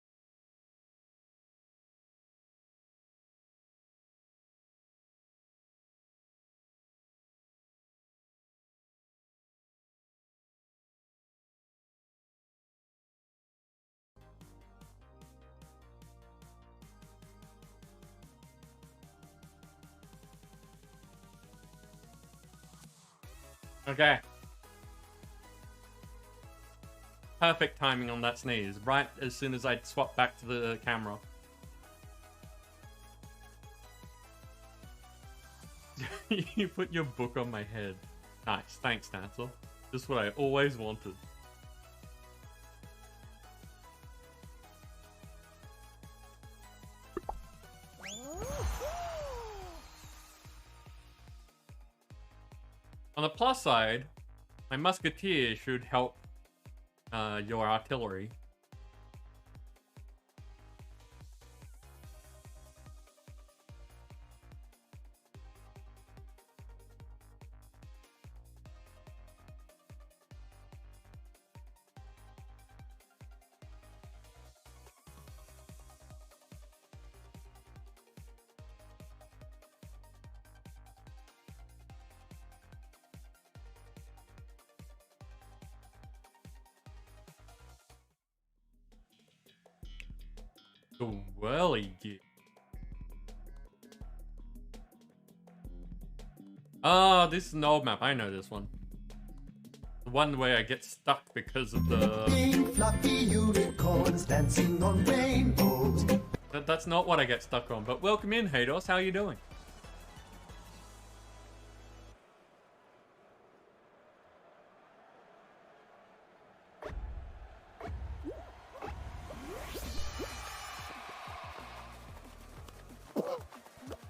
Okay. Perfect timing on that sneeze. Right as soon as I swap back to the camera. You put your book on my head. Nice. Thanks, Nansel. Just what I always wanted. On the plus side, my Musketeer should help your artillery. Swirly gear. Oh, this is an old map. I know this one. The one where I get stuck because of the... Pink fluffy unicorns dancing on rainbows. That's not what I get stuck on, but welcome in, Haydos. How are you doing?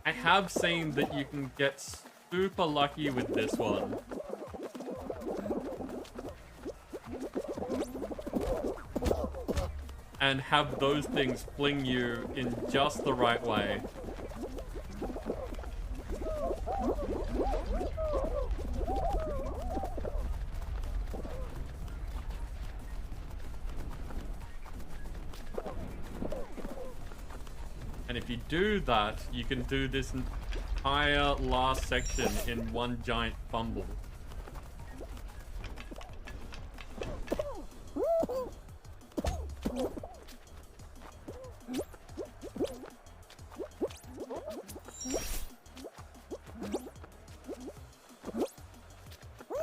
I have seen that you can get super lucky with this one. And have those things fling you in just the right way. And if you do that, you can do this entire last section in one giant fumble.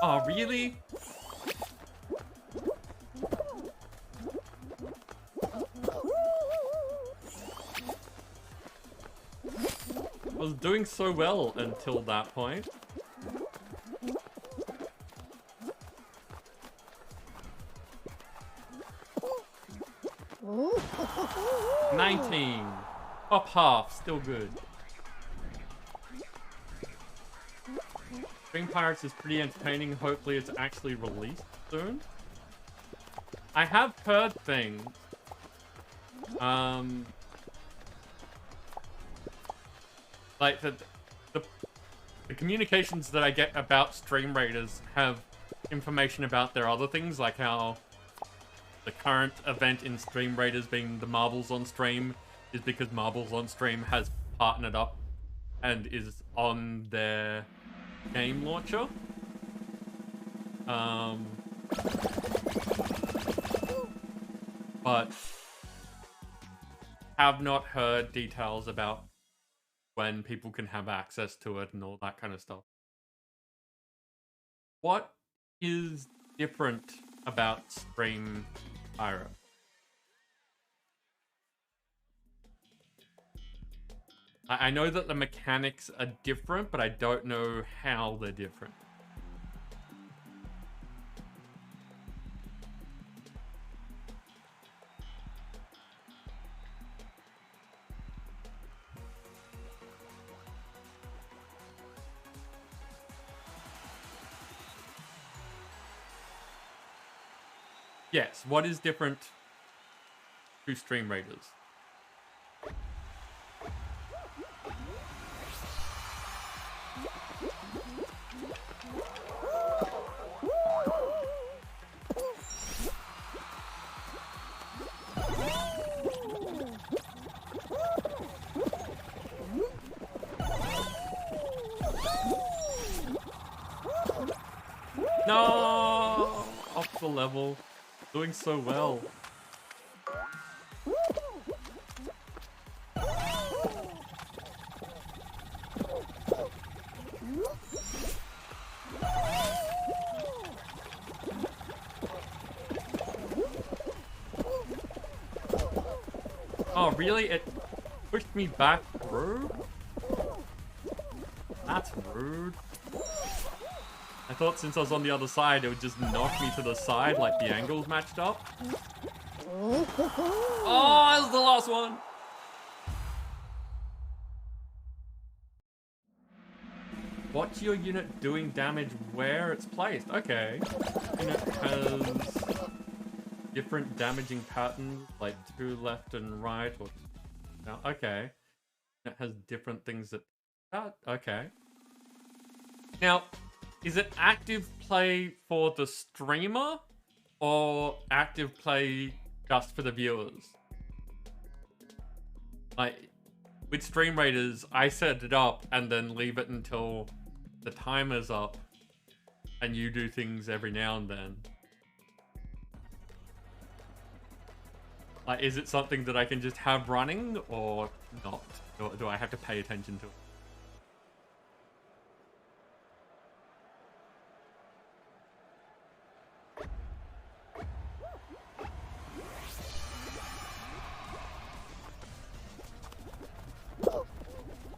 Oh, really? I was doing so well until that point. $19. Top half, still good. Stream Pirates is pretty entertaining. Hopefully it's actually released soon. I have heard things. Like the communications that I get about Stream Raiders have information about their other things, like how the current event in Stream Raiders being the Marbles on Stream is because Marbles on Stream has partnered up and is on their game launcher. But have not heard details about when people can have access to it and all that kind of stuff. What is different about Stream Pirate? I know that the mechanics are different, but I don't know how they're different. Yes, what is different to Stream Raiders? No! Off the level. Doing so well. Oh, really? It pushed me back through? That's rude. I thought since I was on the other side, it would just knock me to the side like the angles matched up. Oh, that was the last one. What's your unit doing damage where it's placed? Okay. Unit has different damaging patterns, like to left and right, or no, okay. It has different things that... okay. Now, is it active play for the streamer or active play just for the viewers? Like, with Stream Raiders, I set it up and then leave it until the timer's up and you do things every now and then. Like, is it something that I can just have running or not? Or do I have to pay attention to it?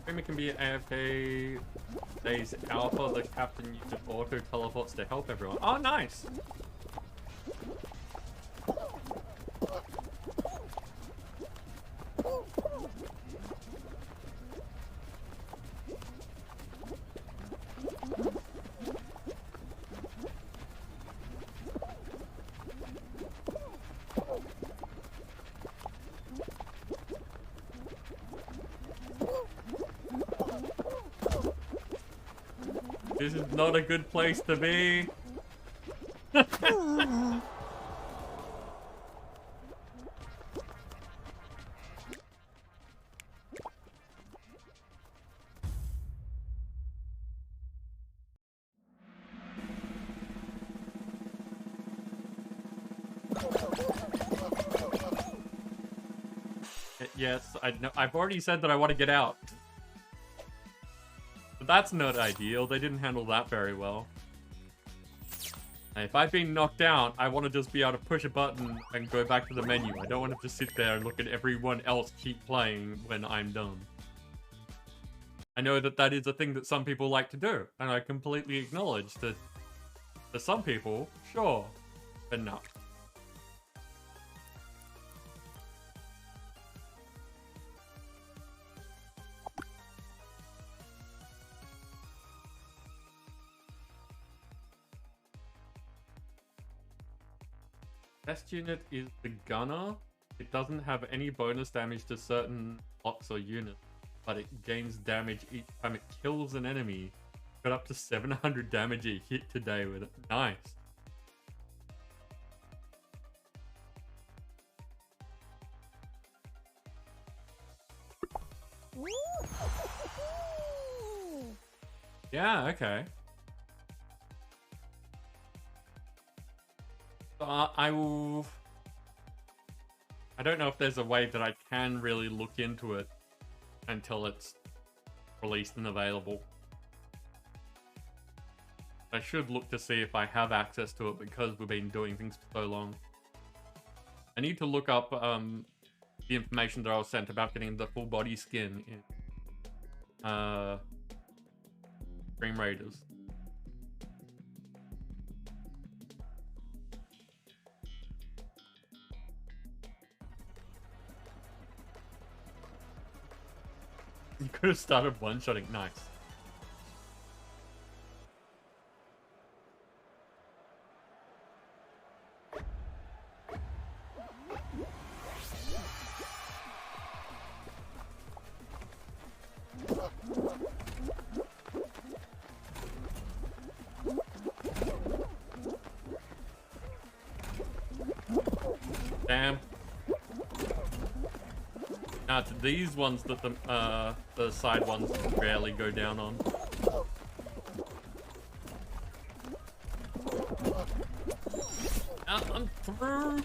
It can be AFK days alpha, the captain uses auto teleports to help everyone. Oh, nice! This is not a good place to be. Yes, I know. I've already said that I want to get out. But that's not ideal. They didn't handle that very well. And if I've been knocked out, I want to just be able to push a button and go back to the menu. I don't want to just sit there and look at everyone else keep playing when I'm done. I know that that is a thing that some people like to do, and I completely acknowledge that for some people, sure, but no. Best unit is the gunner. It doesn't have any bonus damage to certain blocks or units, but it gains damage each time it kills an enemy. Got up to 700 damage a hit today with it. Nice. Yeah, okay. I will... I don't know if there's a way that I can really look into it until it's released and available. I should look to see if I have access to it because we've been doing things for so long. I need to look up the information that I was sent about getting the full body skin in Dream Raiders. You could have started one-shotting. Nice. Damn. Now it's these ones that the side ones rarely go down on. I'm through.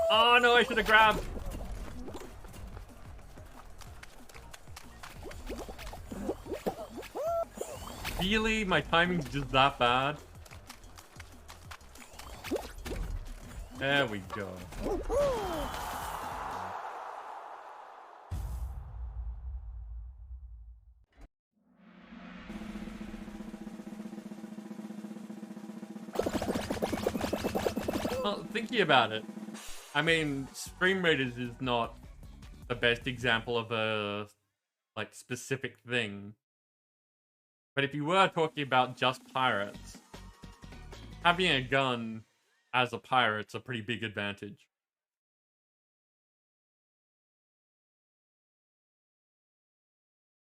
Oh no, I should have grabbed. Really? My timing's just that bad? There we go. Well, thinking about it, I mean, Stream Raiders is not the best example of a, like, specific thing. But if you were talking about just pirates, having a gun as a pirate's a pretty big advantage.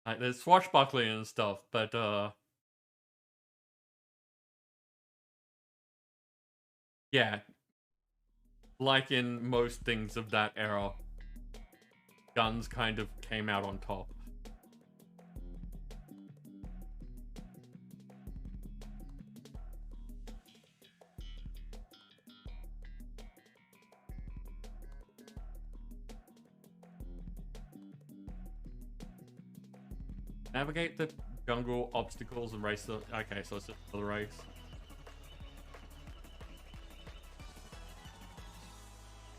Like, there's swashbuckling and stuff, but, yeah. Like in most things of that era, guns kind of came out on top. Navigate the jungle obstacles and race the... Okay, so it's just the race.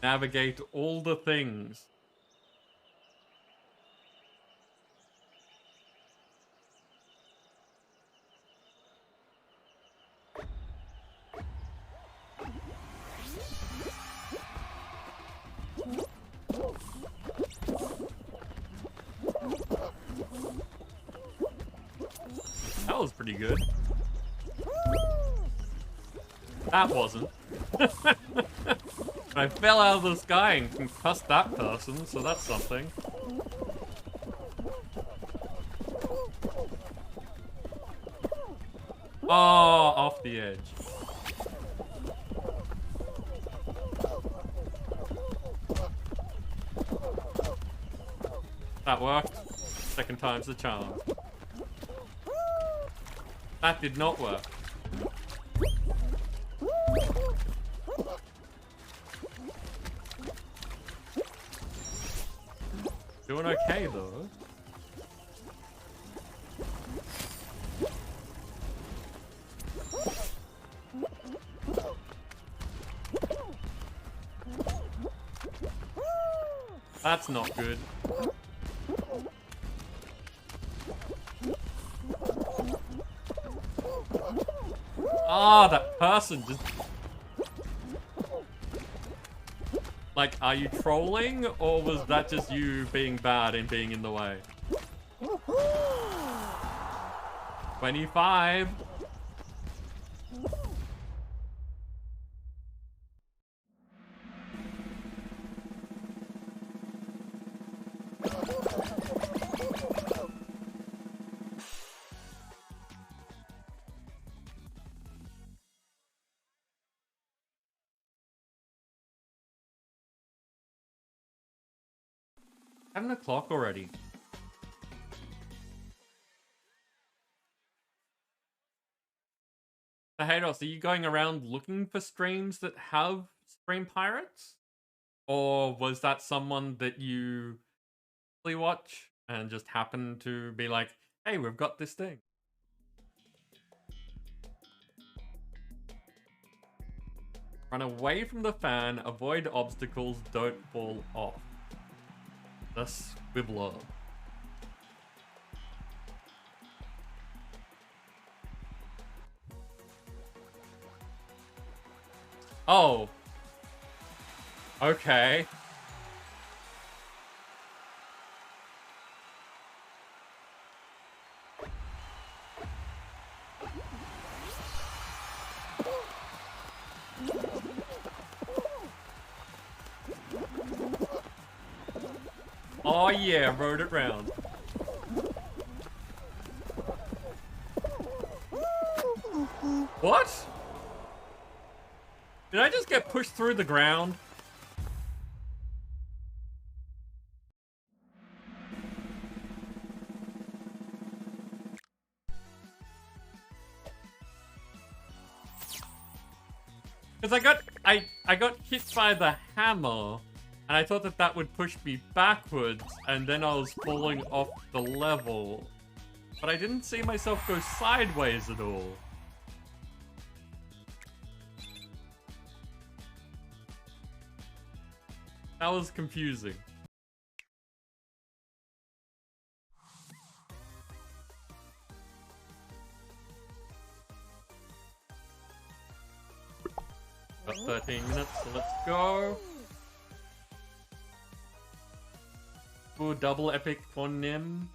Navigate all the things. That was pretty good. That wasn't. I fell out of the sky and concussed that person, so that's something. Oh, off the edge. That worked. Second time's the charm. That did not work. Doing okay though. That's not good. Ah, that person just... Like, are you trolling, or was that just you being bad and being in the way? 25. $7 already. So, Haydos, are you going around looking for streams that have stream pirates? Or was that someone that you watch and just happened to be like, hey, we've got this thing? Run away from the fan, avoid obstacles, don't fall off. The Swibbler. Oh. Okay. Oh yeah, rode it round. What? Did I just get pushed through the ground? Because I got hit by the hammer, and I thought that that would push me backwards, and then I was falling off the level. But I didn't see myself go sideways at all. That was confusing. Got 13 minutes, so let's go. Ooh, double epic for Nim.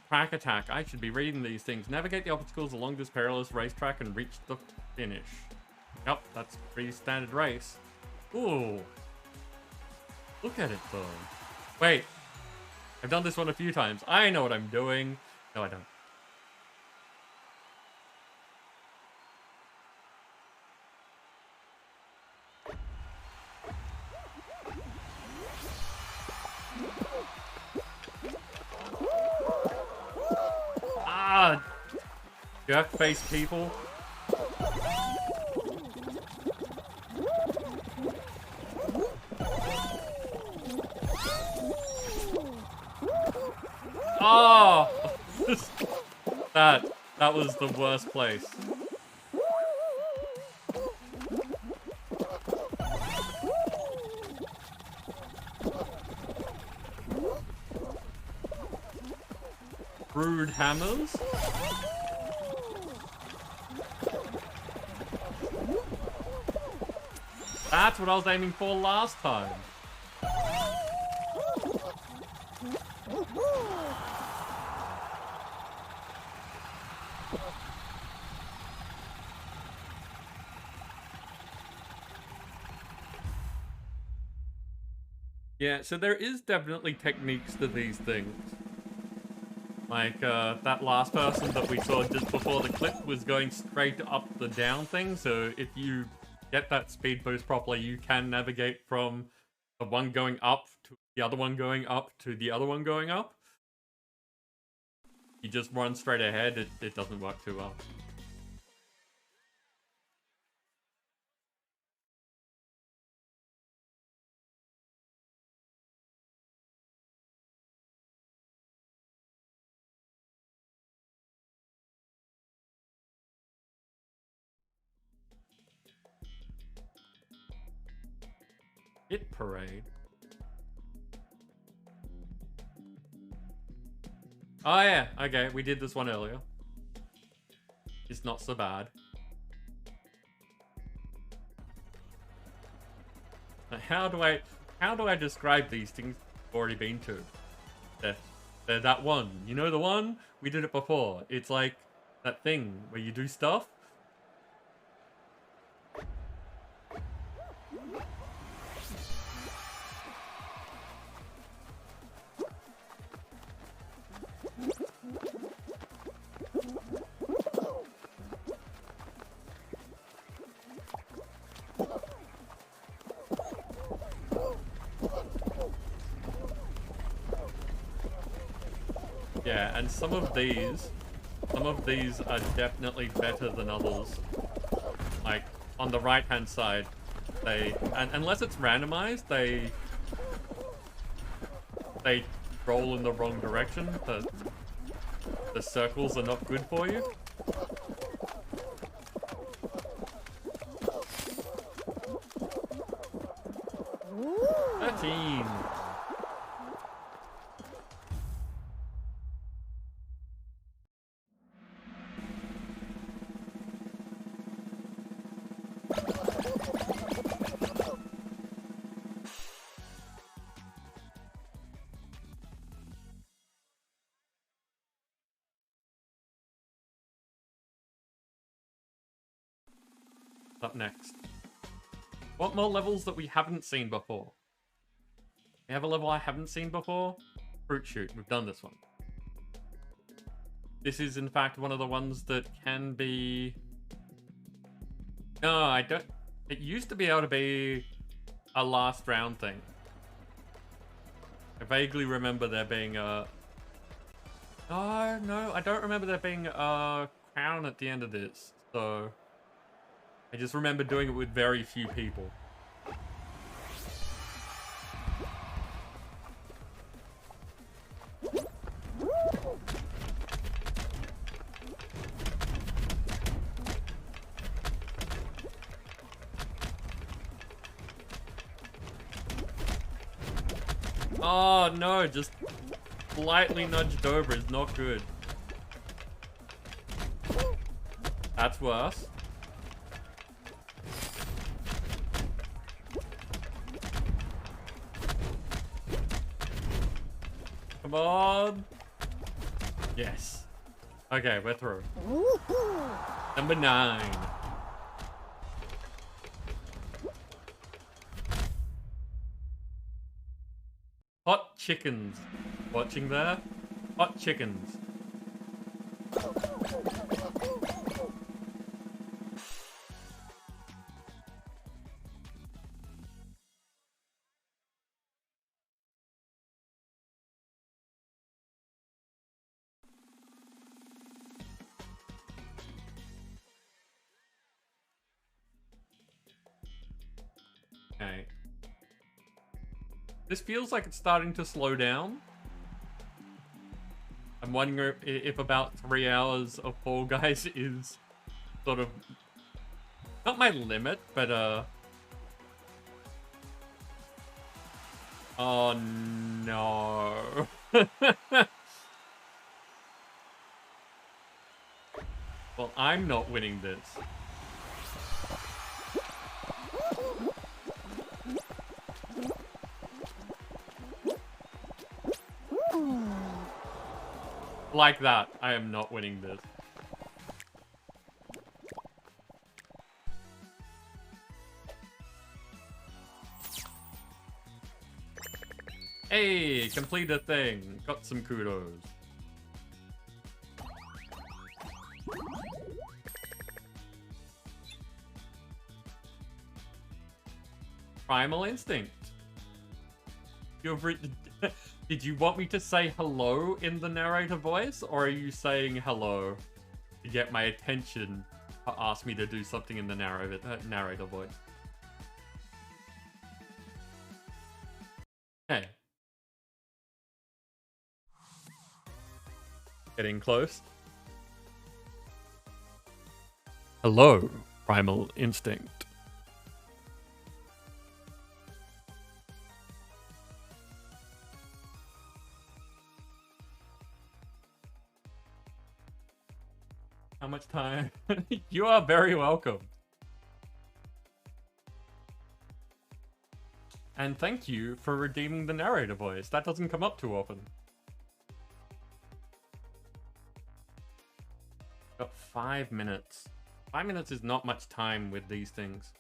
Crack attack. I should be reading these things. Navigate the obstacles along this perilous racetrack and reach the finish. Yep, that's pretty standard race. Ooh. Look at it, though. Wait. I've done this one a few times. I know what I'm doing. No, I don't. Ah! Jerk-face people. Oh! That was the worst place. Rude hammers. That's what I was aiming for last time. Yeah, so there is definitely techniques to these things. Like, that last person that we saw just before the clip was going straight up the down thing, so if you get that speed boost properly, you can navigate from the one going up to the other one going up to the other one going up. You just run straight ahead, it doesn't work too well. Hit parade. Oh yeah, okay, we did this one earlier. It's not so bad. Now, how do I describe these things I've already been to? They're that one. You know the one? We did it before. It's like that thing where you do stuff. Yeah, and some of these are definitely better than others. Like, on the right-hand side, unless it's randomized, they roll in the wrong direction. The circles are not good for you. Up next. What more levels that we haven't seen before? We have a level I haven't seen before? Fruit Shoot. We've done this one. This is, in fact, one of the ones that can be... No, I don't... It used to be able to be a last round thing. I vaguely remember there being a... Oh, no, I don't remember there being a crown at the end of this, so... I just remember doing it with very few people. Oh no, just slightly nudged over is not good. That's worse. Come on. Yes. Okay, we're through. Number 9. Hot chickens. Watching there? Hot chickens. Okay. This feels like it's starting to slow down. I'm wondering if about 3 hours of Fall Guys is sort of not my limit, but oh no. Well, I'm not winning this. Like that, I am not winning this. Hey, complete a thing. Got some kudos. Primal Instinct. You've written... Did you want me to say hello in the narrator voice, or are you saying hello to get my attention to ask me to do something in the narrator voice? Okay. Getting close. Hello, Primal Instinct. How much time? You are very welcome. And thank you for redeeming the narrator voice. That doesn't come up too often. Got 5 minutes. 5 minutes is not much time with these things.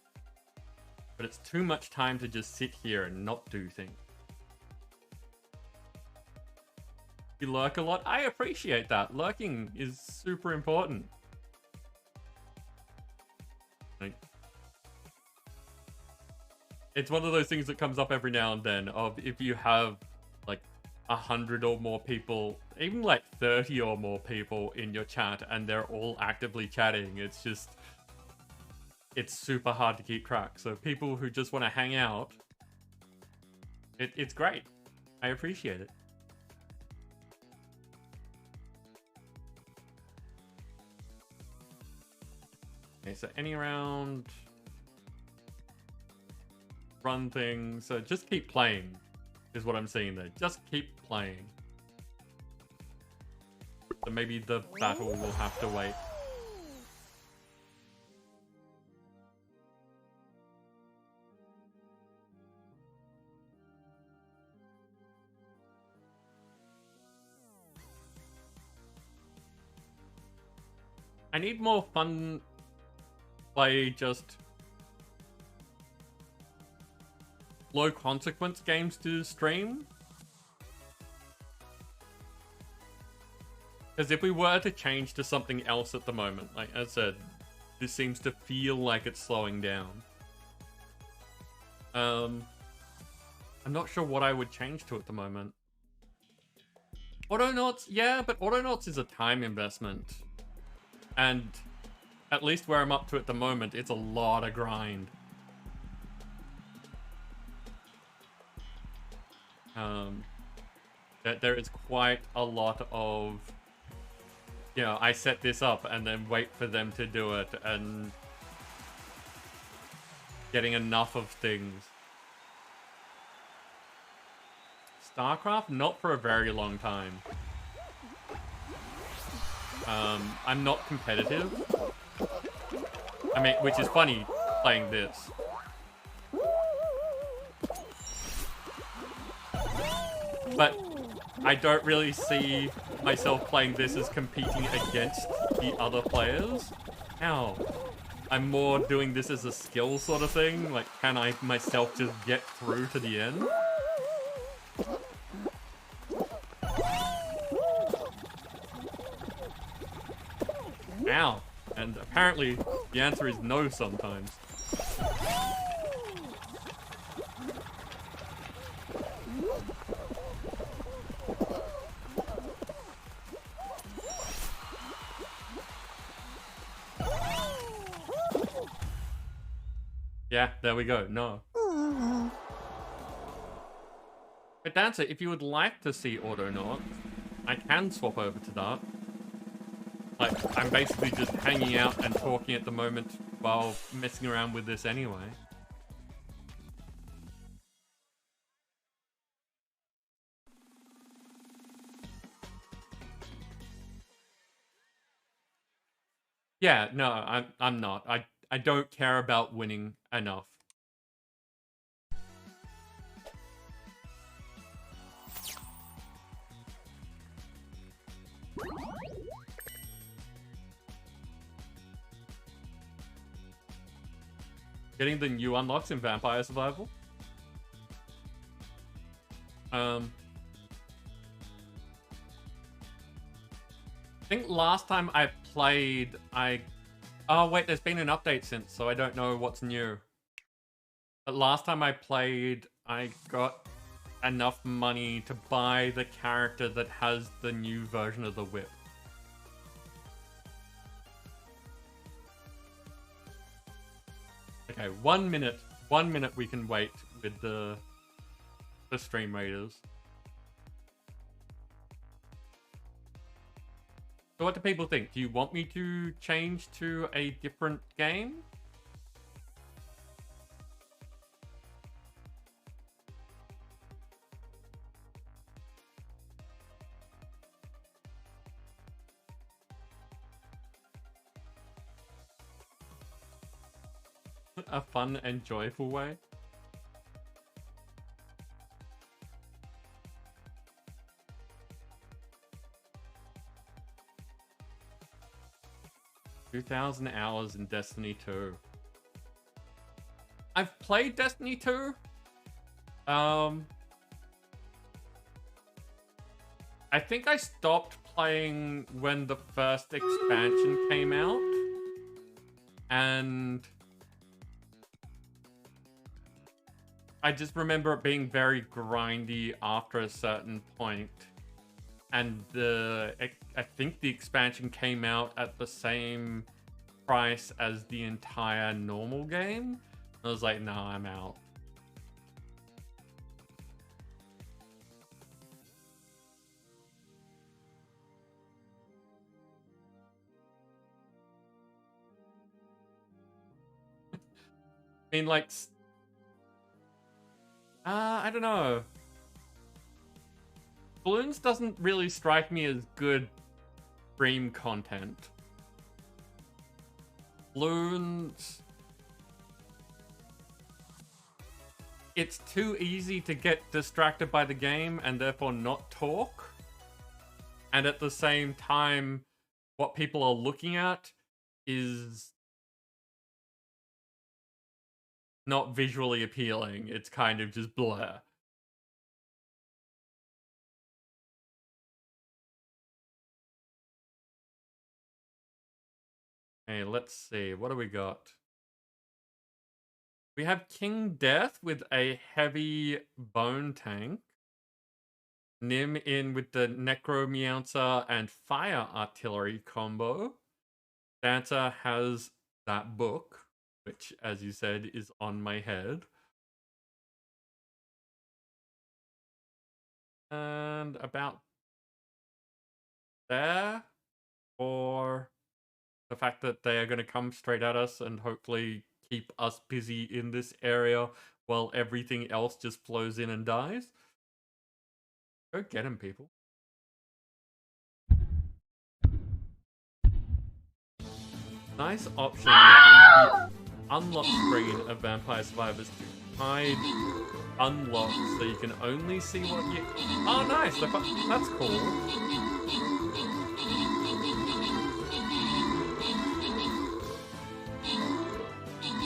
But it's too much time to just sit here and not do things. You lurk a lot? I appreciate that. Lurking is super important. Like, it's one of those things that comes up every now and then of if you have like 100 or more people, even like 30 or more people in your chat and they're all actively chatting, it's just, it's super hard to keep track. So people who just want to hang out, it's great. I appreciate it. Okay, so any round, run things, so just keep playing is what I'm seeing there. Just keep playing. So maybe the battle will have to wait. I need more fun play, just low consequence games to stream. Because if we were to change to something else at the moment, like I said, this seems to feel like it's slowing down. I'm not sure what I would change to at the moment. Autonauts, yeah, but Autonauts is a time investment. And at least where I'm up to at the moment, it's a lot of grind. There is quite a lot of, you know, I set this up and then wait for them to do it and getting enough of things. StarCraft, not for a very long time. I'm not competitive. I mean, which is funny playing this. But I don't really see myself playing this as competing against the other players. Ow. I'm more doing this as a skill sort of thing. Like, can I myself just get through to the end? Ow. And apparently, the answer is no sometimes. Yeah, there we go. No. But Dancer, if you would like to see Autonauts, I can swap over to that. Like, I'm basically just hanging out and talking at the moment while messing around with this anyway. Yeah, no, I'm not. I don't care about winning enough. Getting the new unlocks in Vampire Survival. I think last time I played, oh wait, there's been an update since, so I don't know what's new. But last time I played, I got enough money to buy the character that has the new version of the whip. Okay, 1 minute. 1 minute we can wait with the stream raiders. So what do people think? Do you want me to change to a different game? A fun and joyful way? $2,000 hours in Destiny 2. I've played Destiny 2. I think I stopped playing when the first expansion came out. And I just remember it being very grindy after a certain point. And I think the expansion came out at the same price as the entire normal game. I was like, no, I'm out. I mean, like, I don't know. Balloons doesn't really strike me as good stream content. Balloons... It's too easy to get distracted by the game and therefore not talk. And at the same time, what people are looking at is not visually appealing. It's kind of just blur. Hey, let's see. What do we got? We have King Death with a heavy bone tank. Nim in with the Necromeouncer and Fire Artillery combo. Dancer has that book, which, as you said, is on my head. And about there, or the fact that they are going to come straight at us and hopefully keep us busy in this area while everything else just flows in and dies. Go get him, people. Nice option in the unlock screen of Vampire Survivors 2. hide unlocked so you can only see what you... Oh, nice! That's cool.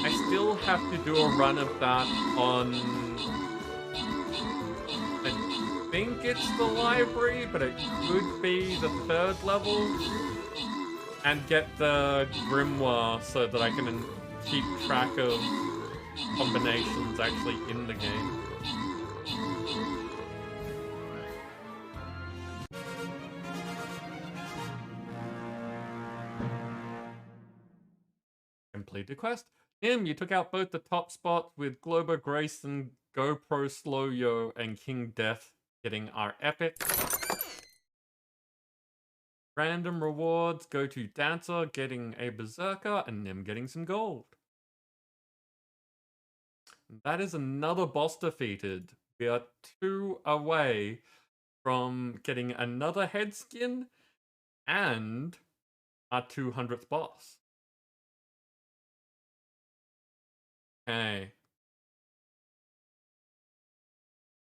I still have to do a run of that on... I think it's the library, but it could be the 3rd level. And get the grimoire so that I can keep track of combinations actually in the game. Complete the quest. You took out both the top spot with Globo Grayson, GoPro Slow Yo, and King Death getting our epic. Random rewards go to Dancer getting a Berserker and Nim getting some gold. That is another boss defeated. We are 2 away from getting another head skin and our 200th boss. Okay.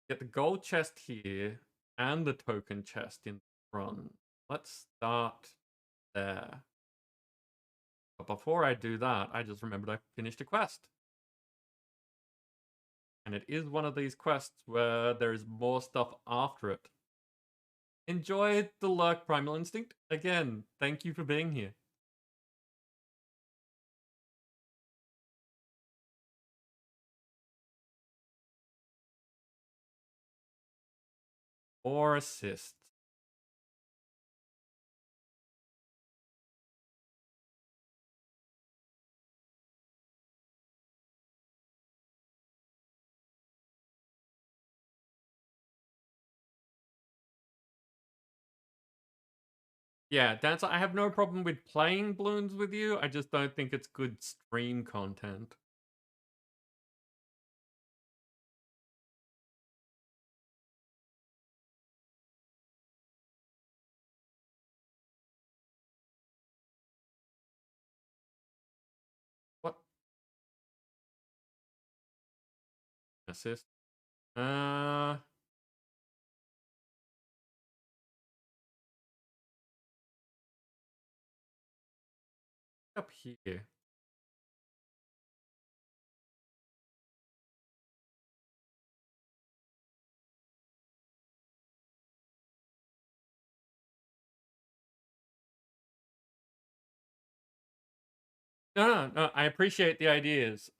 Get the gold chest here and the token chest in front. Let's start there. But before I do that, I just remembered I finished a quest. And it is one of these quests where there is more stuff after it. Enjoy the Lurk Primal Instinct. Again, thank you for being here. Or assist. Yeah, Dancer, I have no problem with playing balloons with you. I just don't think it's good stream content. What? Assist? Up here. No, I appreciate the ideas.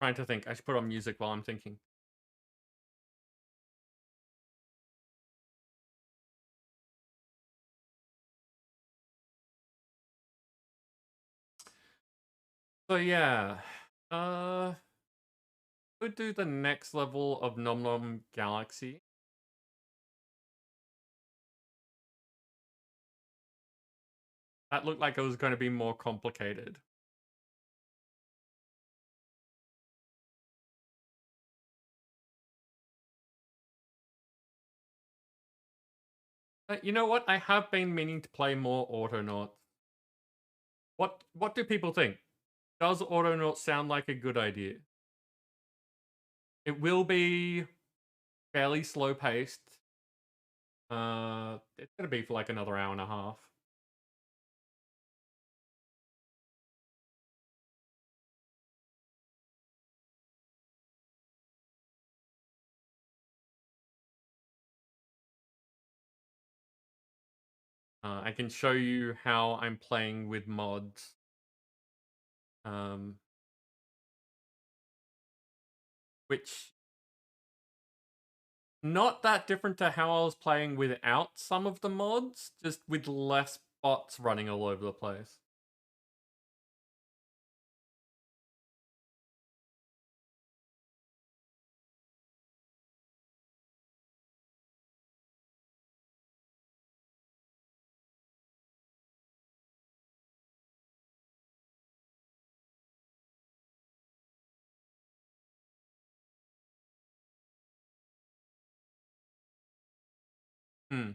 Trying to think. I should put on music while I'm thinking. So yeah, could do the next level of Nom Nom Galaxy. That looked like it was going to be more complicated. You know what? I have been meaning to play more Autonauts. What do people think? Does Autonauts sound like a good idea? It will be fairly slow paced. It's gonna be for like another hour and a half. I can show you how I'm playing with mods. Which not that different to how I was playing without some of the mods, just with less bots running all over the place. Hmm.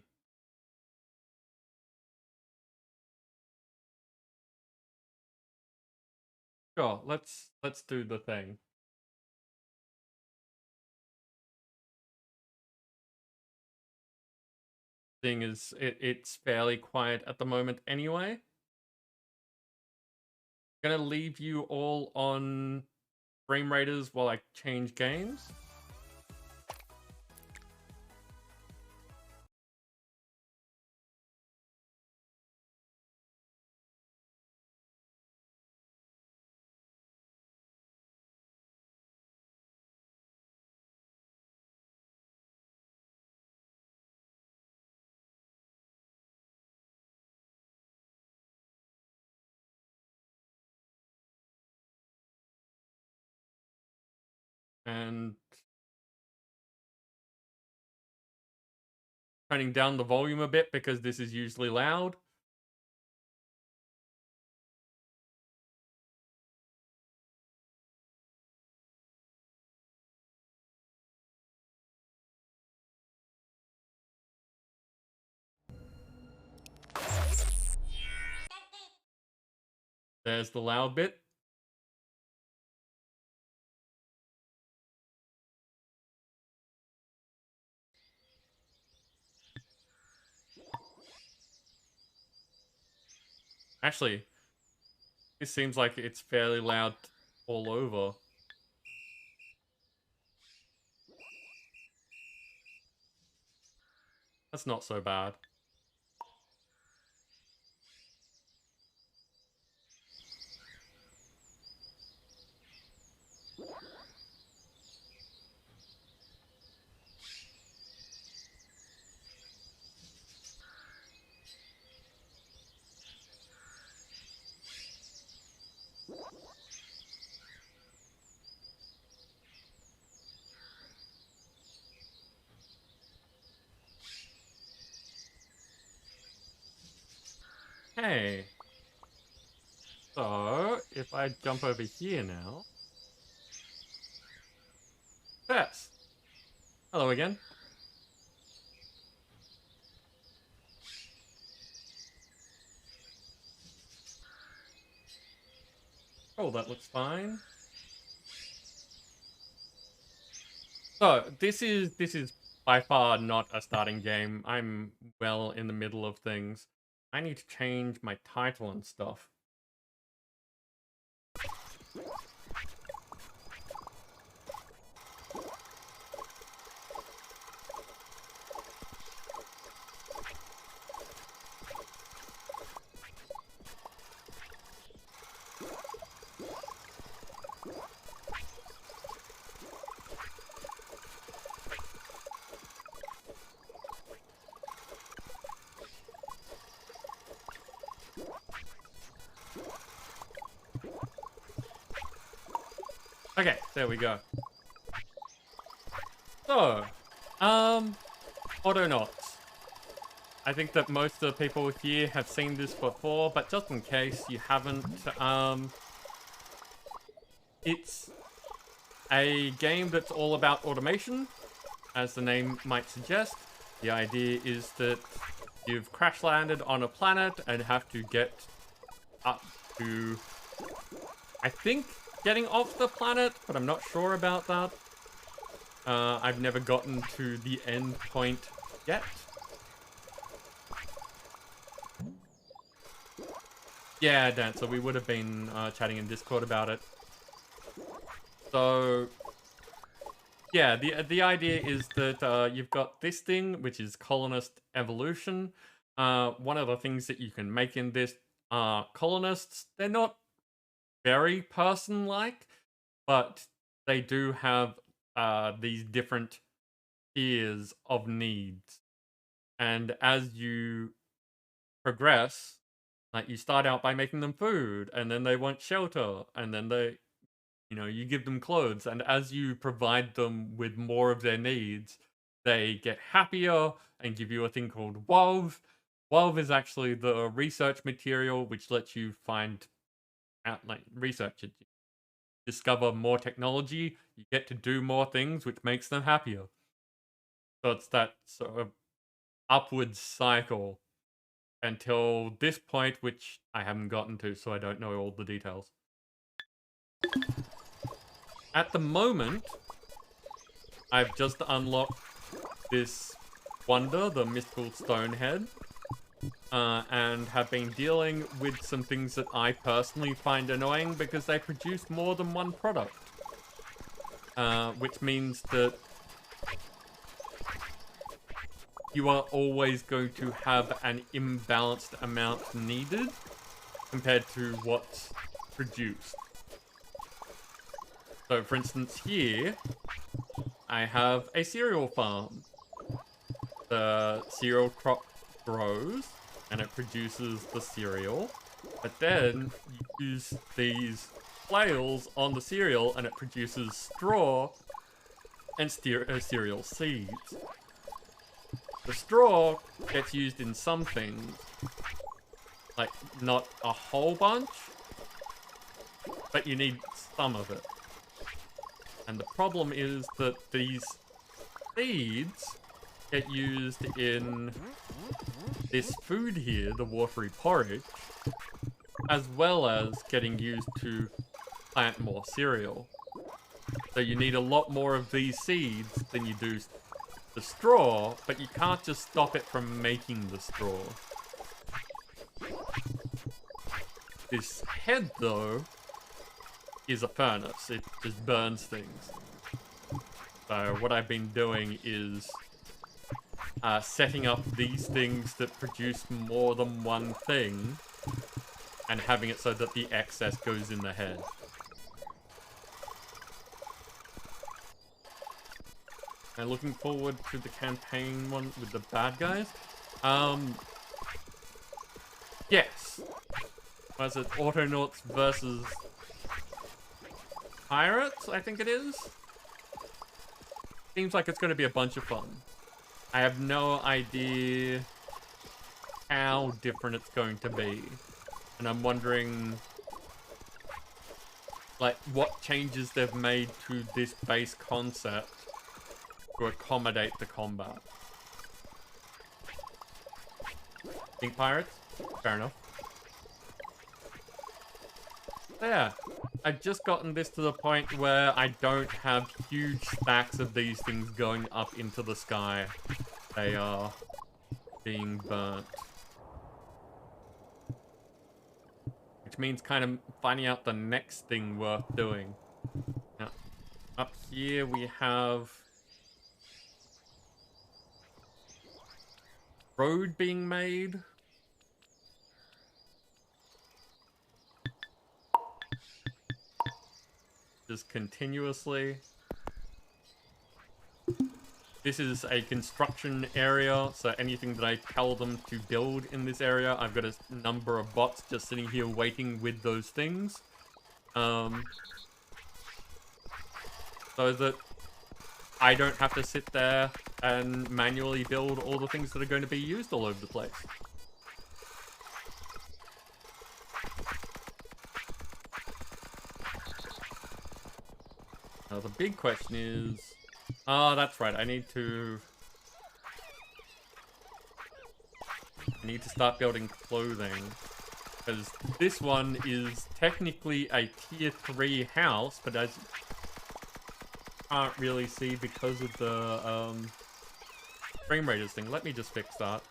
Sure, let's do the thing. Thing is, it's fairly quiet at the moment anyway. Gonna leave you all on frame raiders while I change games. And turning down the volume a bit because this is usually loud. There's the loud bit. Actually, it seems like it's fairly loud all over. That's not so bad. Hey. So, if I jump over here now. Yes. Hello again. Oh, that looks fine. So, this is by far not a starting game. I'm well in the middle of things. I need to change my title and stuff. Okay, there we go. So, Autonauts. I think that most of the people here have seen this before, but just in case you haven't, it's a game that's all about automation, as the name might suggest. The idea is that you've crash landed on a planet and have to get up to, I think, getting off the planet, but I'm not sure about that. I've never gotten to the end point yet. Yeah, Dancer, we would have been chatting in Discord about it. So, yeah, the idea is that you've got this thing, which is colonist evolution. One of the things that you can make in this are colonists. They're not very person-like, but they do have these different tiers of needs. And as you progress, like you start out by making them food, and then they want shelter, and then you give them clothes, and as you provide them with more of their needs, they get happier and give you a thing called WoW. WoW is actually the research material which lets you find out, like, research it. Discover more technology, you get to do more things, which makes them happier. So it's that sort of upward cycle until this point, which I haven't gotten to, so I don't know all the details. At the moment, I've just unlocked this wonder, the mystical stonehead, and have been dealing with some things that I personally find annoying because they produce more than one product. Which means that you are always going to have an imbalanced amount needed compared to what's produced. So, for instance, here, I have a cereal farm. The cereal crop grows, and it produces the cereal. But then, you use these flails on the cereal, and it produces straw and cereal seeds. The straw gets used in some things, like not a whole bunch, but you need some of it. And the problem is that these seeds get used in this food here, the watery porridge, as well as getting used to plant more cereal. So you need a lot more of these seeds than you do the straw, but you can't just stop it from making the straw. This head, though, is a furnace. It just burns things. So what I've been doing is setting up these things that produce more than one thing and having it so that the excess goes in the head. And looking forward to the campaign one with the bad guys. Yes. Was it Autonauts versus Pirates, I think it is? Seems like it's going to be a bunch of fun. I have no idea how different it's going to be. And I'm wondering, like, what changes they've made to this base concept to accommodate the combat. Think pirates? Fair enough. Yeah, I've just gotten this to the point where I don't have huge stacks of these things going up into the sky. They are being burnt. Which means kind of finding out the next thing worth doing. Now, up here we have road being made. Just continuously. This is a construction area, so anything that I tell them to build in this area, I've got a number of bots just sitting here waiting with those things. So that I don't have to sit there and manually build all the things that are going to be used all over the place. Now the big question is... Oh, that's right, I need to start building clothing. Because this one is technically a tier 3 house, but as you can't really see because of the frame raiders thing. Let me just fix that.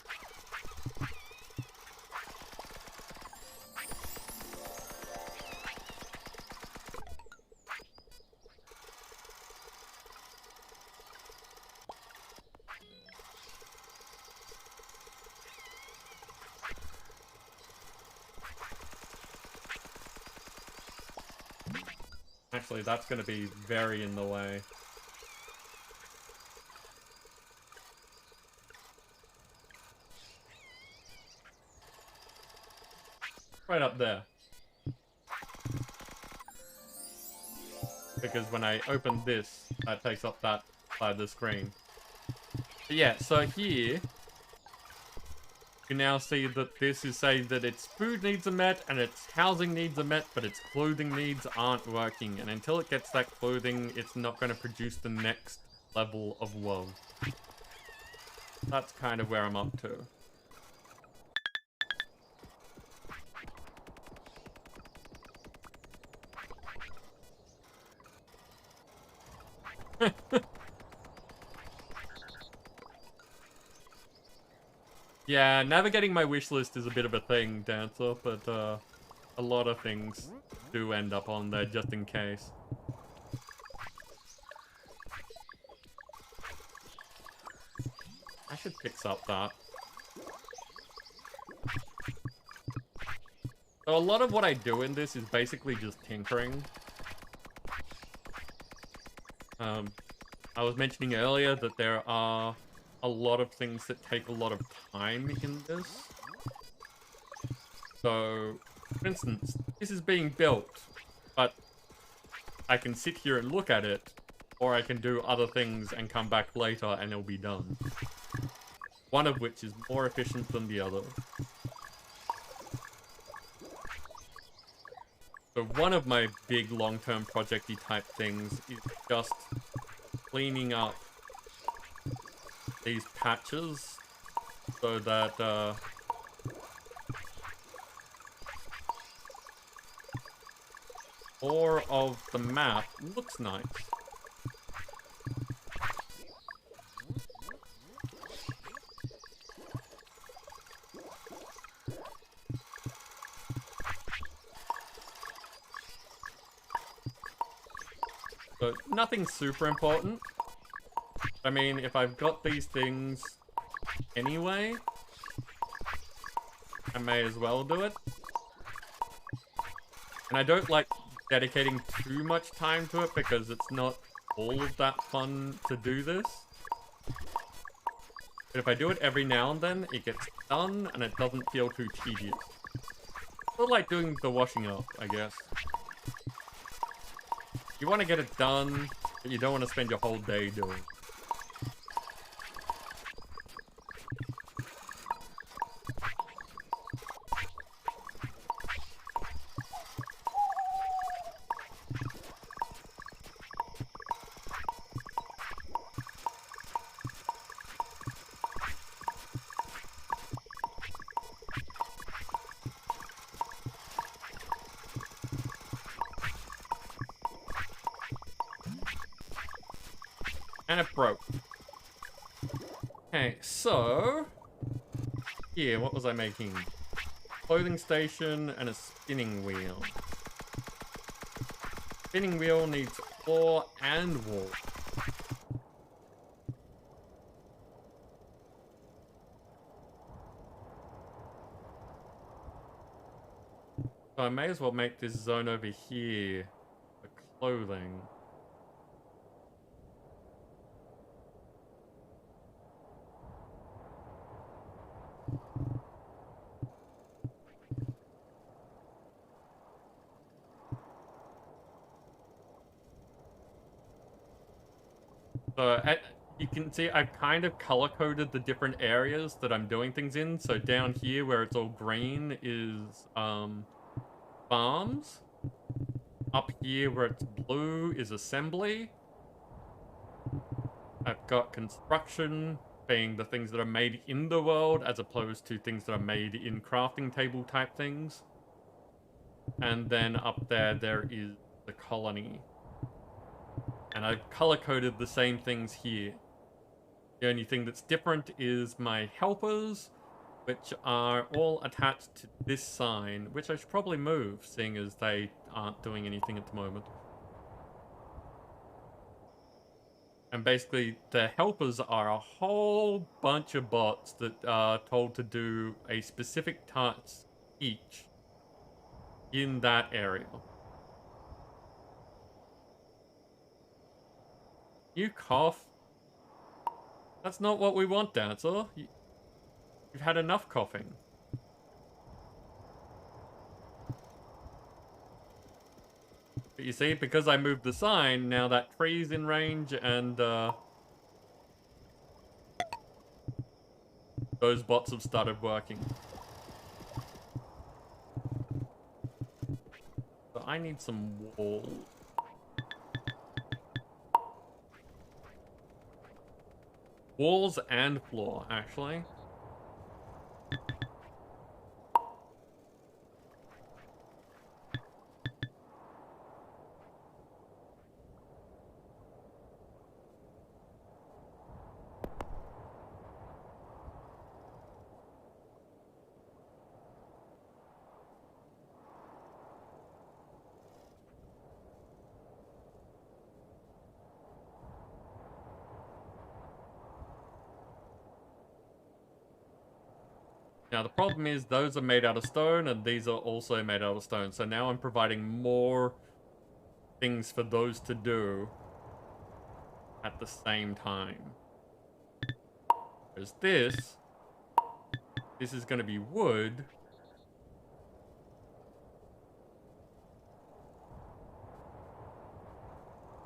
Actually, that's going to be very in the way. Right up there. Because when I open this, that takes up that side of the screen. But yeah, so here, you now see that this is saying that its food needs are met and its housing needs are met, but its clothing needs aren't working. And until it gets that clothing, it's not going to produce the next level of woe. That's kind of where I'm up to. Yeah, navigating my wish list is a bit of a thing, Dancer, but a lot of things do end up on there just in case. I should fix up that. So a lot of what I do in this is basically just tinkering. I was mentioning earlier that there are a lot of things that take a lot of time in this. So, for instance, this is being built, but I can sit here and look at it, or I can do other things and come back later and it'll be done. One of which is more efficient than the other. So one of my big long-term project-y type things is just cleaning up these patches so that more of the map looks nice. So nothing super important. I mean, if I've got these things anyway, I may as well do it. And I don't like dedicating too much time to it because it's not all of that fun to do this. But if I do it every now and then, it gets done and it doesn't feel too tedious. Sort of like doing the washing up, I guess. You want to get it done, but you don't want to spend your whole day doing it. And it broke. Okay, so... Here, what was I making? Clothing station and a spinning wheel. Spinning wheel needs floor and wall. So I may as well make this zone over here for clothing. So you can see I've kind of color-coded the different areas that I'm doing things in. So down here where it's all green is farms. Up here where it's blue is assembly. I've got construction being the things that are made in the world as opposed to things that are made in crafting table type things. And then up there is the colony. And I've color-coded the same things here. The only thing that's different is my helpers, which are all attached to this sign, which I should probably move, seeing as they aren't doing anything at the moment. And basically, the helpers are a whole bunch of bots that are told to do a specific task each in that area. You cough. That's not what we want, Dancer. You've had enough coughing. But you see, because I moved the sign, now that tree's in range and those bots have started working. So I need some wool. Walls and floor, actually. Now, the problem is those are made out of stone, and these are also made out of stone. So now I'm providing more things for those to do at the same time. Whereas this is going to be wood.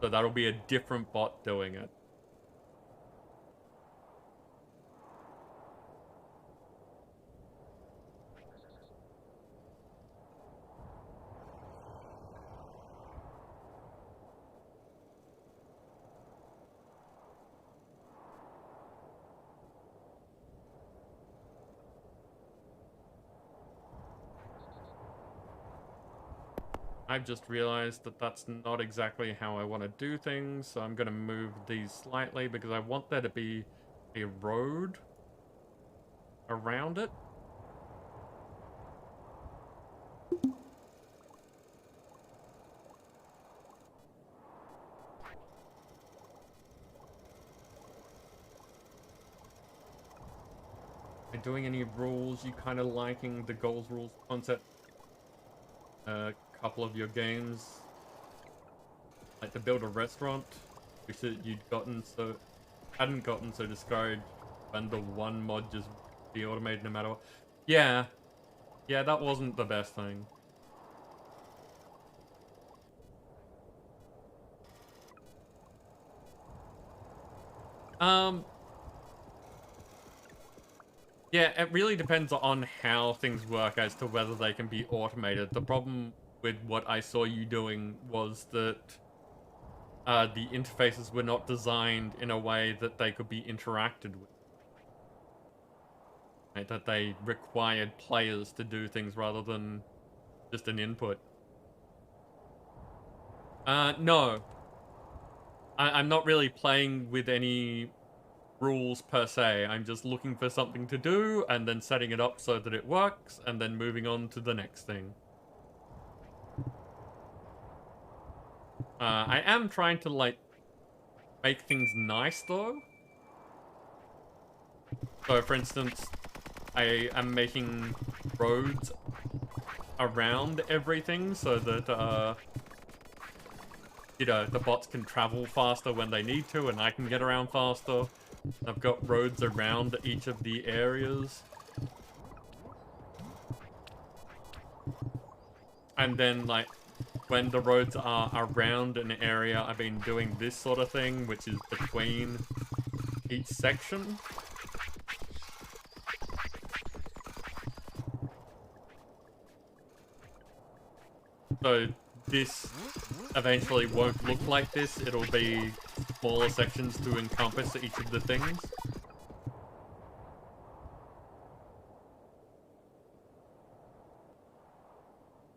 So that'll be a different bot doing it. I've just realized that that's not exactly how I want to do things, so I'm going to move these slightly because I want there to be a road around it. Are doing any rules you kind of liking the goals rules concept? A couple of your games, like to build a restaurant, which hadn't gotten so discouraged when the one mod just be automated no matter what. Yeah, that wasn't the best thing. Yeah, it really depends on how things work as to whether they can be automated. The problem with what I saw you doing was that the interfaces were not designed in a way that they could be interacted with. Right? That they required players to do things rather than just an input. No. I'm not really playing with any rules per se. I'm just looking for something to do and then setting it up so that it works and then moving on to the next thing. I am trying to, like, make things nice, though. So, for instance, I am making roads around everything so that, you know, the bots can travel faster when they need to and I can get around faster. I've got roads around each of the areas. And then, like, when the roads are around an area, I've been doing this sort of thing, which is between each section. So this eventually won't look like this. It'll be smaller sections to encompass each of the things.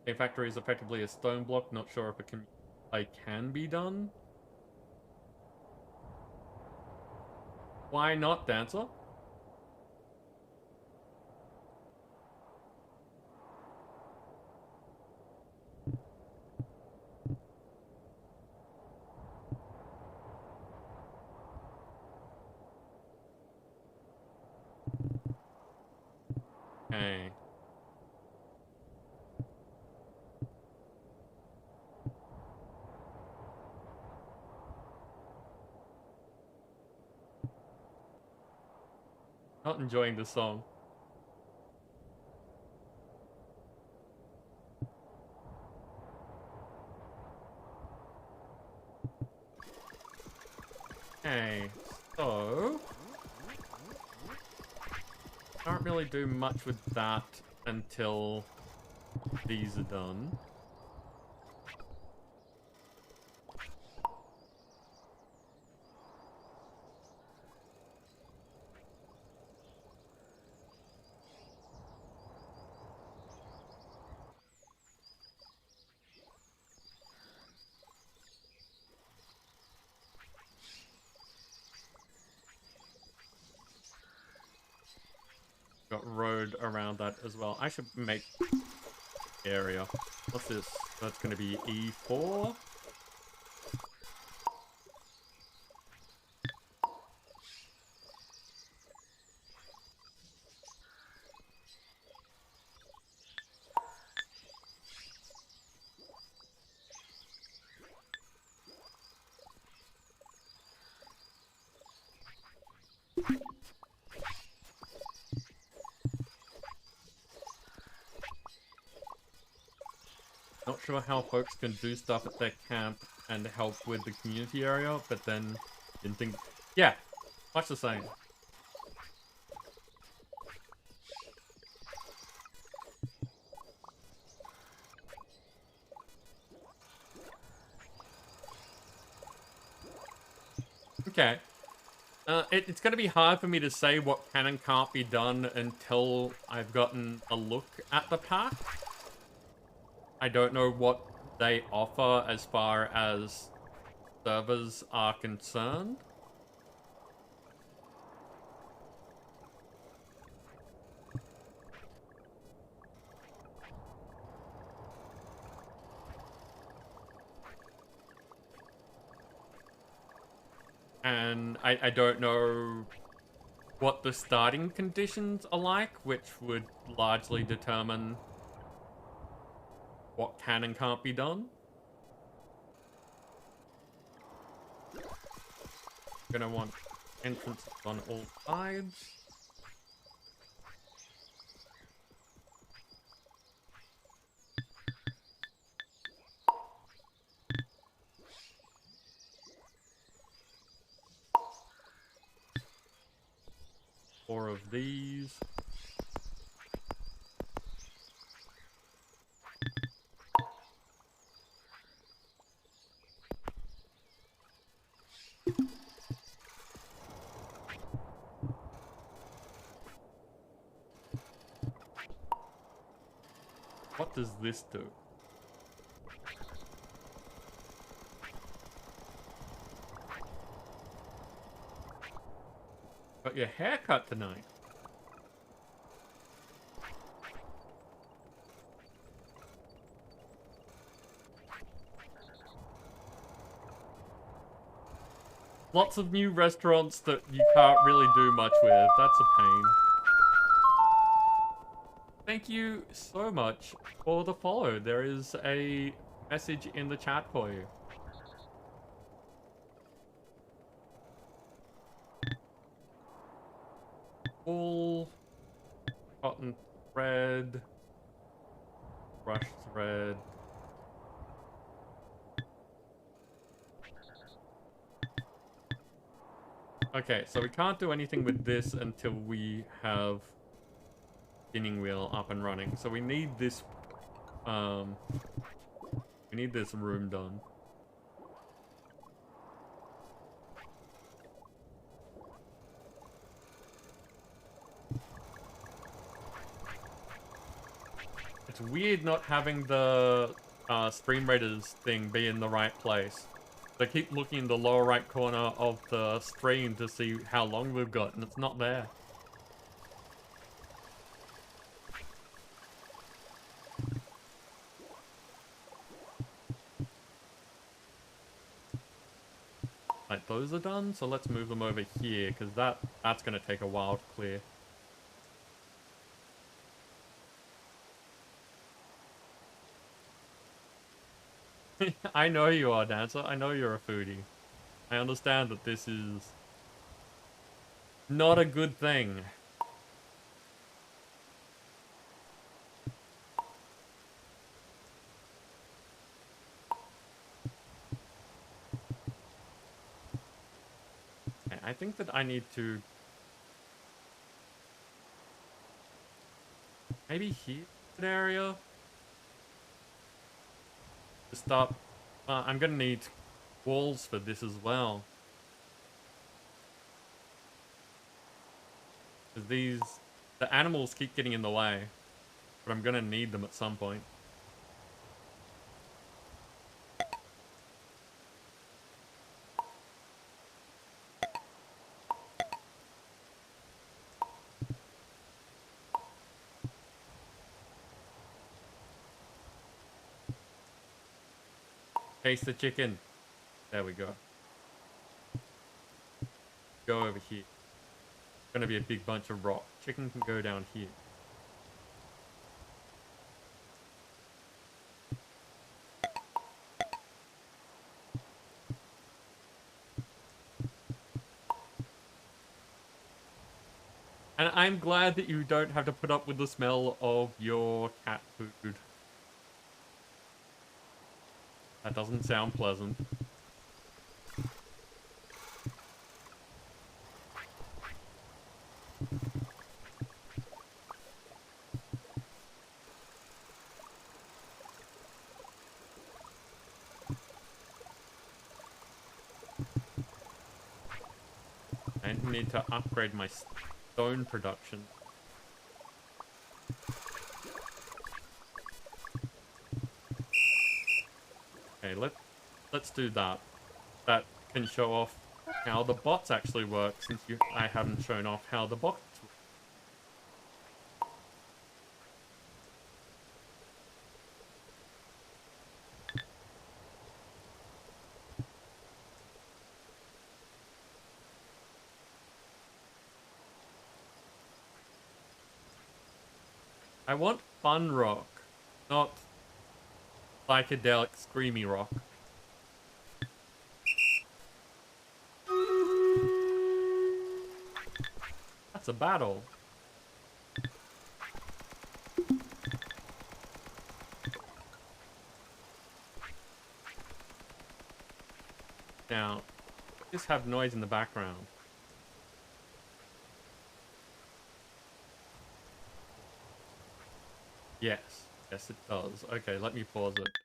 A factory is effectively a stone block. Not sure if it can be done. Why not, Dancer? Okay. Not enjoying this song. Okay, so can't really do much with that until these are done. got road around that as well. I should make area. What's this? That's going to be E4. Not sure how folks can do stuff at their camp and help with the community area, but then didn't think... Yeah, much the same. Okay. It's going to be hard for me to say what can and can't be done until I've gotten a look at the pack. I don't know what they offer as far as servers are concerned. And I don't know what the starting conditions are like, which would largely determine what can and can't be done. Gonna want entrances on all sides. Four of these. What does this do? Got your hair cut tonight. Lots of new restaurants that you can't really do much with. That's a pain. Thank you so much for the follow. There is a message in the chat for you. Wool, cotton thread, brush thread. Okay, so we can't do anything with this until we have spinning wheel up and running. So we need this room done. It's weird not having the Stream Raiders thing be in the right place. I keep looking in the lower right corner of the stream to see how long we've got, and it's not there. Like, those are done, so let's move them over here, because that's going to take a while to clear. I know you are, Dancer. I know you're a foodie. I understand that this is not a good thing. Okay, I think that I need to maybe here an area to stop. I'm gonna need walls for this as well. Because the animals keep getting in the way. But I'm gonna need them at some point. Chase the chicken. There we go. Go over here. Gonna be a big bunch of rock. Chicken can go down here. And I'm glad that you don't have to put up with the smell of your cat food. That doesn't sound pleasant. I need to upgrade my stone production. Okay, let's do that. That can show off how the bots actually work, since I haven't shown off how the bots work. I want fun rock, not psychedelic screamy rock. That's a battle. Now, just have noise in the background. Yes. Yes, it does. Okay, let me pause it.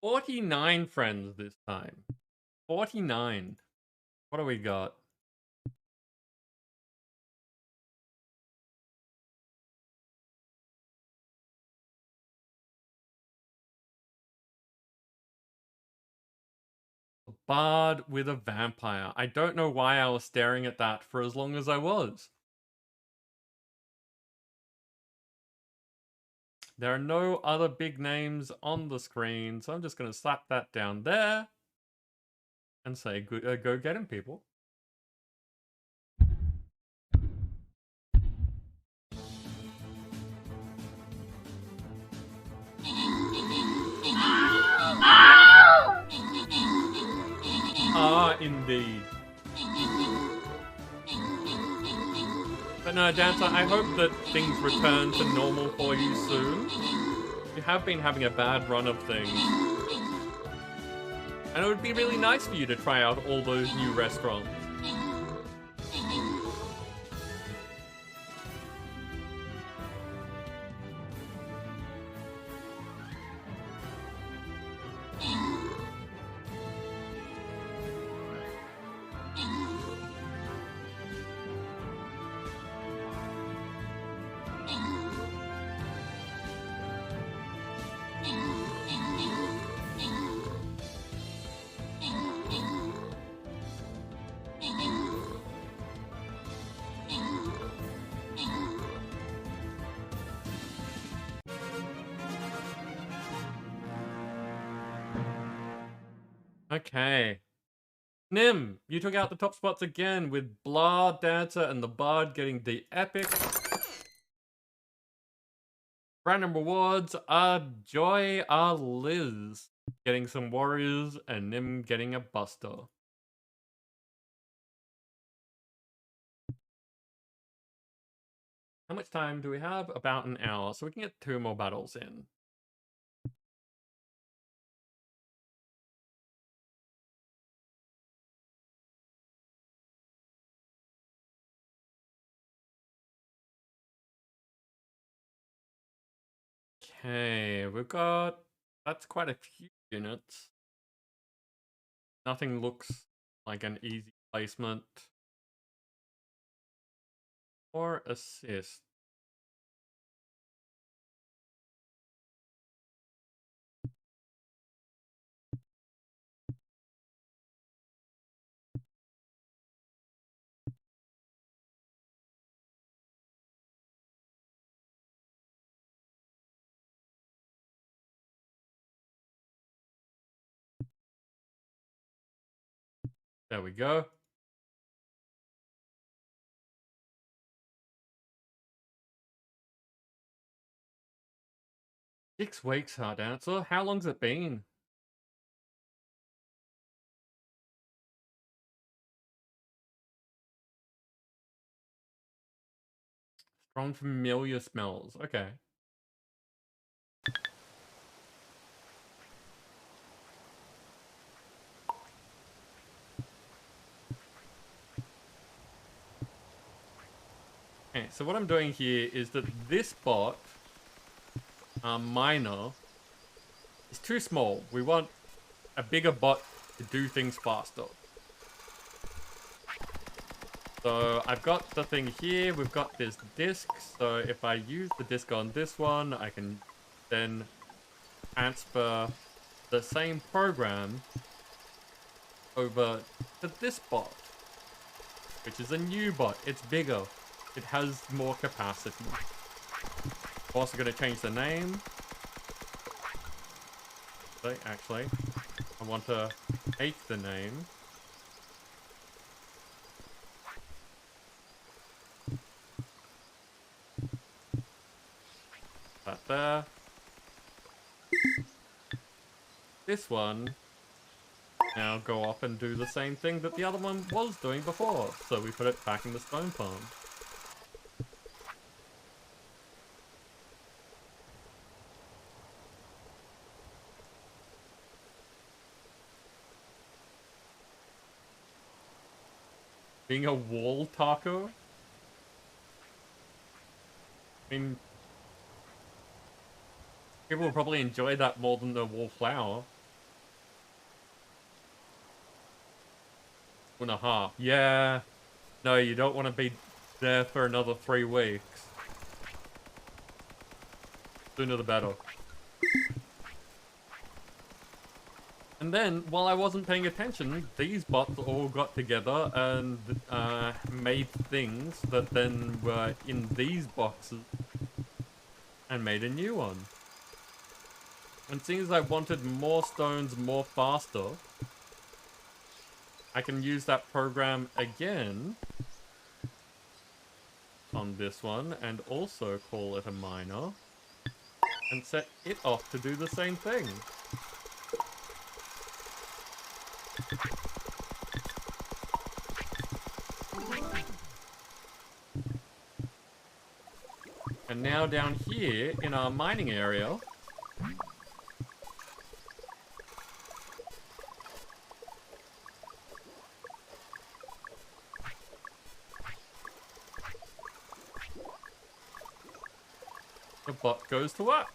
49 friends this time. 49. What do we got? A bard with a vampire. I don't know why I was staring at that for as long as I was. There are no other big names on the screen, so I'm just going to slap that down there and say, go get him, people. Ah, indeed. But no, Dancer, I hope that things return to normal for you soon. You have been having a bad run of things. And it would be really nice for you to try out all those new restaurants. Okay. Nim, you took out the top spots again with Blah, Dancer, and the Bard getting the epic. Random rewards are Joy, are Liz getting some warriors, and Nim getting a buster. How much time do we have? About an hour, so we can get 2 more battles in. Okay, we've got... That's quite a few units. Nothing looks like an easy placement. Or assist. There we go. "6 weeks, hard answer. How long's it been?" Strong familiar smells. Okay. Okay, so what I'm doing here is that this bot, miner, is too small. We want a bigger bot to do things faster. So I've got the thing here, we've got this disk, so if I use the disk on this one, I can then transfer the same program over to this bot, which is a new bot. It's bigger. It has more capacity. I'm also going to change the name. Actually, I want to take the name. That there. This one now go off and do the same thing that the other one was doing before. So we put it back in the stone farm. Being a wall taco? I mean, people will probably enjoy that more than the wallflower. 2.5. Yeah. No, you don't want to be there for another 3 weeks. Sooner the better. And then, while I wasn't paying attention, these bots all got together and made things that then were in these boxes and made a new one. And seeing as I wanted more stones more faster, I can use that program again on this one and also call it a miner and set it off to do the same thing. And now down here in our mining area, the bot goes to work.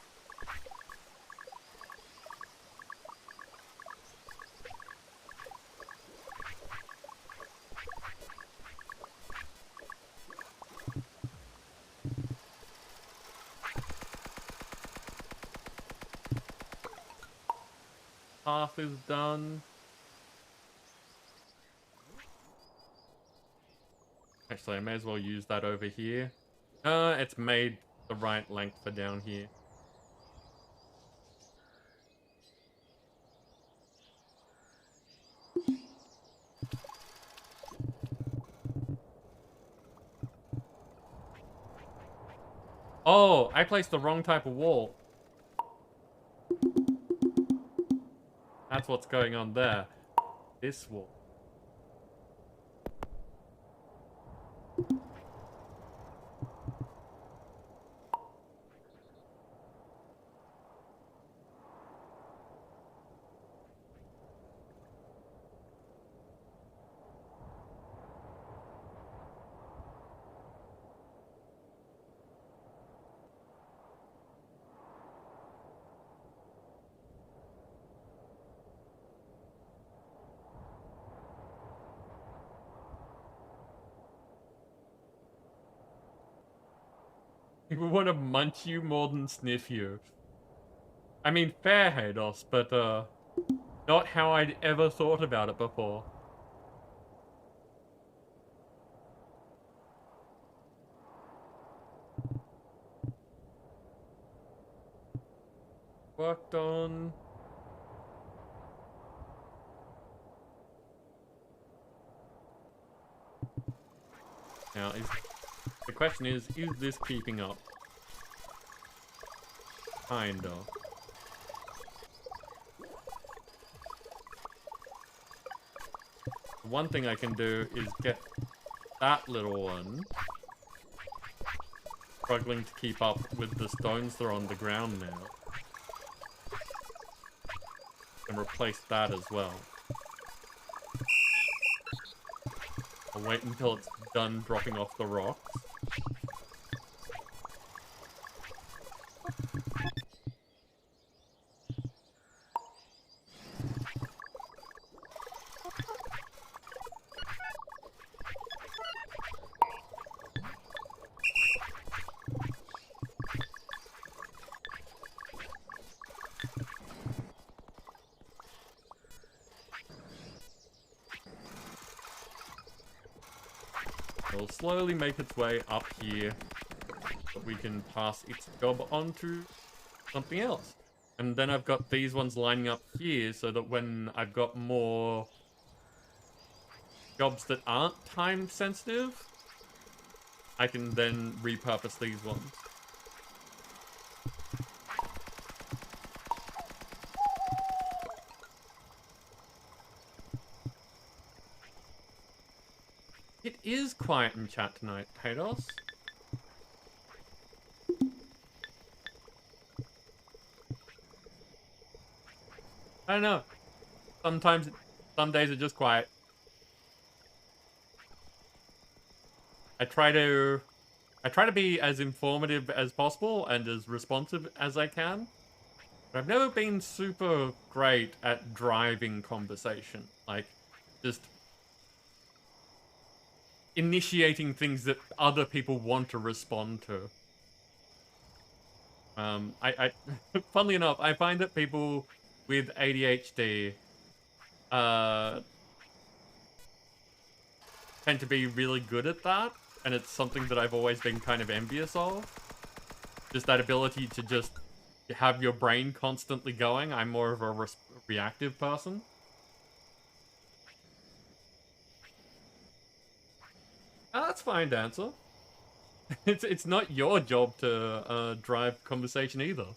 Half is done. Actually, I may as well use that over here. It's made the right length for down here. Oh, I placed the wrong type of wall. That's what's going on there. This wall. People want to munch you more than sniff you. I mean, fair, Haydos, but, not how I'd ever thought about it before. Worked on. Now, the question is this keeping up? Kinda. One thing I can do is get that little one struggling to keep up with the stones that are on the ground now. And replace that as well. I'll wait until it's done dropping off the rocks. It'll slowly make its way up here, so we can pass its job on to something else. And then I've got these ones lining up here, so that when I've got more jobs that aren't time sensitive, I can then repurpose these ones. It is quiet in chat tonight, Kados. I don't know. Sometimes, some days are just quiet. I try to be as informative as possible and as responsive as I can. But I've never been super great at driving conversation. Like, just initiating things that other people want to respond to. Funnily enough, I find that people with ADHD tend to be really good at that, and it's something that I've always been kind of envious of. Just that ability to just have your brain constantly going. I'm more of a reactive person. Oh, that's fine, Dancer. It's not your job to drive conversation either.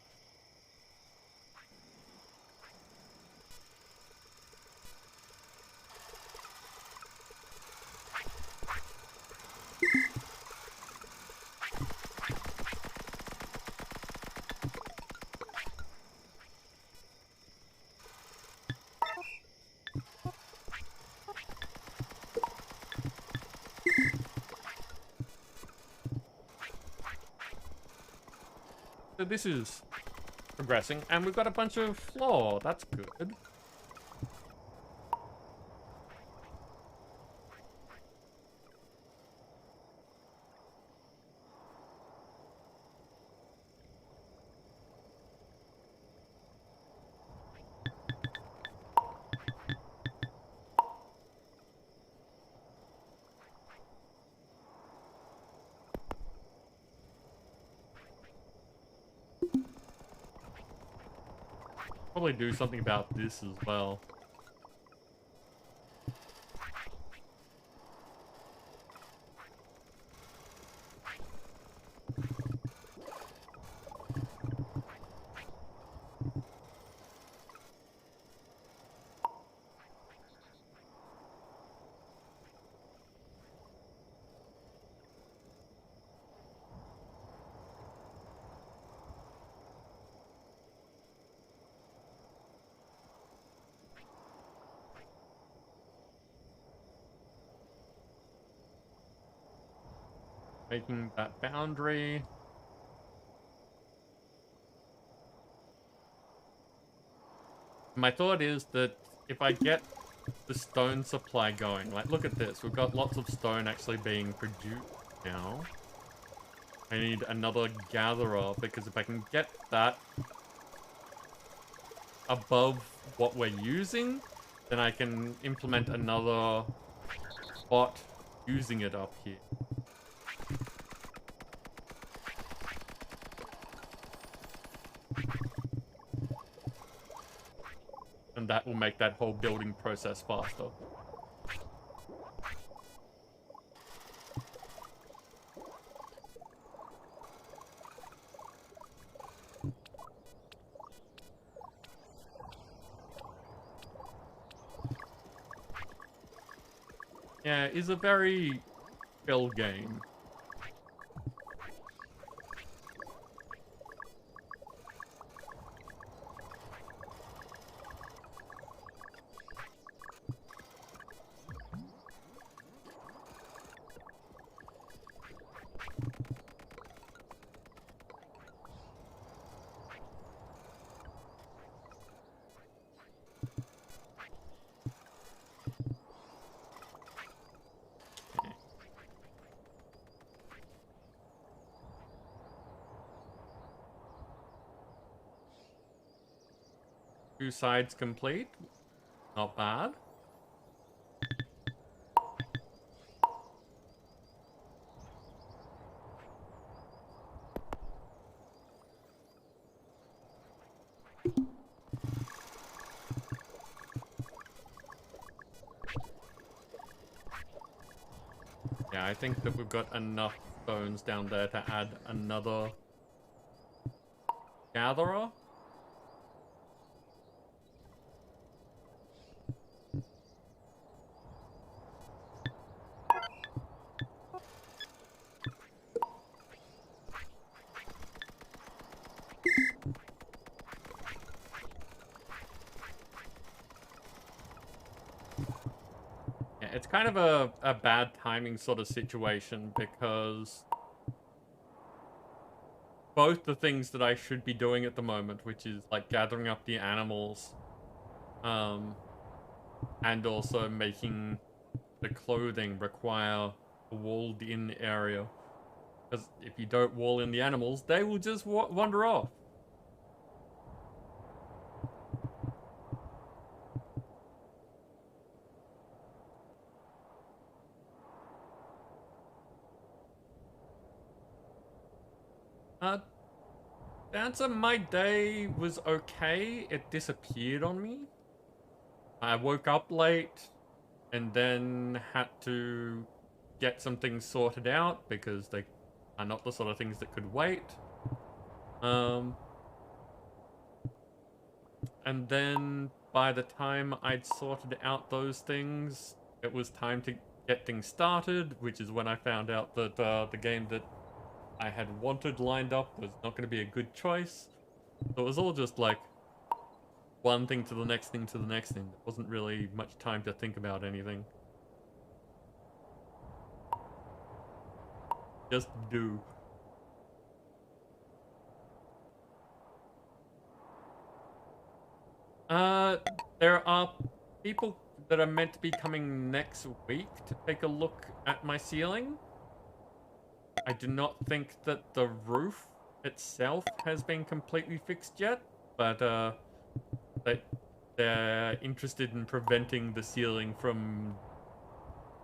So this is progressing, and we've got a bunch of floor. That's good. Probably do something about this as well. Making that boundary. My thought is that if I get the stone supply going, like look at this, we've got lots of stone actually being produced now. I need another gatherer, because if I can get that above what we're using, then I can implement another bot using it up here. And that will make that whole building process faster. Yeah, is a very chill game. Two sides complete. Not bad. Yeah, I think that we've got enough bones down there to add another gatherer. Yeah, it's kind of a bad timing sort of situation because both the things that I should be doing at the moment, which is like gathering up the animals, and also making the clothing, require a walled in area. Because if you don't wall in the animals, they will just wander off. The answer, my day was okay. It disappeared on me. I woke up late and then had to get some things sorted out because they are not the sort of things that could wait. And then by the time I'd sorted out those things, it was time to get things started, which is when I found out that the game that I had wanted lined up was not going to be a good choice. So it was all just like one thing to the next thing to the next thing. There wasn't really much time to think about anything. Just do. There are people that are meant to be coming next week to take a look at my ceiling. I do not think that the roof itself has been completely fixed yet, but they're interested in preventing the ceiling from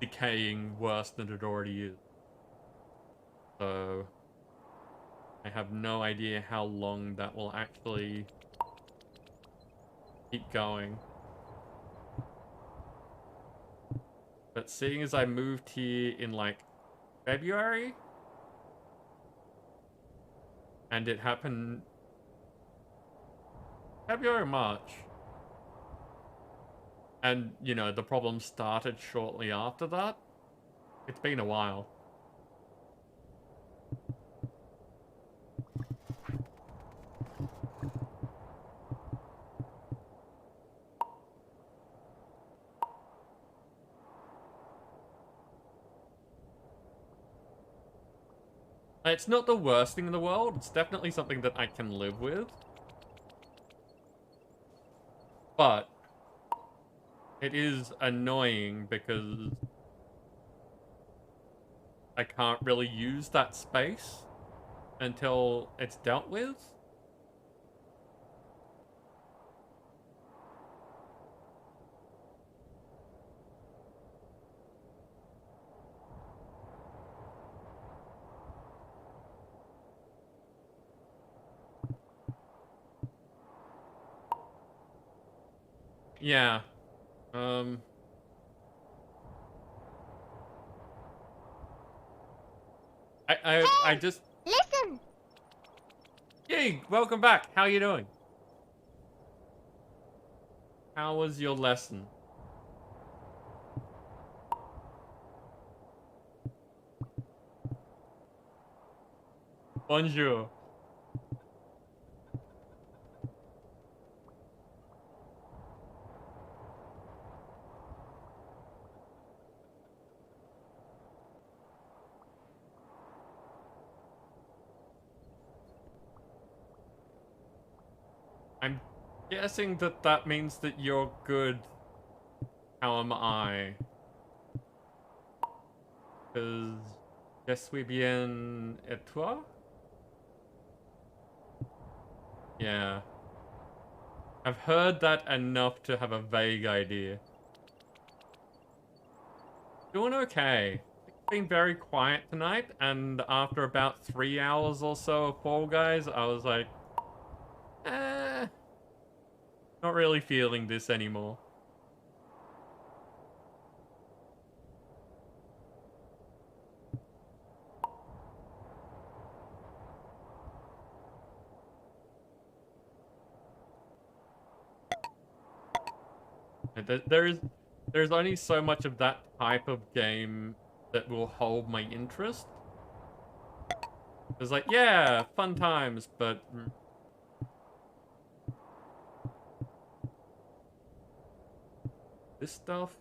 decaying worse than it already is. So I have no idea how long that will actually keep going. But seeing as I moved here in like February, and it happened February or March, and you know, the problem started shortly after that, it's been a while. It's not the worst thing in the world. It's definitely something that I can live with. But it is annoying because I can't really use that space until it's dealt with. Yeah. Um... I just... Listen! Hey, welcome back. How you doing? How was your lesson? Bonjour. I'm guessing that that means that you're good. How am I? Because je suis bien et toi? Yeah. I've heard that enough to have a vague idea. Doing okay. It's been very quiet tonight, and after about 3 hours or so of Fall Guys, I was like, not really feeling this anymore. There's only so much of that type of game that will hold my interest. It's like, yeah, fun times, but this stuff?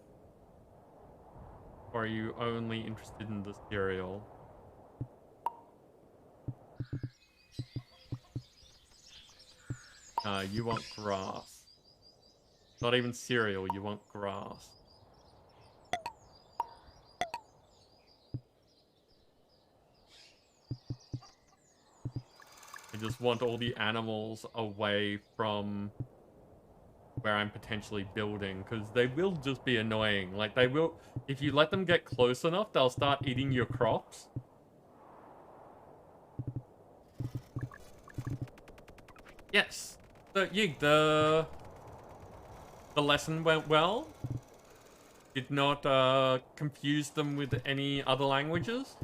Or are you only interested in the cereal? You want grass. Not even cereal, you want grass. I just want all the animals away from where I'm potentially building, because they will just be annoying. Like, they will... If you let them get close enough, they'll start eating your crops. Yes. So, Yig, the lesson went well. Did not confuse them with any other languages.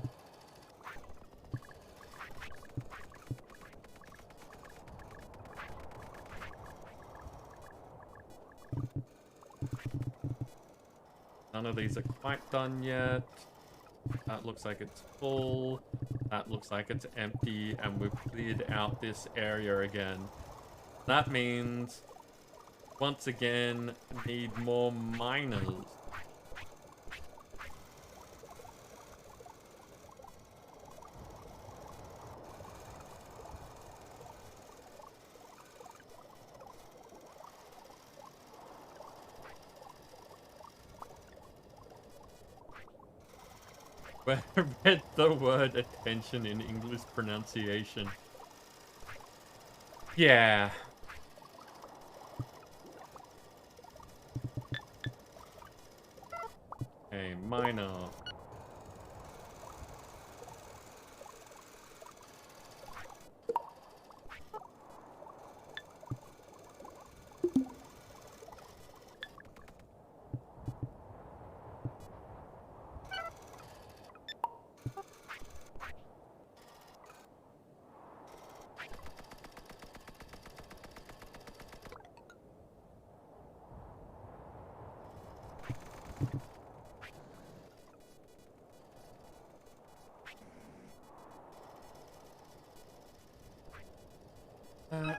None of these are quite done yet. That looks like it's full. That looks like it's empty, and we've cleared out this area again. That means, once again, need more miners. Where read the word attention in English pronunciation. Yeah. Okay, miner.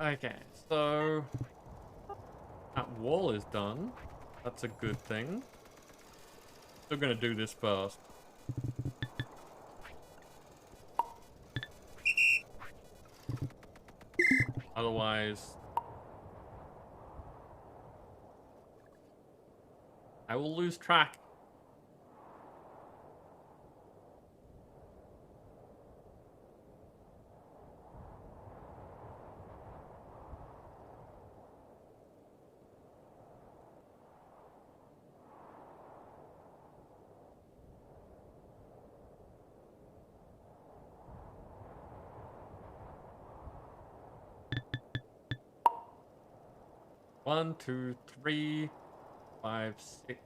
Okay, so that wall is done. That's a good thing. Still gonna do this first. Otherwise, I will lose track. One, two, three, 5, 6,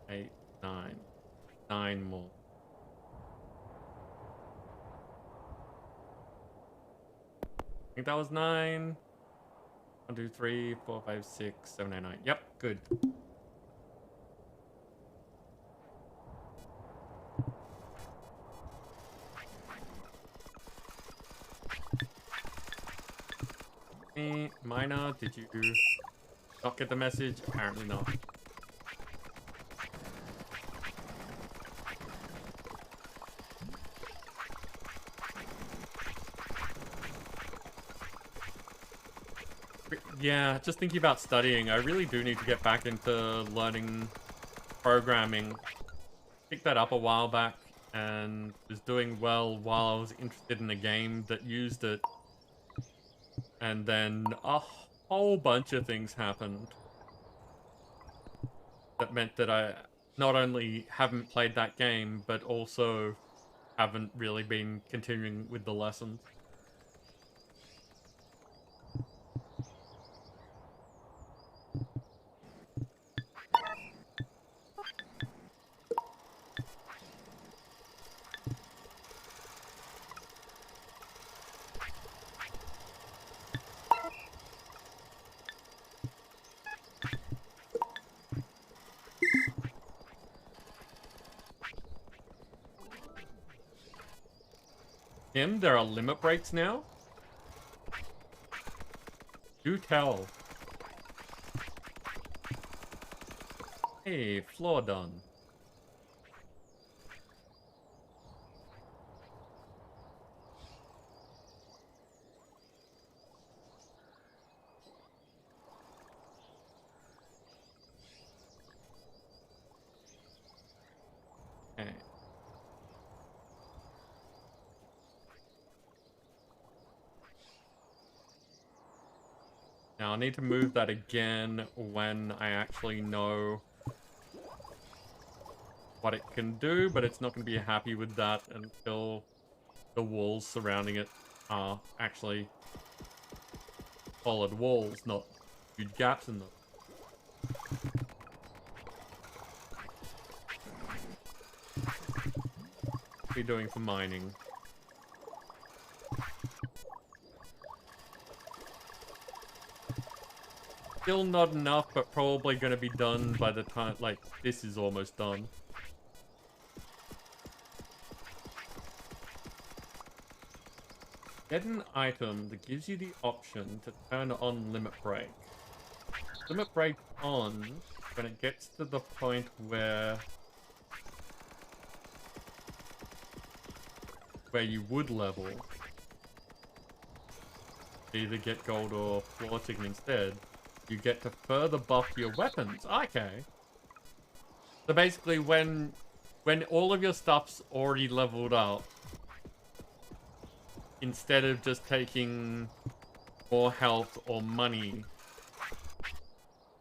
8, 9. 9 more. I think that was 9. 1, 2, 3, 4, 5, 6, 7, 8, 9. Yep, good. Miner, did you not get the message? Apparently not. Yeah, just thinking about studying, I really do need to get back into learning programming. Picked that up a while back and was doing well while I was interested in a game that used it. And then a whole bunch of things happened that meant that I not only haven't played that game, but also haven't really been continuing with the lessons. Tim, there are limit breaks now? Do tell. Hey, floor done. Okay. Now I need to move that again when I actually know what it can do, but it's not going to be happy with that until the walls surrounding it are actually solid walls, not huge gaps in them. What are we doing for mining? Still not enough, but probably going to be done by the time, like, this is almost done. Get an item that gives you the option to turn on Limit Break. Limit Break on when it gets to the point where you would level. Either get gold or floor chicken instead. You get to further buff your weapons. Okay. So basically when all of your stuff's already leveled up, instead of just taking more health or money,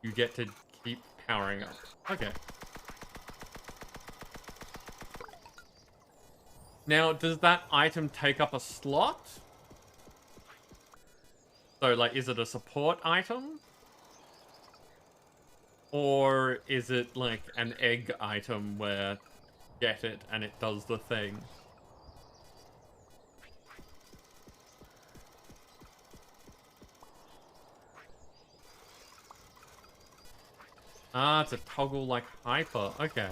you get to keep powering up. Okay. Now, does that item take up a slot? So, like, is it a support item? Or is it, like, an egg item where get it and it does the thing? Ah, it's a toggle like hyper. Okay.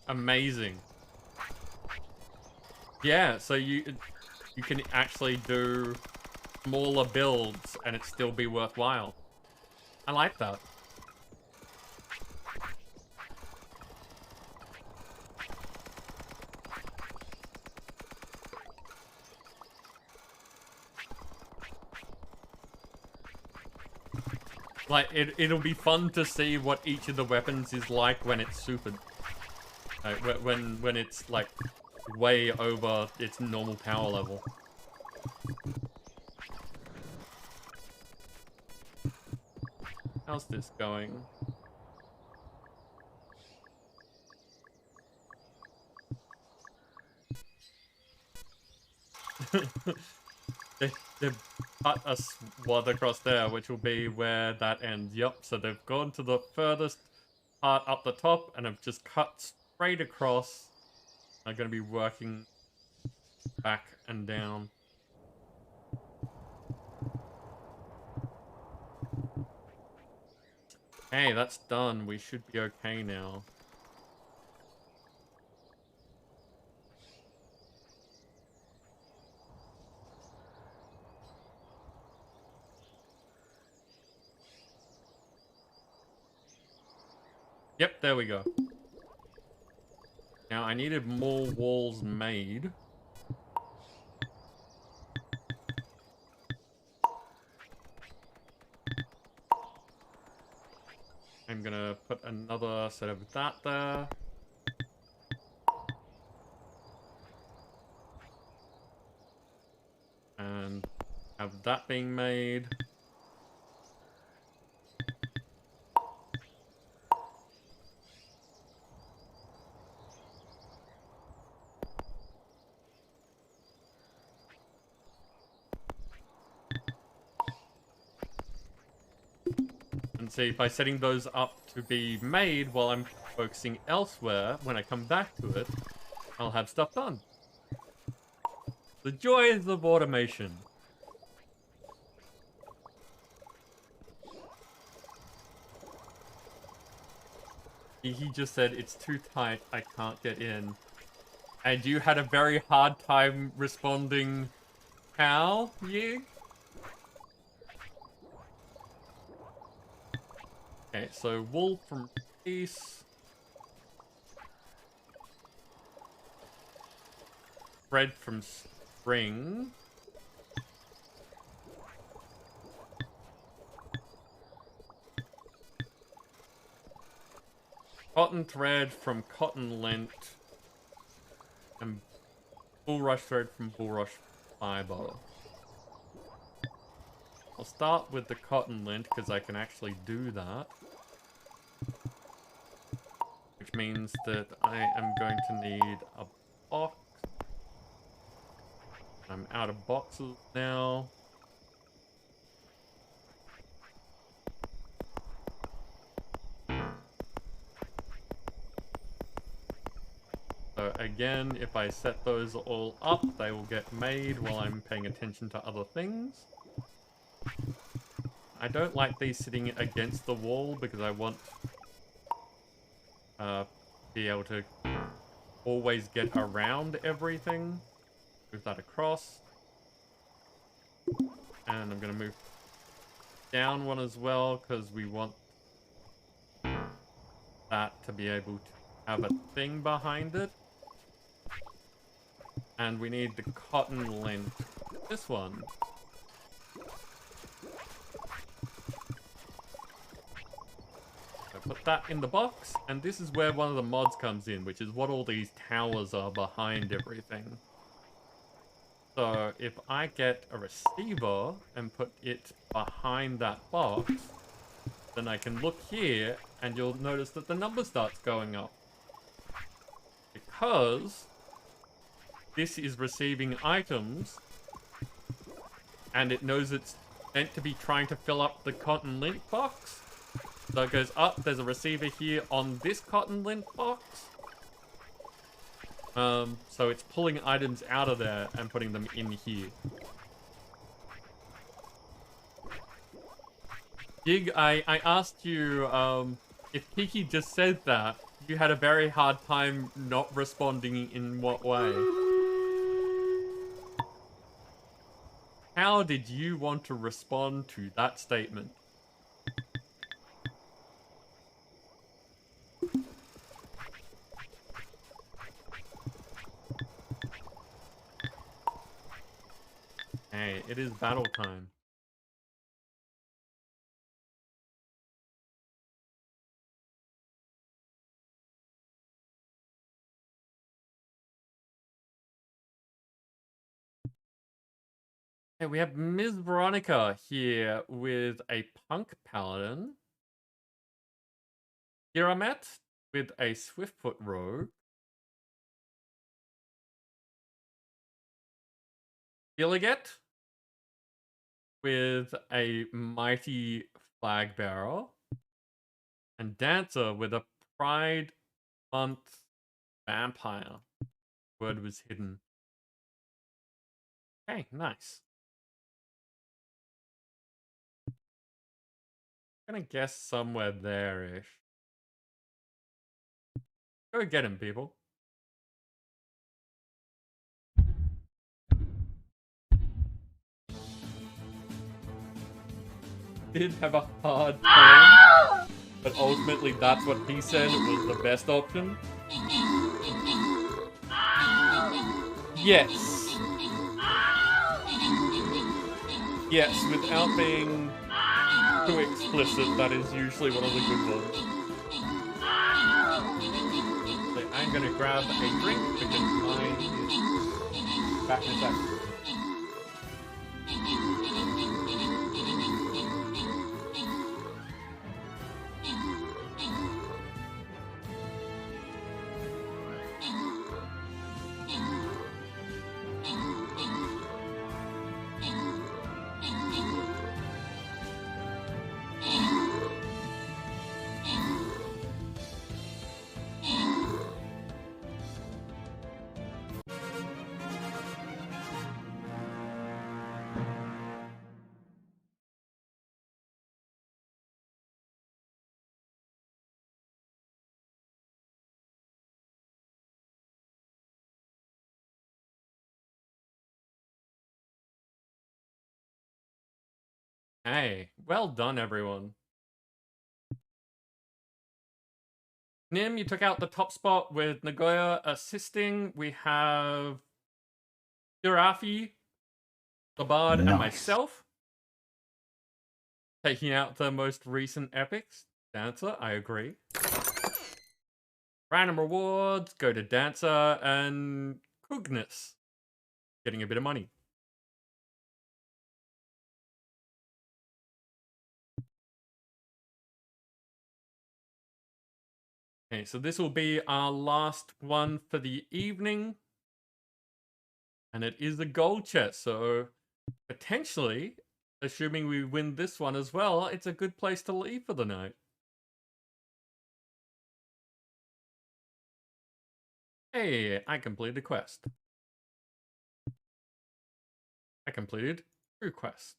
Amazing. Yeah, so you can actually do smaller builds and it still be worthwhile. I like that. Like, it'll be fun to see what each of the weapons is like when it's supered. Like, when it's, like, way over its normal power level. How's this going? They've cut a swath across there, which will be where that ends. Yep, so they've gone to the furthest part up the top and have just cut straight across. They're going to be working back and down. Hey, that's done. We should be okay now. Yep, there we go. Now, I needed more walls made. I'm gonna put another set of that there. And have that being made. And see, by setting those up to be made while I'm focusing elsewhere, when I come back to it, I'll have stuff done. The joys of automation. He just said, it's too tight, I can't get in. And you had a very hard time responding, how, Yig? Okay, so wool from fleece. Thread from string. Cotton thread from cotton lint. And bulrush thread from bulrush fiber. I'll start with the cotton lint because I can actually do that. Which means that I am going to need a box. I'm out of boxes now. So again, if I set those all up, they will get made while I'm paying attention to other things. I don't like these sitting against the wall because I want be able to always get around everything. Move that across. And I'm going to move down one as well because we want that to be able to have a thing behind it. And we need the cotton lint. This one. So put that in the box, and this is where one of the mods comes in, which is what all these towers are behind everything. So if I get a receiver and put it behind that box, then I can look here and you'll notice that the number starts going up. Because this is receiving items and it knows it's meant to be trying to fill up the cotton lint box. So it goes up, there's a receiver here on this cotton lint box. So it's pulling items out of there and putting them in here. Gig, I asked you, if Kiki just said that, you had a very hard time not responding in what way? How did you want to respond to that statement? Hey, it is battle time. Hey, we have Ms. Veronica here with a punk paladin. Hiramet with a swiftfoot rogue. Gilliget with a mighty flag bearer. And Dancer with a Pride Month vampire. Word was hidden. Okay, nice. gonna guess somewhere there-ish. Go get him, people. Did have a hard time, but ultimately that's what he said was the best option. Yes. Yes, without being too explicit, that is usually one of the good ones. So I'm gonna grab a drink because mine is back in a sec. Hey, well done, everyone. Nim, you took out the top spot with Nagoya assisting. We have Hirafi, the Bard, and myself taking out the most recent epics. Dancer, I agree. Random rewards go to Dancer and Kugnus, getting a bit of money. Okay, so this will be our last one for the evening. And it is a gold chest, so potentially, assuming we win this one as well, it's a good place to leave for the night. Hey, I completed a quest. I completed 2 quests.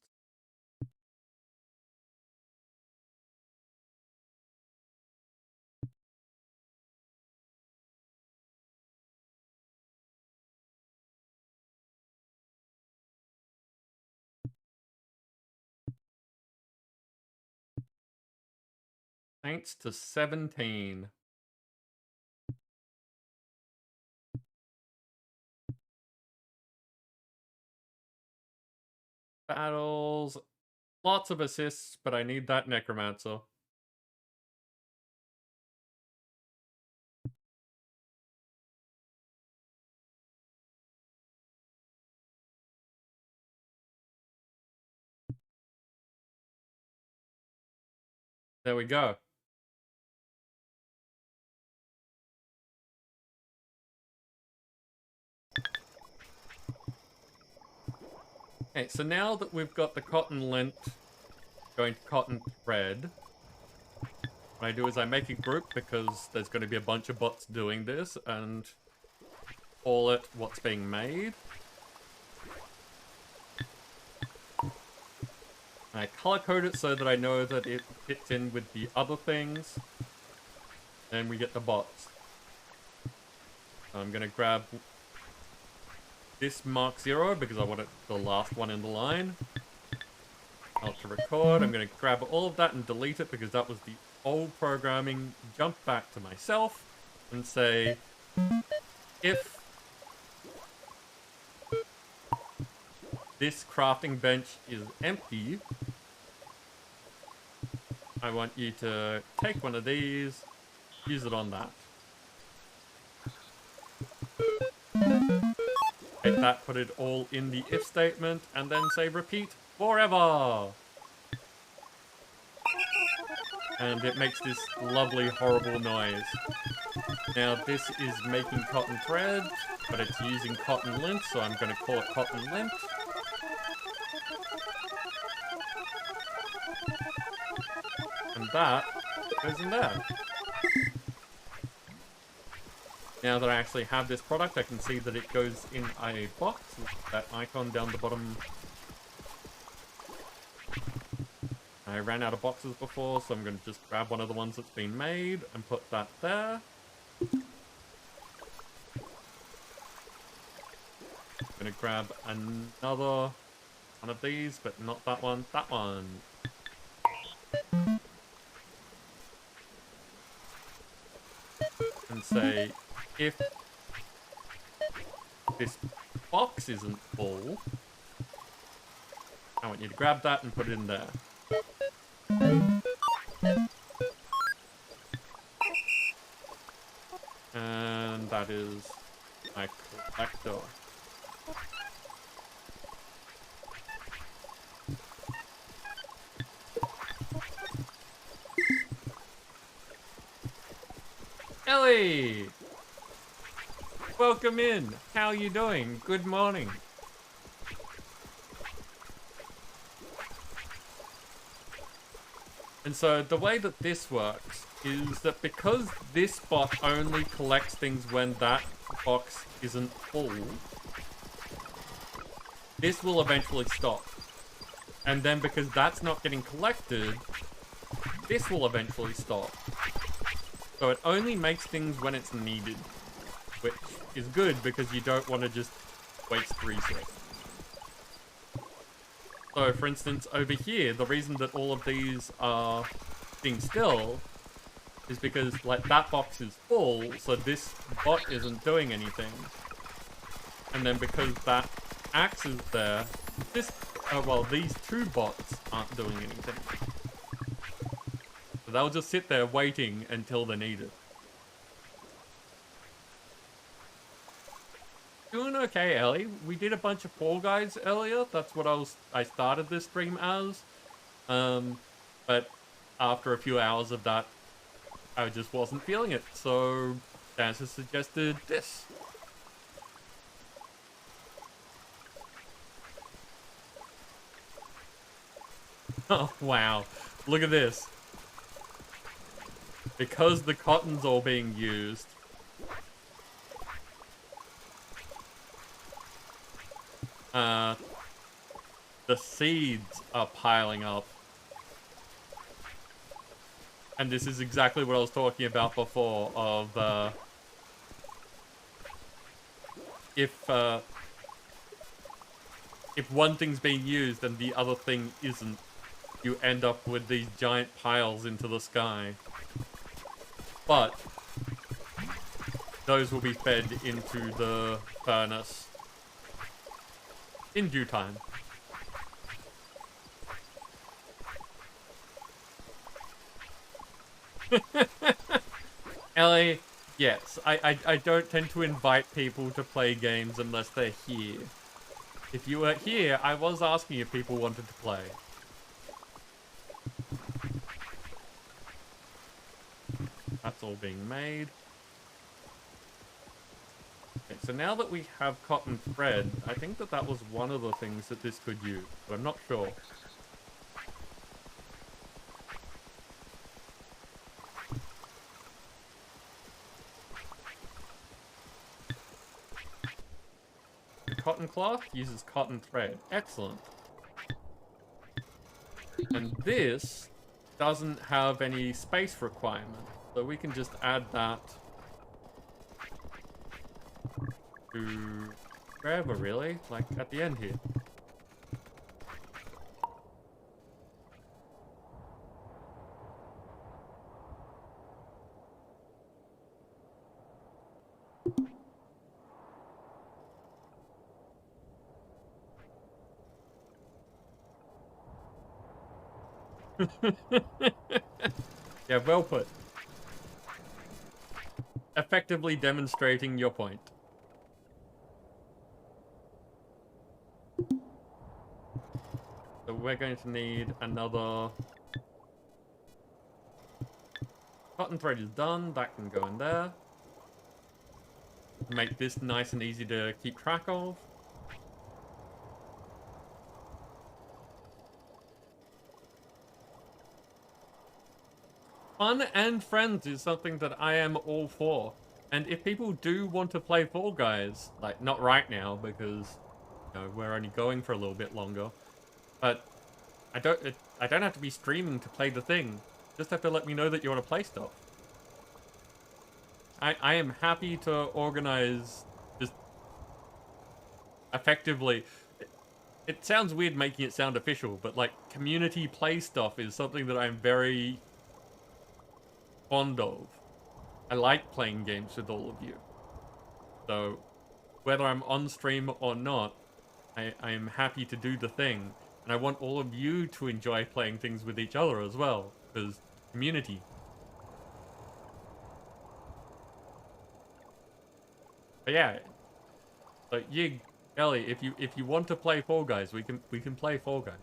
Thanks to 17. Battles. Lots of assists, but I need that Necromancer. There we go. Okay, so now that we've got the cotton lint going to cotton thread, what I do is I make a group because there's going to be a bunch of bots doing this and call it what's being made. I color code it so that I know that it fits in with the other things. And we get the bots. So I'm gonna grab this Mark 0 because I want it the last one in the line. Alt to record. I'm gonna grab all of that and delete it because that was the old programming. Jump back to myself and say if this crafting bench is empty, I want you to take one of these, use it on that. Take that, put it all in the if statement, and then say repeat forever. And it makes this lovely, horrible noise. Now this is making cotton thread, but it's using cotton lint, so I'm going to call it cotton lint. And that goes in there. Now that I actually have this product, I can see that it goes in a box with that icon down the bottom. I ran out of boxes before, so I'm going to just grab one of the ones that's been made and put that there. I'm going to grab another one of these, but not that one, that one. And say, if this box isn't full, I want you to grab that and put it in there. And that is my collector. Ellie! Welcome in. How you doing? Good morning. And so the way that this works is that because this bot only collects things when that box isn't full, this will eventually stop. And then because that's not getting collected, this will eventually stop. So it only makes things when it's needed, which is good because you don't want to just waste resources. So, for instance, over here, the reason that all of these are being still is because, like, that box is full, so this bot isn't doing anything. And then because that axe is there, this, well, these two bots aren't doing anything. So they'll just sit there waiting until they're needed. Doing okay, Ellie. We did a bunch of Fall Guys earlier. That's what I started this stream as. But after a few hours of that, I just wasn't feeling it. So Dancer suggested this. Oh, wow. Look at this. Because the cotton's all being used, the seeds are piling up. And this is exactly what I was talking about before of, if one thing's being used and the other thing isn't, you end up with these giant piles into the sky. But those will be fed into the furnace in due time. Ellie, yes, I don't tend to invite people to play games unless they're here. If you were here, I was asking if people wanted to play. That's all being made. Okay, so now that we have cotton thread, I think that that was one of the things that this could use, but I'm not sure. The cotton cloth uses cotton thread. Excellent. And this doesn't have any space requirement, so we can just add that to wherever, really, like at the end here. Yeah, well put. Effectively demonstrating your point. So we're going to need another... Cotton thread is done. That can go in there. Make this nice and easy to keep track of. Fun and friends is something that I am all for. And if people do want to play Fall Guys, like, not right now because, you know, we're only going for a little bit longer, but I don't have to be streaming to play the thing. Just have to let me know that you want to play stuff. I am happy to organize just effectively. It sounds weird making it sound official, but like community play stuff is something that I'm very fond of. I like playing games with all of you. So whether I'm on stream or not, I am happy to do the thing. And I want all of you to enjoy playing things with each other as well, because community. But yeah, so Yig, Ellie, if you want to play Fall Guys, we can play Fall Guys.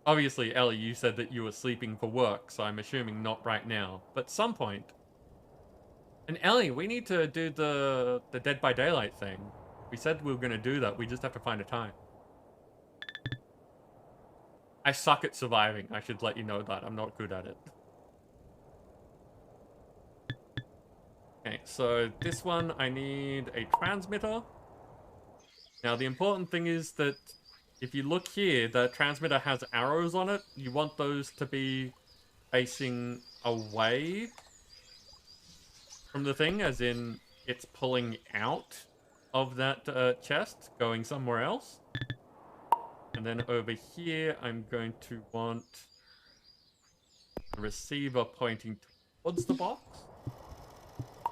Obviously, Ellie, you said that you were sleeping for work, so I'm assuming not right now, but some point. And Ellie, we need to do the Dead by Daylight thing. We said we were gonna do that. We just have to find a time. I suck at surviving. I should let you know that. I'm not good at it. Okay, so this one, I need a transmitter. Now, the important thing is that if you look here, the transmitter has arrows on it. You want those to be facing away from the thing, as in it's pulling out of that chest, going somewhere else. And then over here, I'm going to want the receiver pointing towards the box.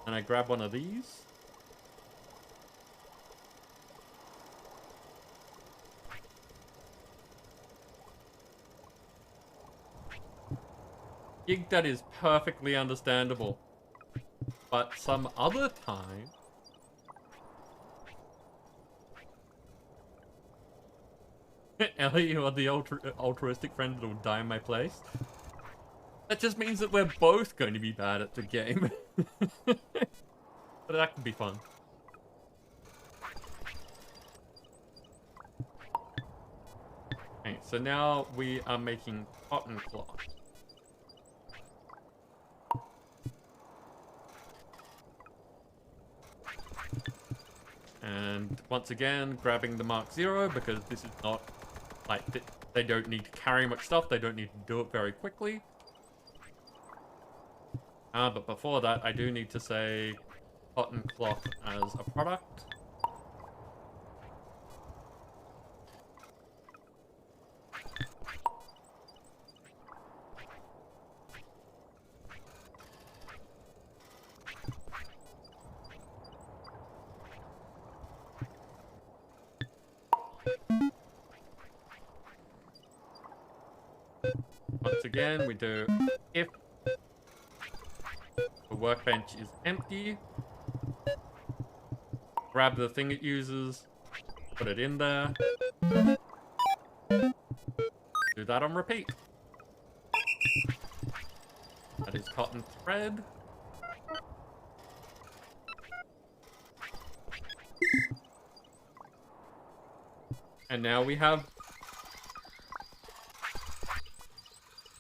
And I grab one of these. Gig, that is perfectly understandable. But some other time... Ellie, you are the altruistic friend that will die in my place. That just means that we're both going to be bad at the game. But that could be fun. Okay, so now we are making cotton cloth. And once again, grabbing the Mark Zero, because this is not, like, they don't need to carry much stuff, they don't need to do it very quickly. But before that, I do need to say cotton cloth as a product. Once again, we do if the workbench is empty, grab the thing it uses, put it in there, do that on repeat. That is cotton thread. And now we have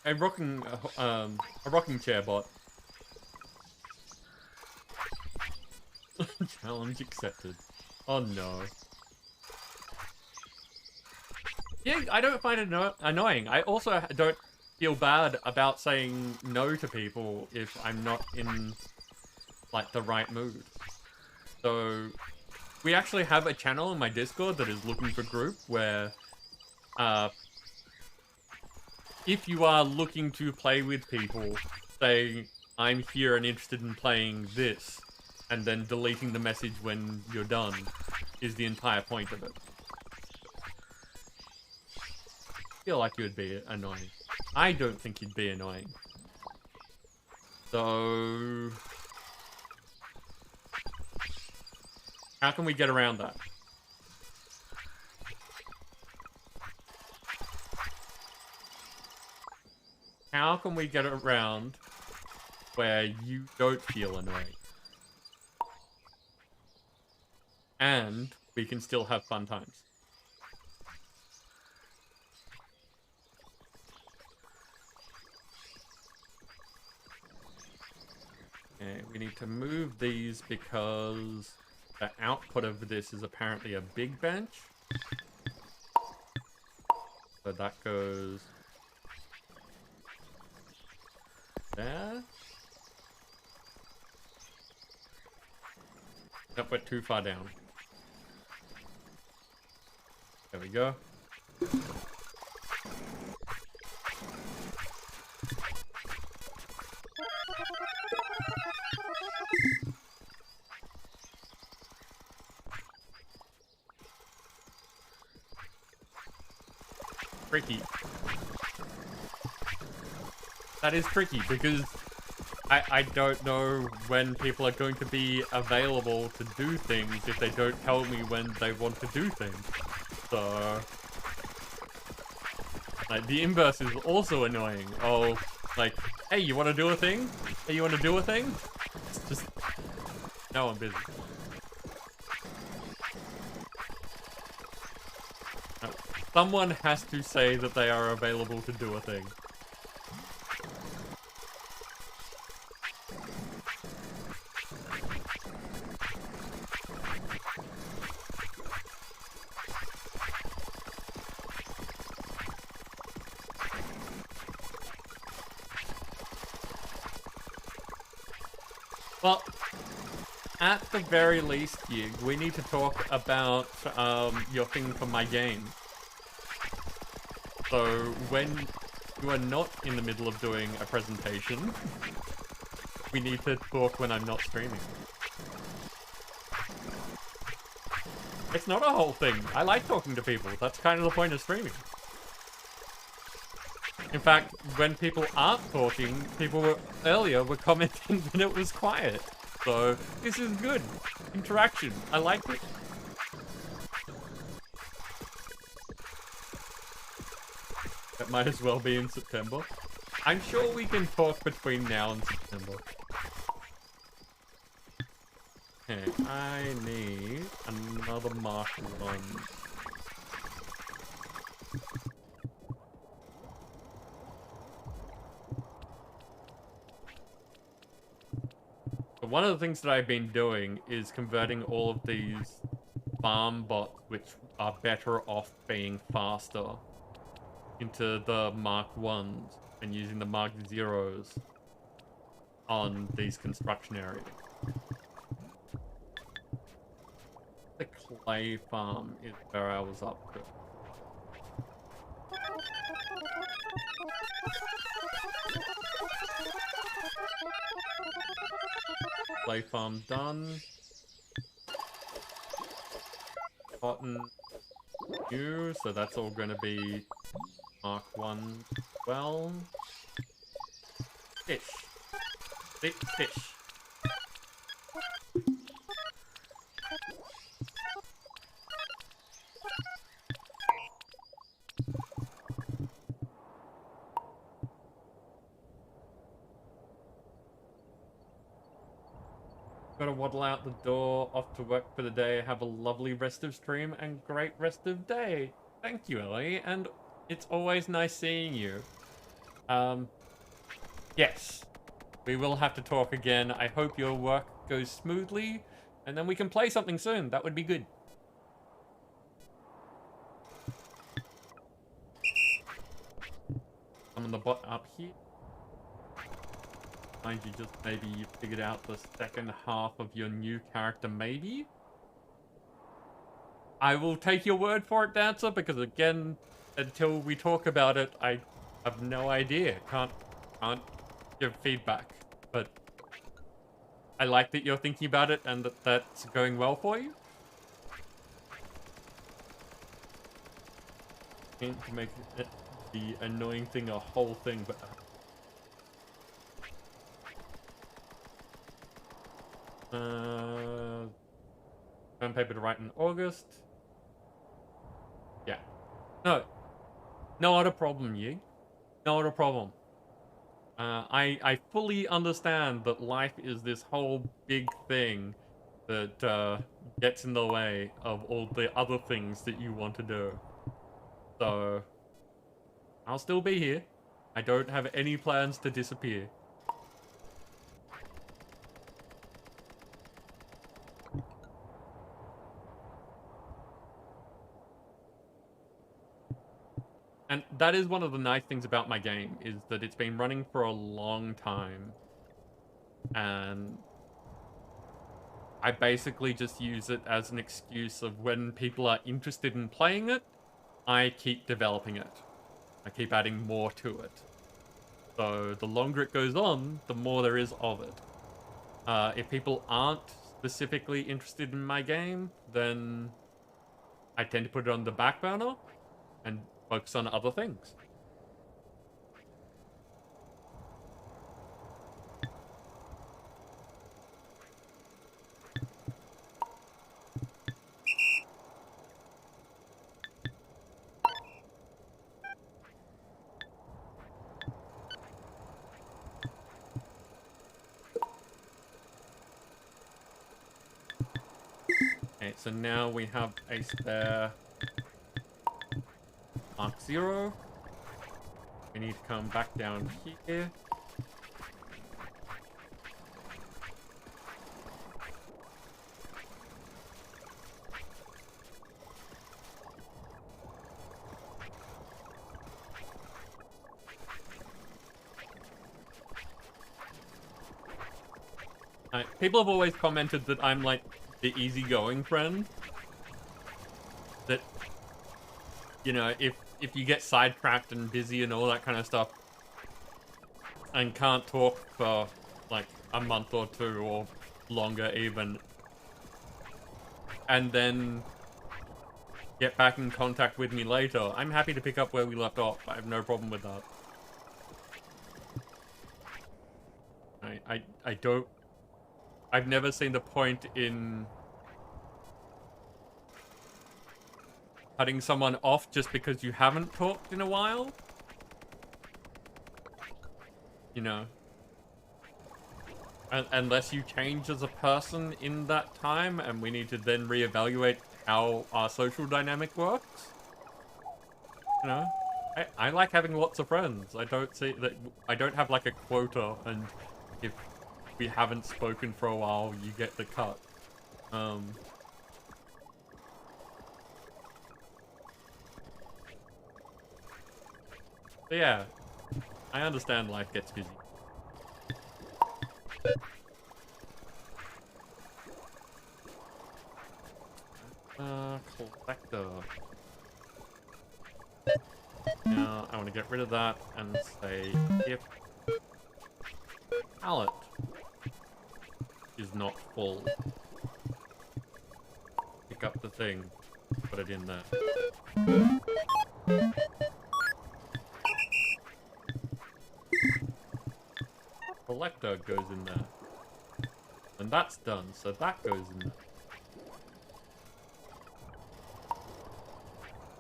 a rocking chair bot. Challenge accepted. Oh no. Yeah, I don't find it annoying. I also don't feel bad about saying no to people if I'm not in, like, the right mood. So, we actually have a channel in my Discord that is looking for group where, if you are looking to play with people, say, I'm here and interested in playing this, and then deleting the message when you're done, is the entire point of it. I feel like you would be annoying. I don't think you'd be annoying. So... how can we get around that? How can we get around where you don't feel annoyed? And we can still have fun times. Okay, we need to move these because the output of this is apparently a big bench. So that goes there. Nope, we're too far down. There we go. Tricky. That is tricky because I don't know when people are going to be available to do things if they don't tell me when they want to do things. So, like, the inverse is also annoying. Oh, like, hey, you want to do a thing? Hey, you want to do a thing? It's just, no, I'm busy. No, someone has to say that they are available to do a thing. Well, at the very least, Yig, we need to talk about your thing for my game. So when you are not in the middle of doing a presentation, we need to talk when I'm not streaming. It's not a whole thing. I like talking to people. That's kind of the point of streaming. In fact, when people aren't talking, people earlier were commenting that it was quiet. So, this is good. Interaction. I like it. It might as well be in September. I'm sure we can talk between now and September. Okay, I need another Mark 1. But one of the things that I've been doing is converting all of these farm bots, which are better off being faster, into the Mark 1s and using the Mark 0s on these construction areas. The clay farm is where I was up to. Clay farm done. Cotton new, so that's all going to be Mark 1 well. Fish. Big fish. Gotta waddle out the door, off to work for the day, have a lovely rest of stream, and great rest of day. Thank you, Ellie, and it's always nice seeing you. Yes, we will have to talk again. I hope your work goes smoothly, and then we can play something soon. That would be good. I'm on the bot up here. Mind you, just maybe you figured out the second half of your new character, maybe? I will take your word for it, Dancer, because again, until we talk about it, I have no idea. Can't give feedback. But I like that you're thinking about it and that that's going well for you. Can't make it the annoying thing a whole thing, but... Pen paper to write in August. Yeah. No. Not a problem, Yi. Not a problem. I fully understand that life is this whole big thing that gets in the way of all the other things that you want to do. So, I'll still be here. I don't have any plans to disappear. And that is one of the nice things about my game, is that it's been running for a long time. And I basically just use it as an excuse of when people are interested in playing it, I keep developing it. I keep adding more to it. So the longer it goes on, the more there is of it. If people aren't specifically interested in my game, then I tend to put it on the back burner and focus on other things. Okay, so now we have a spare Mark 0. We need to come back down here. People have always commented that I'm like the easygoing friend. That, you know, if you get sidetracked and busy and all that kind of stuff and can't talk for like a month or two or longer even, and then get back in contact with me later, I'm happy to pick up where we left off. I have no problem with that. I don't... I've never seen the point in cutting someone off just because you haven't talked in a while. You know. Unless you change as a person in that time, and we need to then reevaluate how our social dynamic works. You know? I like having lots of friends. I don't see that... I don't have like a quota, and if we haven't spoken for a while, you get the cut. But yeah, I understand life gets busy. Collector. Now, I want to get rid of that and say if pallet is not full, pick up the thing, put it in there. Collector goes in there. And that's done, so that goes in there.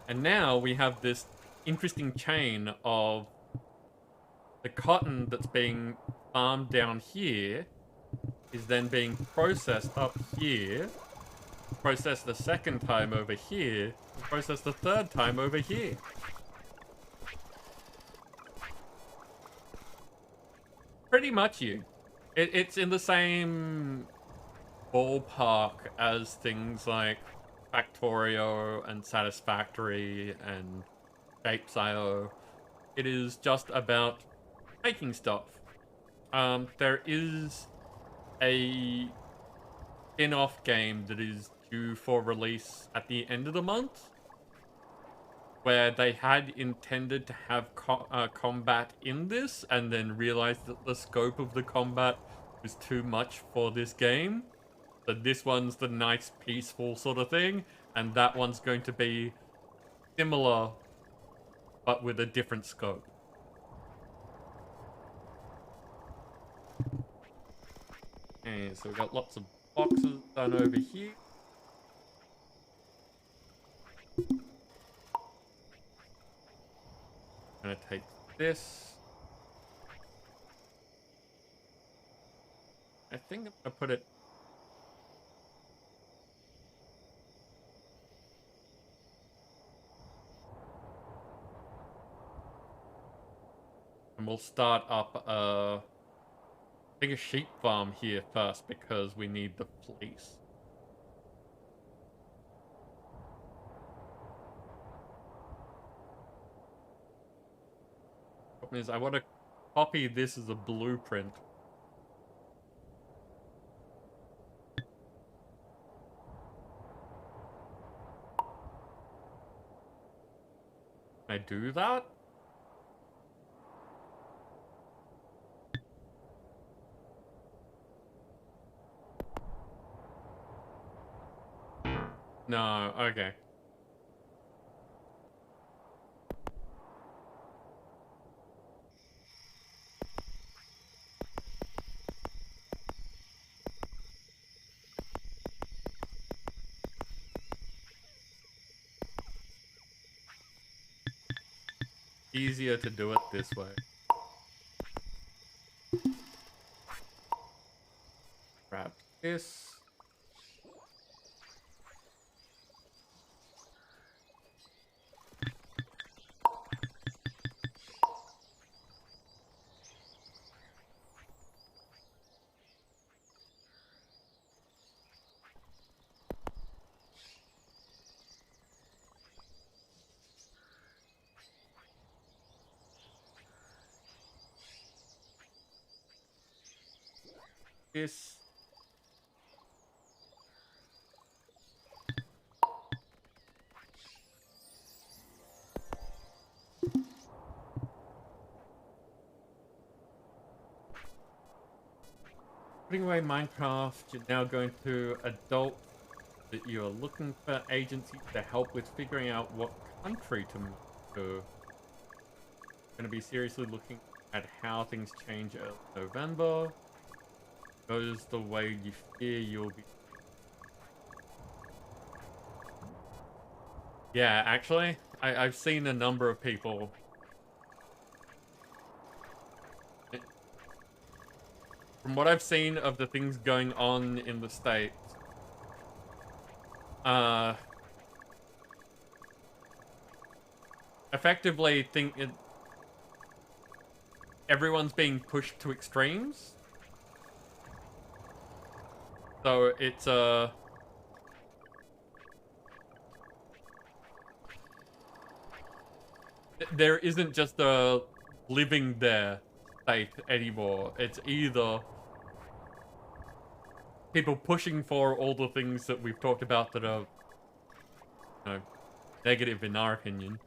And now we have this interesting chain of the cotton that's being farmed down here is then being processed up here, processed the second time over here, and processed the third time over here. Pretty much you. It's in the same ballpark as things like Factorio and Satisfactory and Shapes.io. It is just about making stuff. There is a spin-off game that is due for release at the end of the month, where they had intended to have combat in this, and then realized that the scope of the combat was too much for this game. So this one's the nice, peaceful sort of thing, and that one's going to be similar, but with a different scope. Okay, so we've got lots of boxes done over here. I'm gonna take this. I think I'm gonna put it... And we'll start up I think a sheep farm here first, because we need the fleece. problem is I want to copy this as a blueprint. Can I do that? No, okay. Easier to do it this way. Grab this. This. Putting away Minecraft, you're now going to adult that you're looking for agencies to help with figuring out what country to move to. Going to be seriously looking at how things change early November. Goes the way you fear you'll be. Yeah, actually, I've seen a number of people. From what I've seen of the things going on in the States, effectively think everyone's being pushed to extremes. So it's there isn't just a living there state anymore. It's either people pushing for all the things that we've talked about that are, you know, negative in our opinion.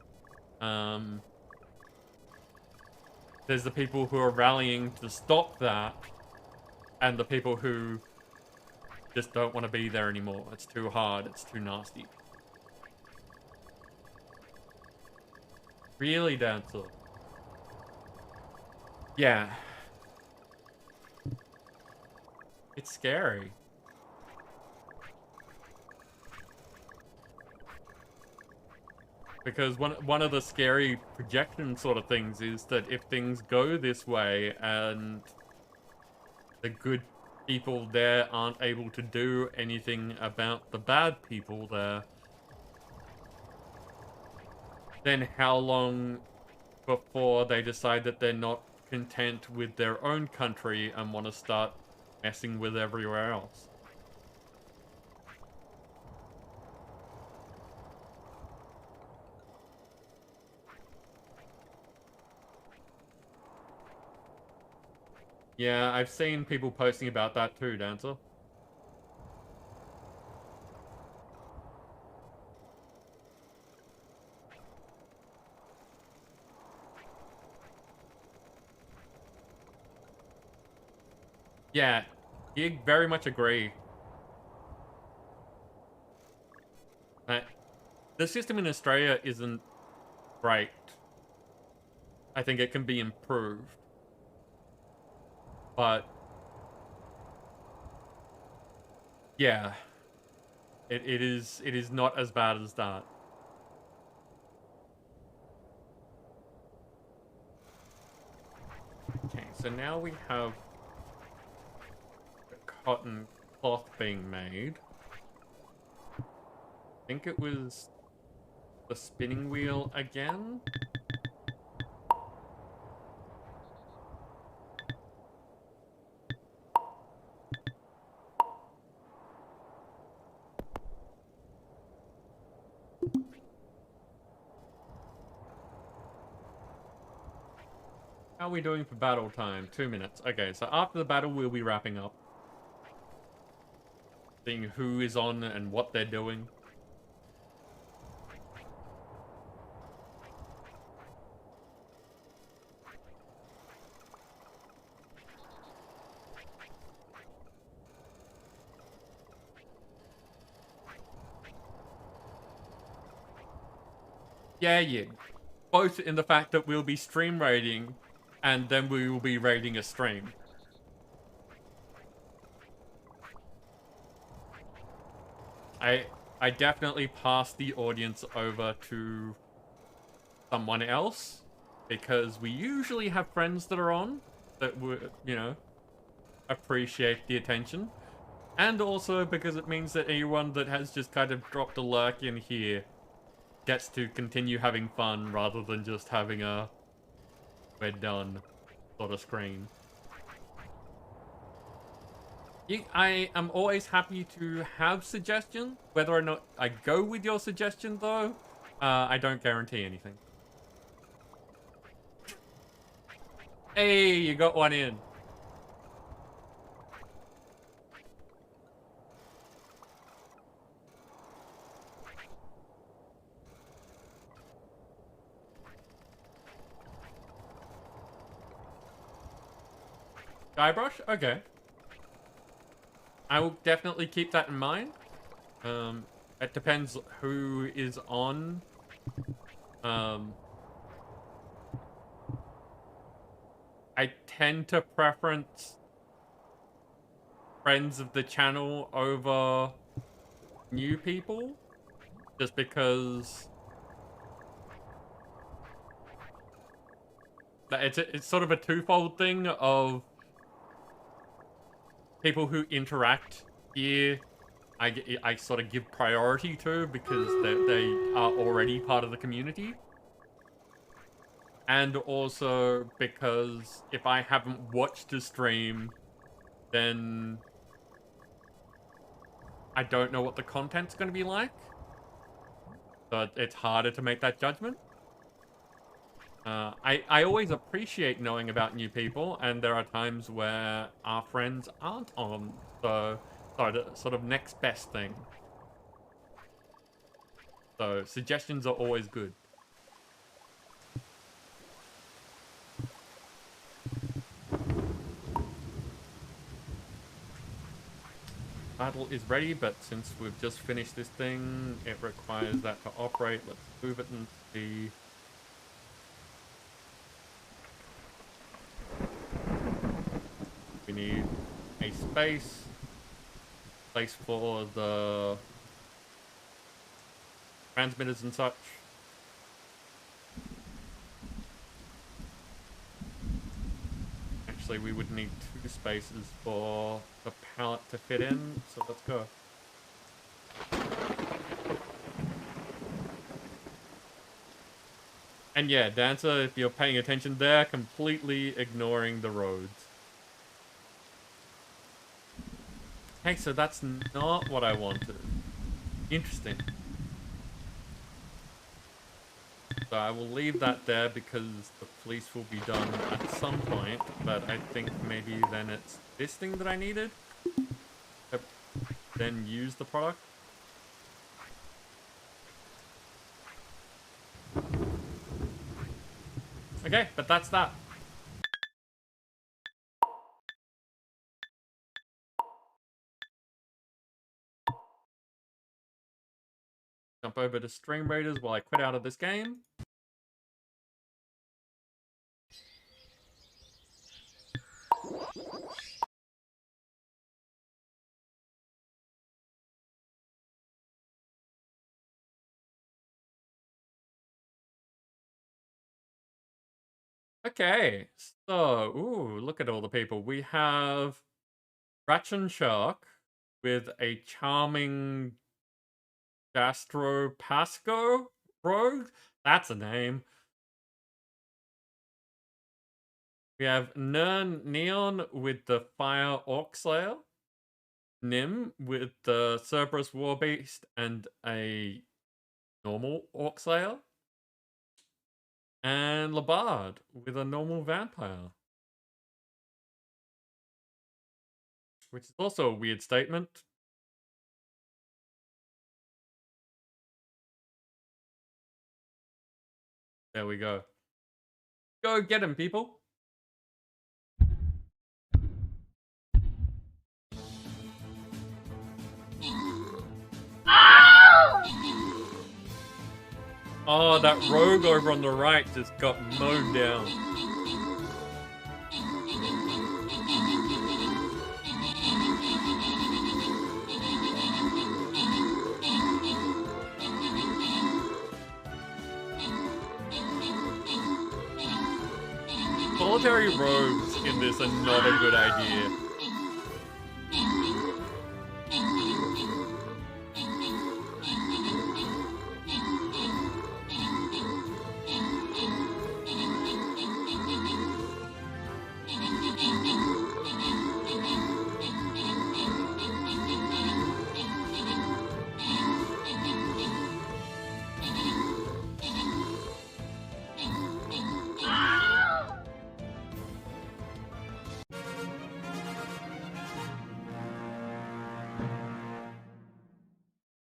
There's the people who are rallying to stop that, and the people who just don't want to be there anymore. It's too hard. It's too nasty. Really, Dancer? Yeah. It's scary. Because one of the scary projection sort of things is that if things go this way and the good people there aren't able to do anything about the bad people there, then how long before they decide that they're not content with their own country and want to start messing with everywhere else? Yeah, I've seen people posting about that too, Dancer. Yeah, you very much agree. The system in Australia isn't great. I think it can be improved. But yeah, it is not as bad as that. Okay, so now we have cotton cloth being made. I think it was the spinning wheel again. How are we doing for battle time? 2 minutes. Okay, so after the battle, we'll be wrapping up. Seeing who is on and what they're doing. Yeah. Both in the fact that we'll be stream raiding, and then we will be raiding a stream. I definitely pass the audience over to someone else, because we usually have friends that are on that would, you know, appreciate the attention. And also because it means that anyone that has just kind of dropped a lurk in here gets to continue having fun rather than just having a we're done sort of screen. I am always happy to have suggestions. Whether or not I go with your suggestion, though, I don't guarantee anything. Hey, you got one in. Guybrush? Okay. I will definitely keep that in mind. It depends who is on. I tend to preference friends of the channel over new people, just because it's sort of a twofold thing of people who interact here. I sort of give priority to because they are already part of the community. And also because if I haven't watched a stream, then I don't know what the content's going to be like. So it's harder to make that judgment. I always appreciate knowing about new people, and there are times where our friends aren't on, so the sort of next best thing. So suggestions are always good. Battle is ready, but since we've just finished this thing, it requires that to operate. Let's move it and see. We need a space for the transmitters and such. Actually, we would need 2 spaces for the pallet to fit in, so let's go. And yeah, Dancer, if you're paying attention there, completely ignoring the roads. Hey, so that's not what I wanted. Interesting. So I will leave that there because the police will be done at some point, but I think maybe then it's this thing that I needed. Then use the product. Okay, but that's that. Jump over to Stream Raiders while I quit out of this game. Okay, so, ooh, look at all the people. We have Ratchan Shark with a charming Gastro Pasco rogue. That's a name. We have Neon with the Fire Orc Slayer. Nim with the Cerberus Warbeast and a normal Orc Slayer. And Labard with a normal vampire. Which is also a weird statement. There we go. Go get him, people. Oh, that rogue over on the right just got mowed down. Solitary rogues in this are not a good idea.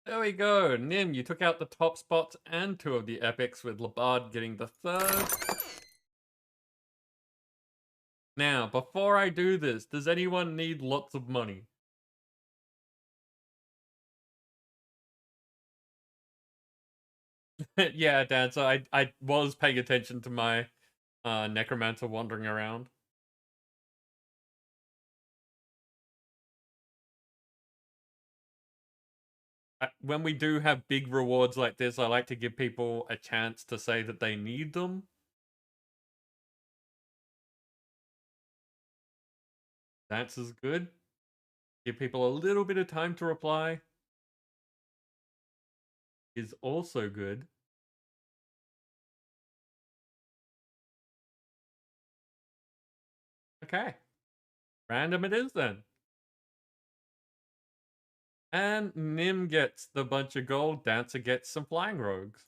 There we go. Nim, you took out the top spots and 2 of the epics, with Labard getting the 3rd. Now, before I do this, does anyone need lots of money? Yeah, Dan, so I was paying attention to my necromancer wandering around. When we do have big rewards like this, I like to give people a chance to say that they need them. That's as good. Give people a little bit of time to reply is also good. Okay. Random it is then. And Nim gets the bunch of gold. Dancer gets some flying rogues.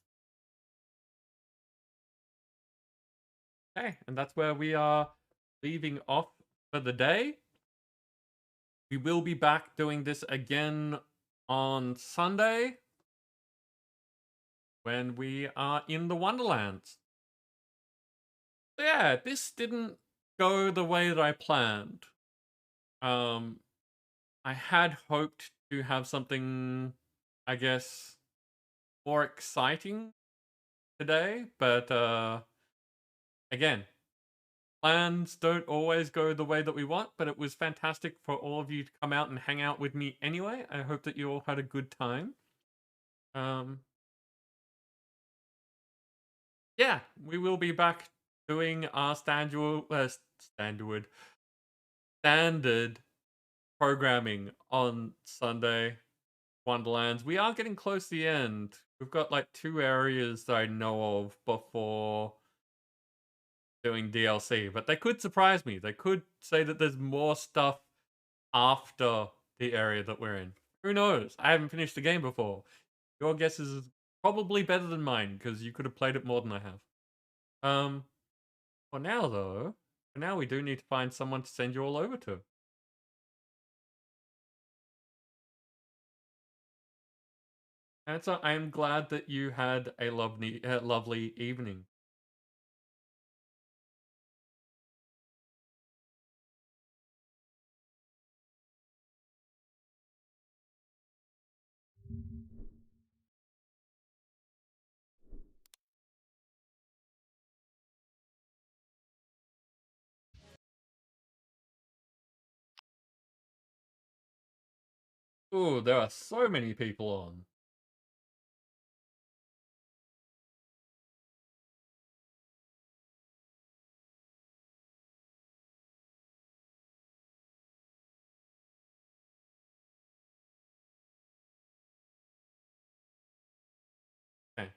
Okay, and that's where we are leaving off for the day. We will be back doing this again on Sunday when we are in the Wonderlands. So yeah, this didn't go the way that I planned. I had hoped to have something, I guess, more exciting today, but again, plans don't always go the way that we want, but it was fantastic for all of you to come out and hang out with me anyway. I hope that you all had a good time. Yeah, we will be back doing our standard programming on Sunday. Wonderlands. We are getting close to the end. We've got like 2 areas that I know of before doing DLC, but they could surprise me. They could say that there's more stuff after the area that we're in. Who knows? I haven't finished the game before. Your guess is probably better than mine because you could have played it more than I have. For now though, we do need to find someone to send you all over to. And so I am glad that you had a lovely evening. Ooh, there are so many people on. Okay.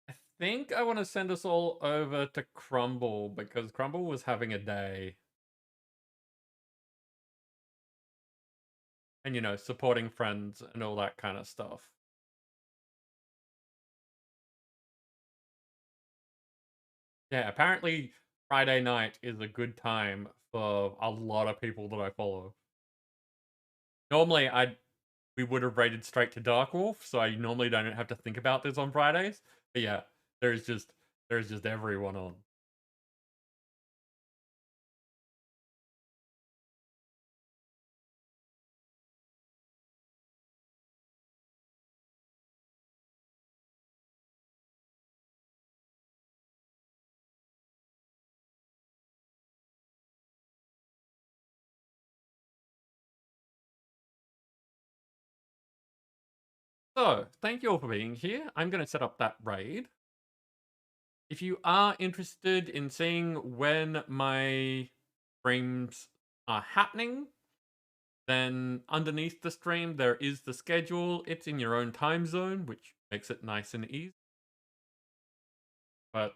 I think I want to send us all over to Crumble because Crumble was having a day. And, you know, supporting friends and all that kind of stuff. Yeah, apparently Friday night is a good time for a lot of people that I follow. Normally, we would have raided straight to Dark Wolf, so I normally don't have to think about this on Fridays. But yeah, there's just there's just everyone on. So, thank you all for being here. I'm going to set up that raid. If you are interested in seeing when my streams are happening, then underneath the stream there is the schedule. It's in your own time zone, which makes it nice and easy. But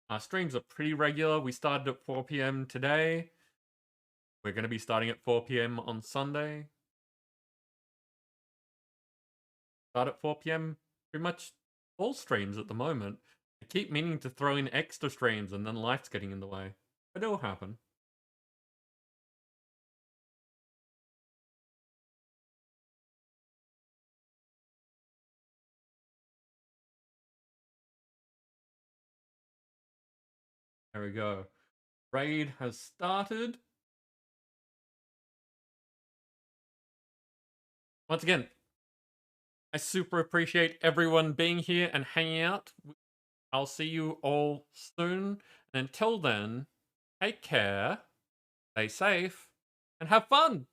our streams are pretty regular. We started at 4 p.m. today. We're going to be starting at 4 p.m. on Sunday. Start at 4 p.m. pretty much all streams at the moment. I keep meaning to throw in extra streams and then life's getting in the way. But it'll happen. There we go. Raid has started. Once again, I super appreciate everyone being here and hanging out. I'll see you all soon. And until then, take care, stay safe, and have fun!